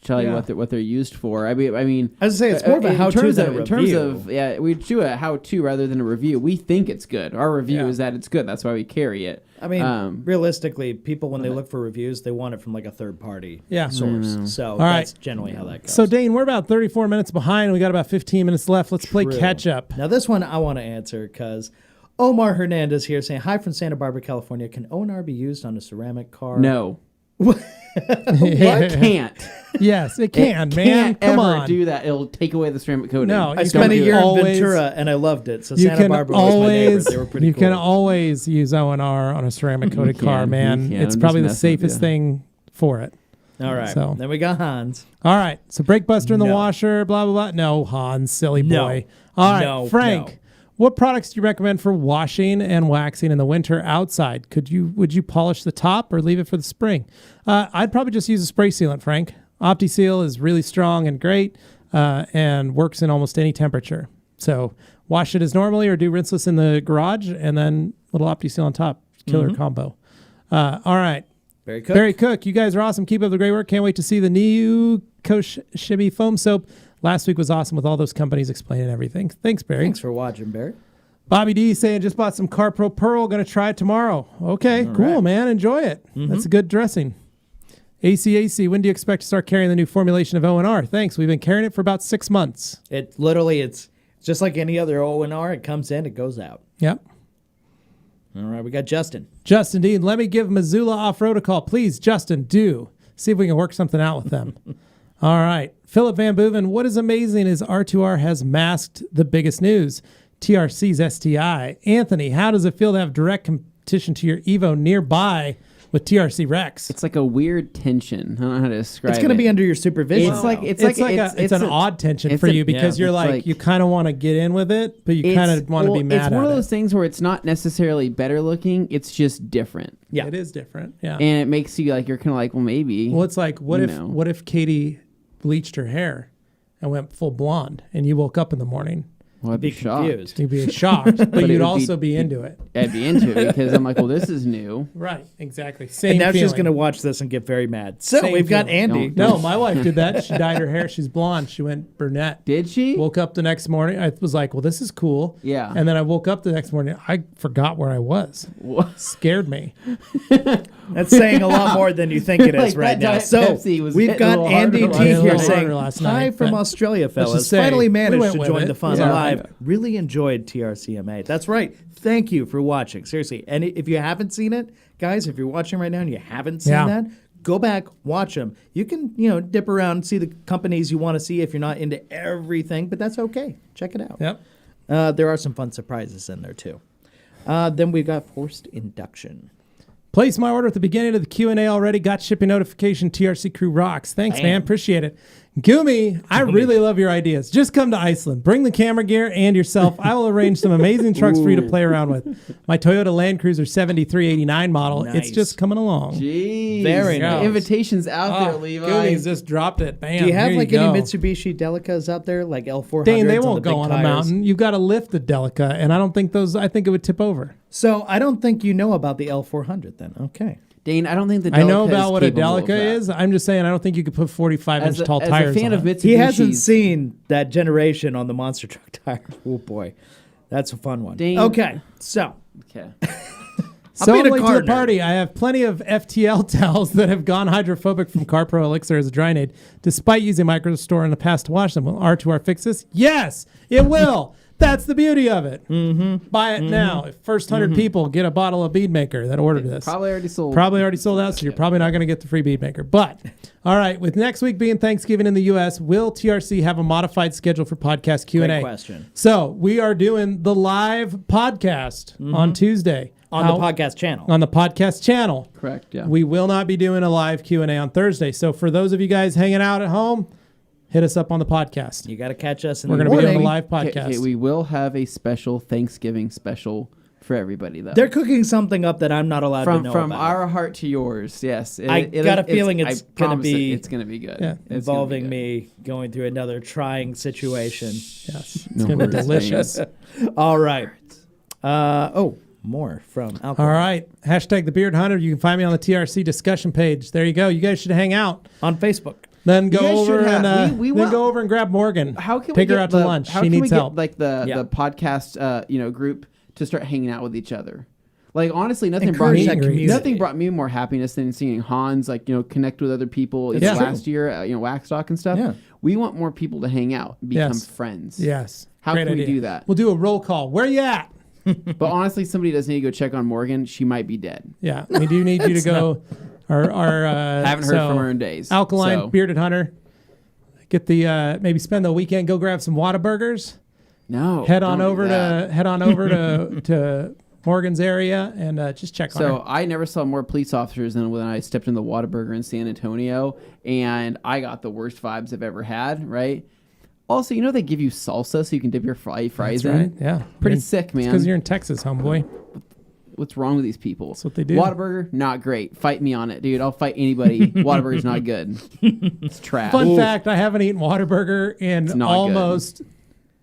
tell you what they're used for. I mean, I was say it's more of a how-to than a in terms review. of we do a how-to rather than a review. We think it's good. Our review is that it's good. That's why we carry it. I mean, realistically, people when they look for reviews, they want it from like a third-party source. So that's generally how that goes. So Dane, we're about 34 minutes behind. We got about 15 minutes left. Let's play catch up. Now this one I want to answer because Omar Hernandez here saying, hi from Santa Barbara, California. Can ONR be used on a ceramic car? No. It can't. Yes, it can, It man. Can't Come ever on. do that. It'll take away the ceramic coating. No, I spent a year in Ventura and I loved it. So Santa Barbara was my neighbors. They were pretty You cool. can always use ONR on a ceramic coated car, man. It's probably the safest thing for it. All right. So. Then we got Hans. All right. So brake buster in the washer, blah, blah, blah. No, Hans, silly boy. All right, Frank. What products do you recommend for washing and waxing in the winter outside? Would you polish the top or leave it for the spring? I'd probably just use a spray sealant, Frank. OptiSeal is really strong and great and works in almost any temperature. So wash it as normally or do rinseless in the garage and then little OptiSeal on top. Killer combo. All right. Barry Cook, you guys are awesome. Keep up the great work. Can't wait to see the new Koshimi foam soap. Last week was awesome with all those companies explaining everything. Thanks, Barry. Thanks for watching, Barry. Bobby D saying, just bought some CarPro Pearl. Going to try it tomorrow. Okay, cool, man. Enjoy it. That's a good dressing. ACAC, when do you expect to start carrying the new formulation of O&R? Thanks. We've been carrying it for about 6 months. It's just like any other O&R. It comes in, it goes out. Yep. All right, we got Justin. Justin Dean, let me give Missoula Off-Road a call. Please, Justin, do. See if we can work something out with them. All right. Philip Van Boeven, what is amazing is R2R has masked the biggest news, TRC's STI. Anthony, how does it feel to have direct competition to your Evo nearby with TRC Rex? It's like a weird tension. I don't know how to describe it. It's going to be under your supervision. It's an odd tension for you because you're like you kind of want to get in with it, but you kind of want to be mad at it. It's one of those things where it's not necessarily better looking. It's just different. Yeah, it is different. Yeah, and it makes you like you're kind of like, well, maybe. Well, it's like what if Katie bleached her hair and went full blonde, and you woke up in the morning? Well, I'd be confused. You'd be shocked, but you'd also be into it. I'd be into it because I'm like, well, this is new. Right, exactly. Same and now feeling. she's going to watch this and get very mad. So we've got Andy. No, my wife did that. She dyed her hair. She's blonde. She went brunette. Did she? Woke up the next morning. I was like, well, this is cool. Yeah. And then I woke up the next morning. I forgot where I was. What? Scared me. That's saying a lot more than you think it is right now. So we've got Andy T here saying, hi from Australia, fellas. Finally managed to join the fun live. Really enjoyed TRCMA. That's right. Thank you for watching. Seriously. And if you haven't seen it, guys, if you're watching right now and you haven't seen that, go back, watch them. You can, dip around and see the companies you want to see if you're not into everything, but that's okay. Check it out. Yep. There are some fun surprises in there too. Then we got forced induction. Placed my order at the beginning of the Q&A already. Got shipping notification. TRC Crew rocks. Thanks, man. Appreciate it. Gumi, I really love your ideas. Just come to Iceland. Bring the camera gear and yourself. I will arrange some amazing trucks for you to play around with. My Toyota Land Cruiser 7389 model. Nice. It's just coming along. Jeez. Very nice. Invitations out there, Levi. Gumi's just dropped it. Bam. Do you have any Mitsubishi Delicas out there, like L400s? Dane, they won't go the on tires? a mountain. You've got to lift the Delica, and I think it would tip over. So I don't think you know about the L400 then. Okay. Dane, I don't think the Delica I know about what a capable of Delica that. is. I'm just saying I don't think you could put 45-inch tall tires As a fan on of it. Mitsubishi, He hasn't seen that generation on the monster truck tire. Oh boy, that's a fun one. Dane. Okay, so Okay. So being a late to car the nerd. party. I have plenty of FTL towels that have gone hydrophobic from CarPro Elixir as a drying aid, despite using Microstore in the past to wash them. Will R2R fix this? Yes, it will. That's the beauty of it. Buy it now. If first 100 people get a bottle of Bead Maker that ordered this. Probably already sold. Probably already sold out, so you're probably not going to get the free Bead Maker. But, all right, with next week being Thanksgiving in the U.S., will TRC have a modified schedule for podcast Q&A? great question. So we are doing the live podcast on Tuesday. On the podcast channel. On the podcast channel. Correct, yeah. We will not be doing a live Q&A on Thursday. So for those of you guys hanging out at home, hit us up on the podcast. You got to catch us in We're the going to be morning. doing a live podcast. Okay, we will have a special Thanksgiving special for everybody, though. They're cooking something up that I'm not allowed to know From about. our heart to yours, yes. I got a feeling it's going to be it's going to be good. Yeah. It's involving gonna be me going through another trying situation. Yes. It's No going to be worries, delicious. All right. more from alcohol. All right. Hashtag the Beard Hunter. You can find me on the TRC discussion page. There you go. You guys should hang out. On Facebook. Then go guys over should and have- we then will- go over and grab Morgan. How can take we her get out to lunch? How She can we needs get, help. like the podcast group to start hanging out with each other? Like honestly, nothing brought Encourage that community. nothing brought me more happiness than seeing Hans connect with other people. It's true. Last year, Waxstock and stuff. Yeah. We want more people to hang out, become Yes. friends. Yes. How Great can we idea. do that? We'll do a roll call. Where you at? But honestly, somebody does need to go check on Morgan. She might be dead. Yeah. We do need you to go. Our Haven't heard from her in days. Alkaline so. Bearded Hunter. Get the maybe spend the weekend. Go grab some Whataburgers. No. Head on don't do over that. to head on over to Morgan's area and just check on So her. I never saw more police officers than when I stepped in the Whataburger in San Antonio, and I got the worst vibes I've ever had. Right. Also, they give you salsa so you can dip your fries That's in. right. Yeah. Pretty sick, man. Because you're in Texas, homeboy. What's wrong with these people? That's what they do. Whataburger, not great. Fight me on it, dude. I'll fight anybody. Whataburger's not good. It's trash. Fun fact: I haven't eaten Whataburger in not almost.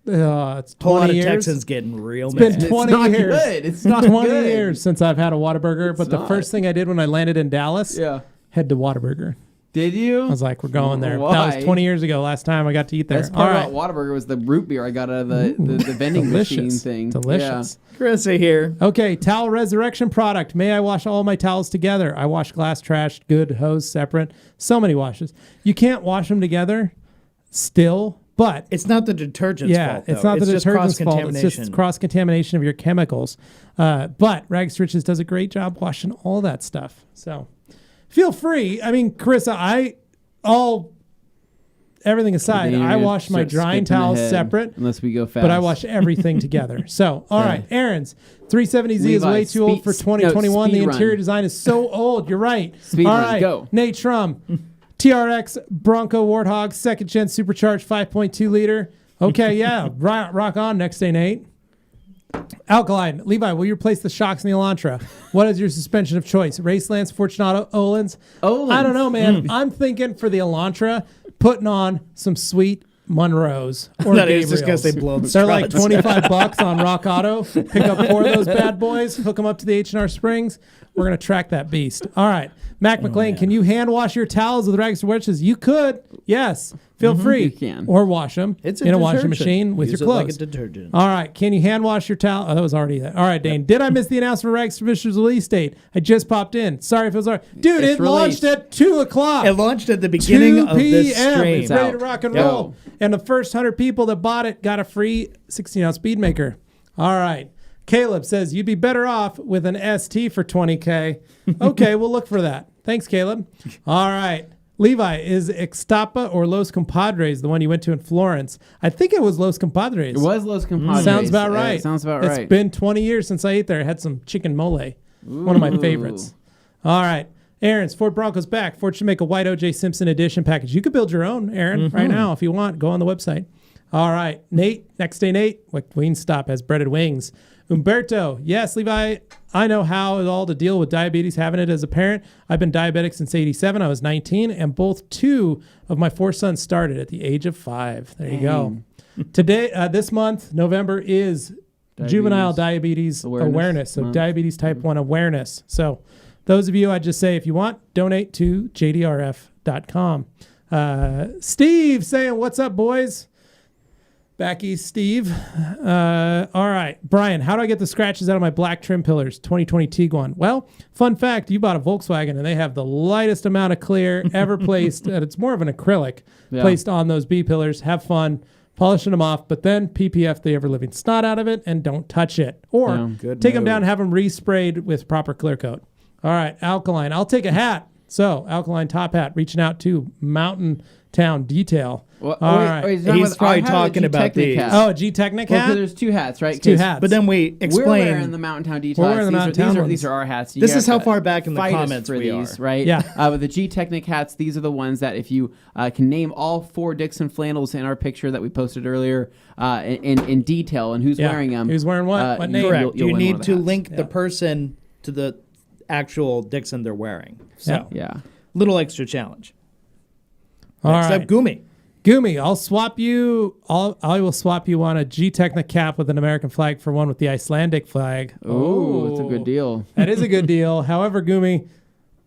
It's A 20 lot of years. Texans getting real been mad. 20 it's not years. good. It's not 20 good. years since I've had a Whataburger. But the not. first thing I did when I landed in Dallas, Yeah. head to Whataburger. Did you? I was like, we're going there. That Why? was 20 years ago. Last time I got to eat there. Best All part right. about Whataburger was the root beer I got out of the vending machine Delicious. thing. Delicious. Chrissy here. Okay, towel resurrection product. May I wash all my towels together? I wash glass, trash, good, hose, separate. So many washes. You can't wash them together still, but It's not the detergent's fault. it's though. not the just detergent's fault. It's cross-contamination. just cross-contamination of your chemicals. But Rags Riches does a great job washing all that stuff. So feel free. I mean, Carissa, everything aside, Then you're I gonna wash my start drying skipping towels ahead, separate. unless we go fast. But I wash everything together. So, all right, Aaron's 370Z is Levi, way too old for 2021. speed The run. interior design is so old. You're right. Speed all run, right, go. Nate Schrum, TRX Bronco Warthog, second gen supercharged 5.2 liter. Okay, yeah, rock on. Next day, Nate. Alkaline. Levi, will you replace the shocks in the Elantra? What is your suspension of choice? Racelands, Fortunato, Öhlins? Öhlins. I don't know, man. I'm thinking for the Elantra, putting on some sweet Monroes or That is just Gabriels. because they blow the They're like struts. $25 on Rock Auto. Pick up 4 of those bad boys, hook them up to the H&R Springs. We're going to track that beast. All right. Mac McLean, can you hand wash your towels with rags to wedges? You could. Yes. Feel free. You can. Or wash them It's a in a washing detergent. machine with Use your it like clothes. a detergent. All right. Can you hand wash your towel? Oh, that was already that. All right, Dane. Did I miss the announcement for Rags Commissioner's release date? I just popped in. Sorry if it was already. Dude, It's it launched released. at 2 o'clock. It launched at the beginning 2 of this p.m. stream. It's ready to out. rock and Go. roll. And the first 100 people that bought it got a free 16-ounce speed maker. All right. Caleb says, you'd be better off with an ST for $20K. Okay, we'll look for that. Thanks, Caleb. All right. Levi, is Ixtapa or Los Compadres the one you went to in Florence? I think it was Los Compadres. It was Los Compadres. Sounds about right. Sounds about It's right. been 20 years since I ate there. I had some chicken mole. One of my favorites. All right. Aaron's Ford Bronco's back. Ford should make a white O.J. Simpson edition package. You could build your own, Aaron, right now if you want. Go on the website. All right. Nate, next day, Nate. Wingstop has breaded wings. Umberto, yes, Levi, I know how it all to deal with diabetes, having it as a parent. I've been diabetic since 87. I was 19, and both 2 of my 4 sons started at the age of 5. There you go. Today, this month, November, is Juvenile Diabetes Awareness. So Month. diabetes type 1 awareness. So those of you, I just say, if you want, donate to jdrf.com. Steve saying, what's up, boys? Back east, Steve. All right. Brian, how do I get the scratches out of my black trim pillars? 2020 Tiguan. Well, fun fact, you bought a Volkswagen and they have the lightest amount of clear ever placed. And it's more of an acrylic placed on those B pillars. Have fun polishing them off, but then PPF the ever-living snot out of it and don't touch it. Or take them down and have them resprayed with proper clear coat. All right. Alkaline. I'll take a hat. So, Alkaline top hat, reaching out to Mountain Town Detail. Well, All right. He's probably talking about the- Oh, a G-Technic Well, hat? 'cause there's 2 hats, right? It's 2 'Cause hats. But then we We're wearing explain. the Mountain Town detail. We're wearing the Mountain Town ones. These are our hats. This You is how have to far back in the fight us comments for we these, are. right? Yeah. With the G-Technic hats, these are the ones that if you can name all 4 Dixon flannels in our picture that we posted earlier in detail and who's wearing them. Who's wearing what? What name? Correct. you'll You win one need of the to hats. link the person to the actual Dixon they're wearing. So, Yeah. little extra challenge. All Next right. up, Gumi. Gumi, I will swap you on a G-Technic cap with an American flag for one with the Icelandic flag. Oh, it's a good deal. That is a good deal. However, Gumi,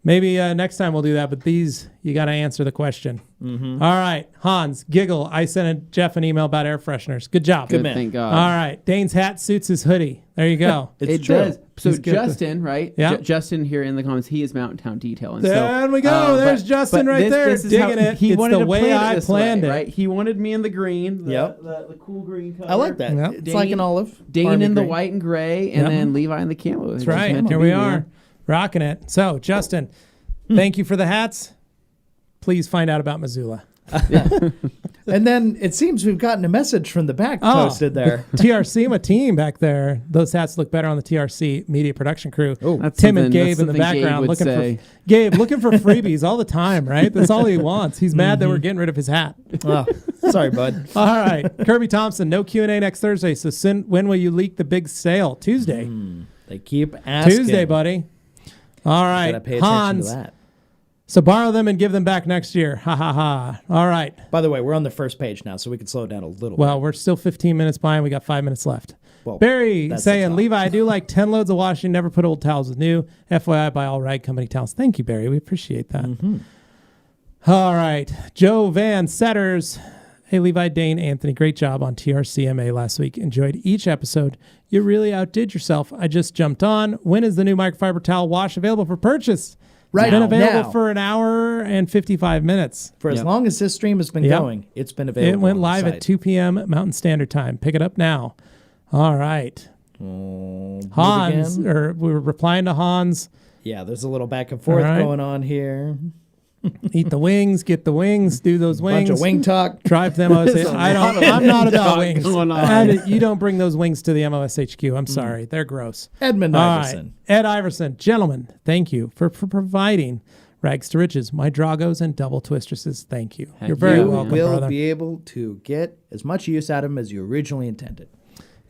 maybe next time we'll do that, but these, you got to answer the question. Mm-hmm. All right, Hans, giggle. I sent Jeff an email about air fresheners. Good job. Good, man. thank God. All right, Dane's hat suits his hoodie. There you go. It's It true. does. So He's good. Justin, right? Yeah. Justin here in the comments, he is Mountain Town Detail. And There so, we go. There's Justin right there, is digging it. He It's wanted the to way plan I this planned it. right? He wanted me in the green, Yep. the cool green color. I like that. Yep. It's like an olive. Dane army in the green. white and gray, and Yep. then Levi in the camo. That's right. Here we are, rocking it. So, Justin, thank you for the hats. Please find out about Missoula. And then it seems we've gotten a message from the back Oh. posted there. TRC, my team back there. Those hats look better on the TRC media production crew. Oh. That's Tim and something- Gabe that's in the something Gabe background would looking say. for Gabe looking for freebies all the time, right? That's all he wants. He's mad that we're getting rid of his hat. Oh, sorry, bud. All right, Kirby Thompson, no Q&A next Thursday. So when will you leak the big sale? Tuesday. They keep asking. Tuesday, buddy. All right, Gotta pay attention Hans. to that. So borrow them and give them back next year. Ha ha ha. All right. By the way, we're on the first page now, so we can slow down a little Well, we're still 15 minutes behind. We got 5 minutes left. Well, Barry that's the saying, top. Levi, I do like 10 loads of washing. Never put old towels with new. FYI, buy all Rag Company towels. Thank you, Barry. We appreciate that. Mm-hmm. All right. Joe Van Setters. Hey, Levi, Dane, Anthony, great job on TRCMA last week. Enjoyed each episode. You really outdid yourself. I just jumped on. When is the new microfiber towel wash available for purchase? Right It's been available now. for an hour and 55 minutes. For as Yep. long as this stream has been Yep. going, it's been available. It went on the live site. at 2 p.m. Mountain Standard Time. Pick it up now. All right. Move Hans, again. or we were replying to Hans. Yeah, there's a little back and forth All right. going on here. Eat the wings, get the wings, do those wings. Bunch of wing talk. Drive to the MOS. There's a I'm not about talk wings. going on. You don't bring those wings to the MOSHQ. I'm sorry. They're gross. Edmund All Iverson. right. Ed Iverson. Gentlemen, thank you for providing Rags to Riches, my Dragos, and double twistresses. Thank you. Heck You're very You yeah, welcome, will brother. be able to get as much use out of him as you originally intended.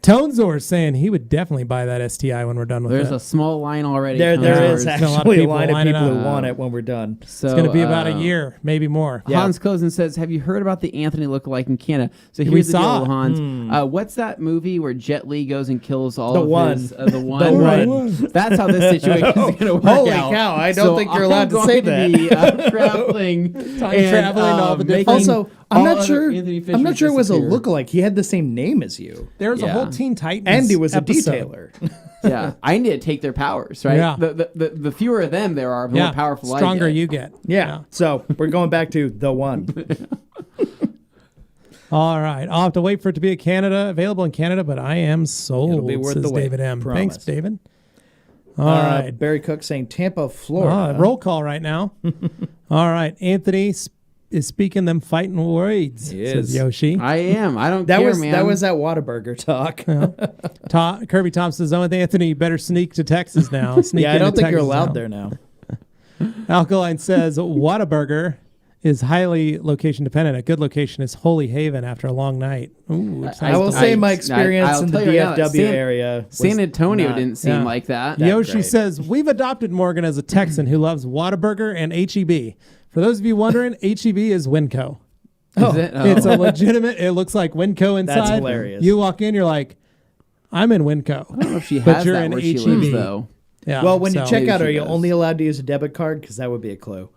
Tonezor saying he would definitely buy that STI when we're done with There's it. a small line already. There coming is out. a lot of actually a people line of lining people who up. want it when we're done. So, It's going to be about a year, maybe more. Yeah. Hans Kozen says, "Have you heard about the Anthony lookalike in Canada?" So We here's the saw deal, it. Hans. What's that movie where Jet Li goes and kills all The of One. his? The one. The right? One. That's how this situation is going to work Holy out. cow, I don't So think you're I'm allowed to say going to be, traveling, traveling all the different- Also, I'm all not other sure. Anthony I'm Fishers not sure it was a disappear. lookalike. He had the same name as you, There's a Yeah. whole Teen Titans and he was a episode. detailer. Yeah, I need to take their powers, right? Yeah. The fewer of them there are, the more powerful stronger I get. you get. Yeah. So we're going back to the one. All right. I'll have to wait for it to be available in Canada, but I am sold, It'll be worth says the wait, David M. promise. Thanks, David. All right. Barry Cook saying Tampa, Florida. Roll call right now. All right. Anthony is speaking them fighting words, He says is. Yoshi. I am. I don't That care, was man. that was that Whataburger talk. Kirby Thompson says, "Oh, with Anthony, you better sneak to Texas now." Sneak Yeah, I into don't think you're Texas allowed now. there now. Alkaline says, Whataburger is highly location dependent. A good location is Holy Haven after a long night. Ooh, it I sounds will delicious. say my experience I'll in the tell you right now, DFW area. was San Antonio not- didn't seem yeah. like that. Yeah. Yoshi great. says, we've adopted Morgan as a Texan who loves Whataburger and HEB. For those of you wondering, HEB is Winco. Is it? Oh. It's a legitimate, it looks like Winco inside. That's hilarious. You walk in, you're like, I'm in Winco. I don't know if she But has you're that in where she HEB. lives, though. Yeah, Well, when you so- check Maybe out, she are you does. only allowed to use a debit card? Because that would be a clue.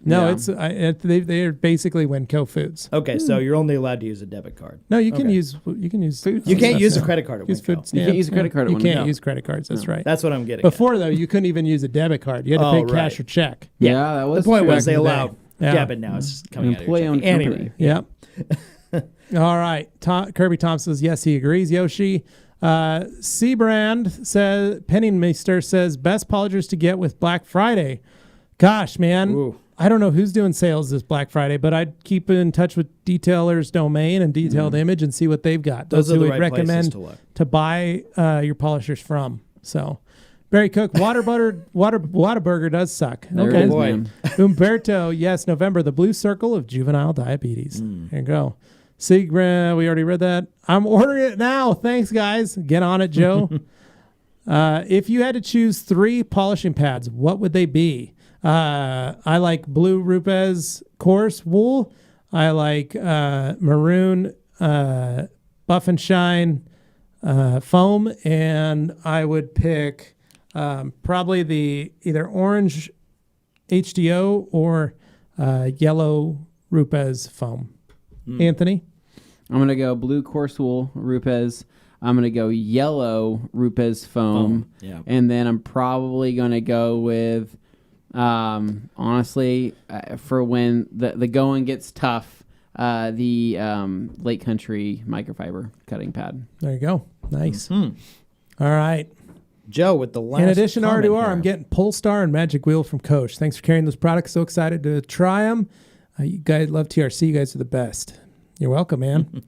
No, Yeah. they're basically Winco foods. Okay, so you're only allowed to use a debit card. No, you can Okay. use food. You can't use a Yeah. credit card at Use Winco. food You stamps. can't use a credit card at You Winco. can't No. use credit cards. That's right. That's what I'm getting. at. Before though, you couldn't even use a debit card. You had to pay Oh, cash right. or check. Yeah, that The was point true. was they back in the allow day. Yeah. debit now. It's just coming out of your Employee-owned check. company. Anyway, Yep. All right. Kirby Thompson says yes, he agrees. Yoshi. Seabrand says Penningmeister says best polishers to get with Black Friday. Gosh, man. Ooh. I don't know who's doing sales this Black Friday, but I'd keep in touch with Detailer's Domain and Detailed Image and see what they've got. Those That's are who the we'd right places recommend to look. to buy your polishers from. So, Barry Cook, Whataburger does suck. There Okay, it is, boy. man. Umberto, yes, November, the blue circle of juvenile diabetes. There you go. Sigrid, we already read that. I'm ordering it now. Thanks, guys. Get on it, Joe. If you had to choose 3 polishing pads, what would they be? I like Blue Rupes coarse wool. I like maroon, buff and shine foam, and I would pick probably the either orange HDO or yellow Rupes foam. Anthony? I'm going to go blue coarse wool Rupes. I'm going to go yellow Rupes foam. Yeah. And then I'm probably going to go with, honestly, for when the going gets tough, the Lake Country microfiber cutting pad. There you go. Nice. All right. Joe with the last In addition to comment R2R, here. I'm getting Polestar and Magic Wheel from Coach. Thanks for carrying those products. So excited to try them. You guys love TRC. You guys are the best. You're welcome, man.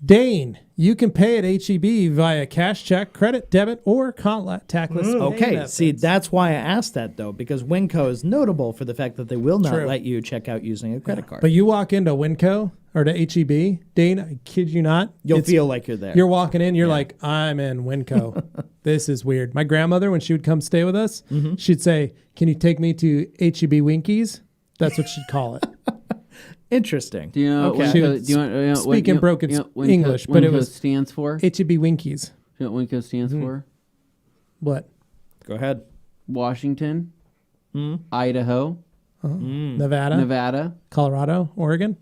Dane, you can pay at HEB via cash check, credit, debit, or contactless. payment Okay, methods. see, that's why I asked that, though, because Winco is notable for the fact that they will not True. let you check out using a credit card. But you walk into Winco or to HEB, Dane, I kid you not. You'll it's- feel like you're there. You're walking in, you're like, I'm in Winco. This is weird. My grandmother, when she would come stay with us, she'd say, can you take me to HEB Winkies? That's what she'd call it. Interesting. Do you know Okay. what She Winco, was do you know, speaking what, broken Winco, English, but it Winco was- stands for? HEB Winkies. Do you know what Winco stands for? What? Go ahead. Washington, Idaho, Nevada, Nevada. Colorado, Oregon,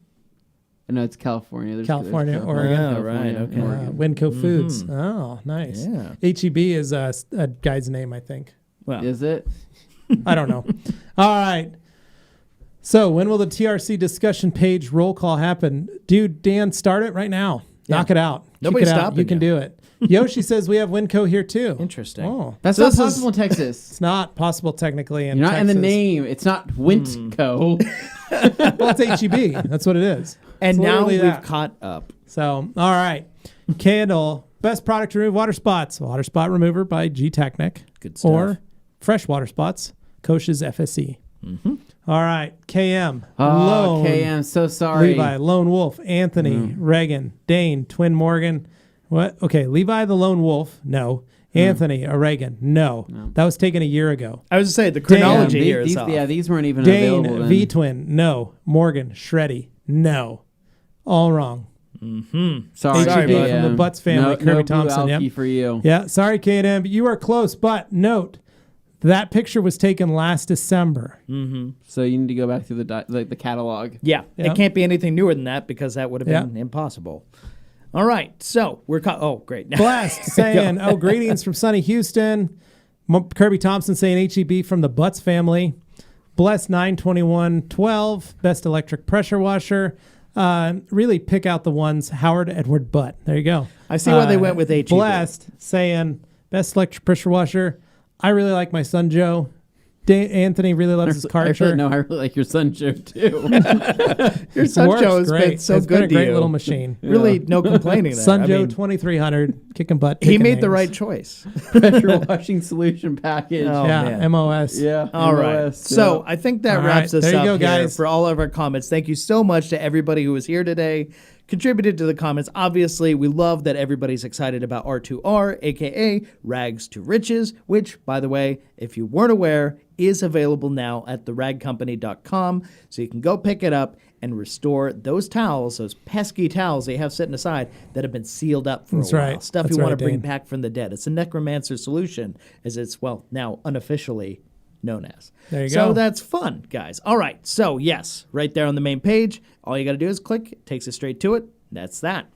No, it's California. There's California, California, Oregon. Oh, California, right, okay. Oregon. Winco Foods. Oh, nice. Yeah. HEB is a guy's name, I think. Well, Is it? I don't know. All right. So when will the TRC discussion page roll call happen? Dude, Dan, start it right now. Yeah. Knock it out. Nobody's Kick it out. stopping You can you. do it. Yoshi says we have Winco here too. interesting. Oh, That's So not this is- possible in Texas. it's not possible technically in You're not in the Texas. name. It's not Wintco. Well, it's HEB. That's what it is. And It's now literally we've that. caught up. So, all right. Candle, best product to remove water spots. Water spot remover by G-Technic. Good stuff. Or fresh water spots, Koch's FSE. All right. KM. Oh, Lone, okay. I'm so sorry. Levi, Lone Wolf, Anthony, Reagan, Dane, Twin Morgan. What? Okay. Levi the Lone Wolf. No. Anthony, Reagan. No. That was taken a year ago. I was to say the chronology Yeah, here is these, off. yeah, these weren't even Dane, available then. V Twin. No. Morgan, Shreddy. No. All wrong. Sorry, Sorry, HEB bud. from the Butts family, No, Kirby no blue Thompson. alky Yep. for you. Yeah, sorry, K&M, but you are close. But note, that picture was taken last December. So you need to go back through the catalog. Yeah, Yeah. it can't be anything newer than that because that would have been Yeah. impossible. All right, so we're oh great. Blast saying, oh, greetings from sunny Houston. Kirby Thompson saying HEB from the Butts family. Bless 92112, best electric pressure washer. Really pick out the ones Howard Edward Butt. There you go. I see why they went with HEB. Blast saying, best electric pressure washer. I really like my son Joe. Anthony really loves his car. I really like your son Joe too. Your son Works Joe has great. been so It's good been a to great you. little machine. Really, no complaining there. Sun I Joe mean, 2300, kicking butt. he kicking made the names. right choice. Pressure washing solution package. Oh, Yeah, man. MOS. Yeah. All right. MOS, So yeah. I think that All wraps right. us There you up go, here guys. for all of our comments. Thank you so much to everybody who was here today, contributed to the comments. Obviously, we love that everybody's excited about R2R, aka Rags to Riches, which, by the way, if you weren't aware, is available now at theragcompany.com. So you can go pick it up and restore those towels, those pesky towels they have sitting aside that have been sealed up for That's a while. right. Stuff That's you want right, to bring Dane. back from the dead. It's a necromancer solution, as it's, well, now unofficially known as. There you So go. that's fun, guys. All right. So, yes, right there on the main page, all you got to do is click. It takes us straight to it. That's that.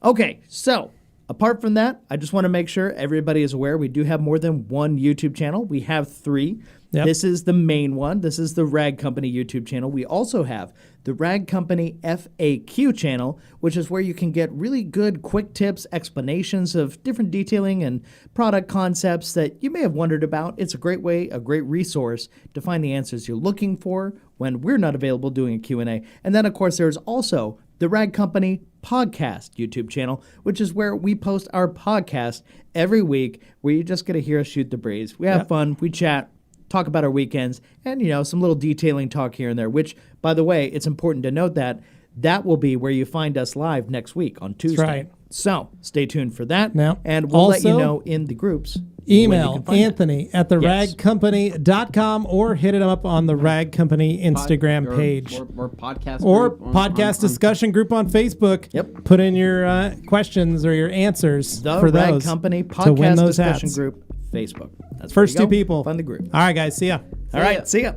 Okay. So, apart from that, I just want to make sure everybody is aware we do have more than one YouTube channel. We have 3. Yep. This is the main one. This is the Rag Company YouTube channel. We also have the Rag Company FAQ channel, which is where you can get really good quick tips, explanations of different detailing and product concepts that you may have wondered about. It's a great way, a great resource to find the answers you're looking for when we're not available doing a Q&A. And then, of course, there's also the Rag Company podcast YouTube channel, which is where we post our podcast every week, where you're just going to hear us shoot the breeze. We have fun, we chat, talk about our weekends, and, you know, some little detailing talk here and there, which, by the way, it's important to note that that will be where you find us live next week on Tuesday. right. So stay tuned for that. Now, and we'll let you also- know in the groups. Email can find it. Anthony at the Yes. ragcompany.com or hit him up on the Rag Company Instagram page. Or podcast. Or group podcast discussion group on Facebook. Yep. Put in your questions or your answers The for Rag those Company to win podcast those discussion hats. group, Facebook. That's where First you two go. people. Find the group. All right, guys. See ya. All right, see ya.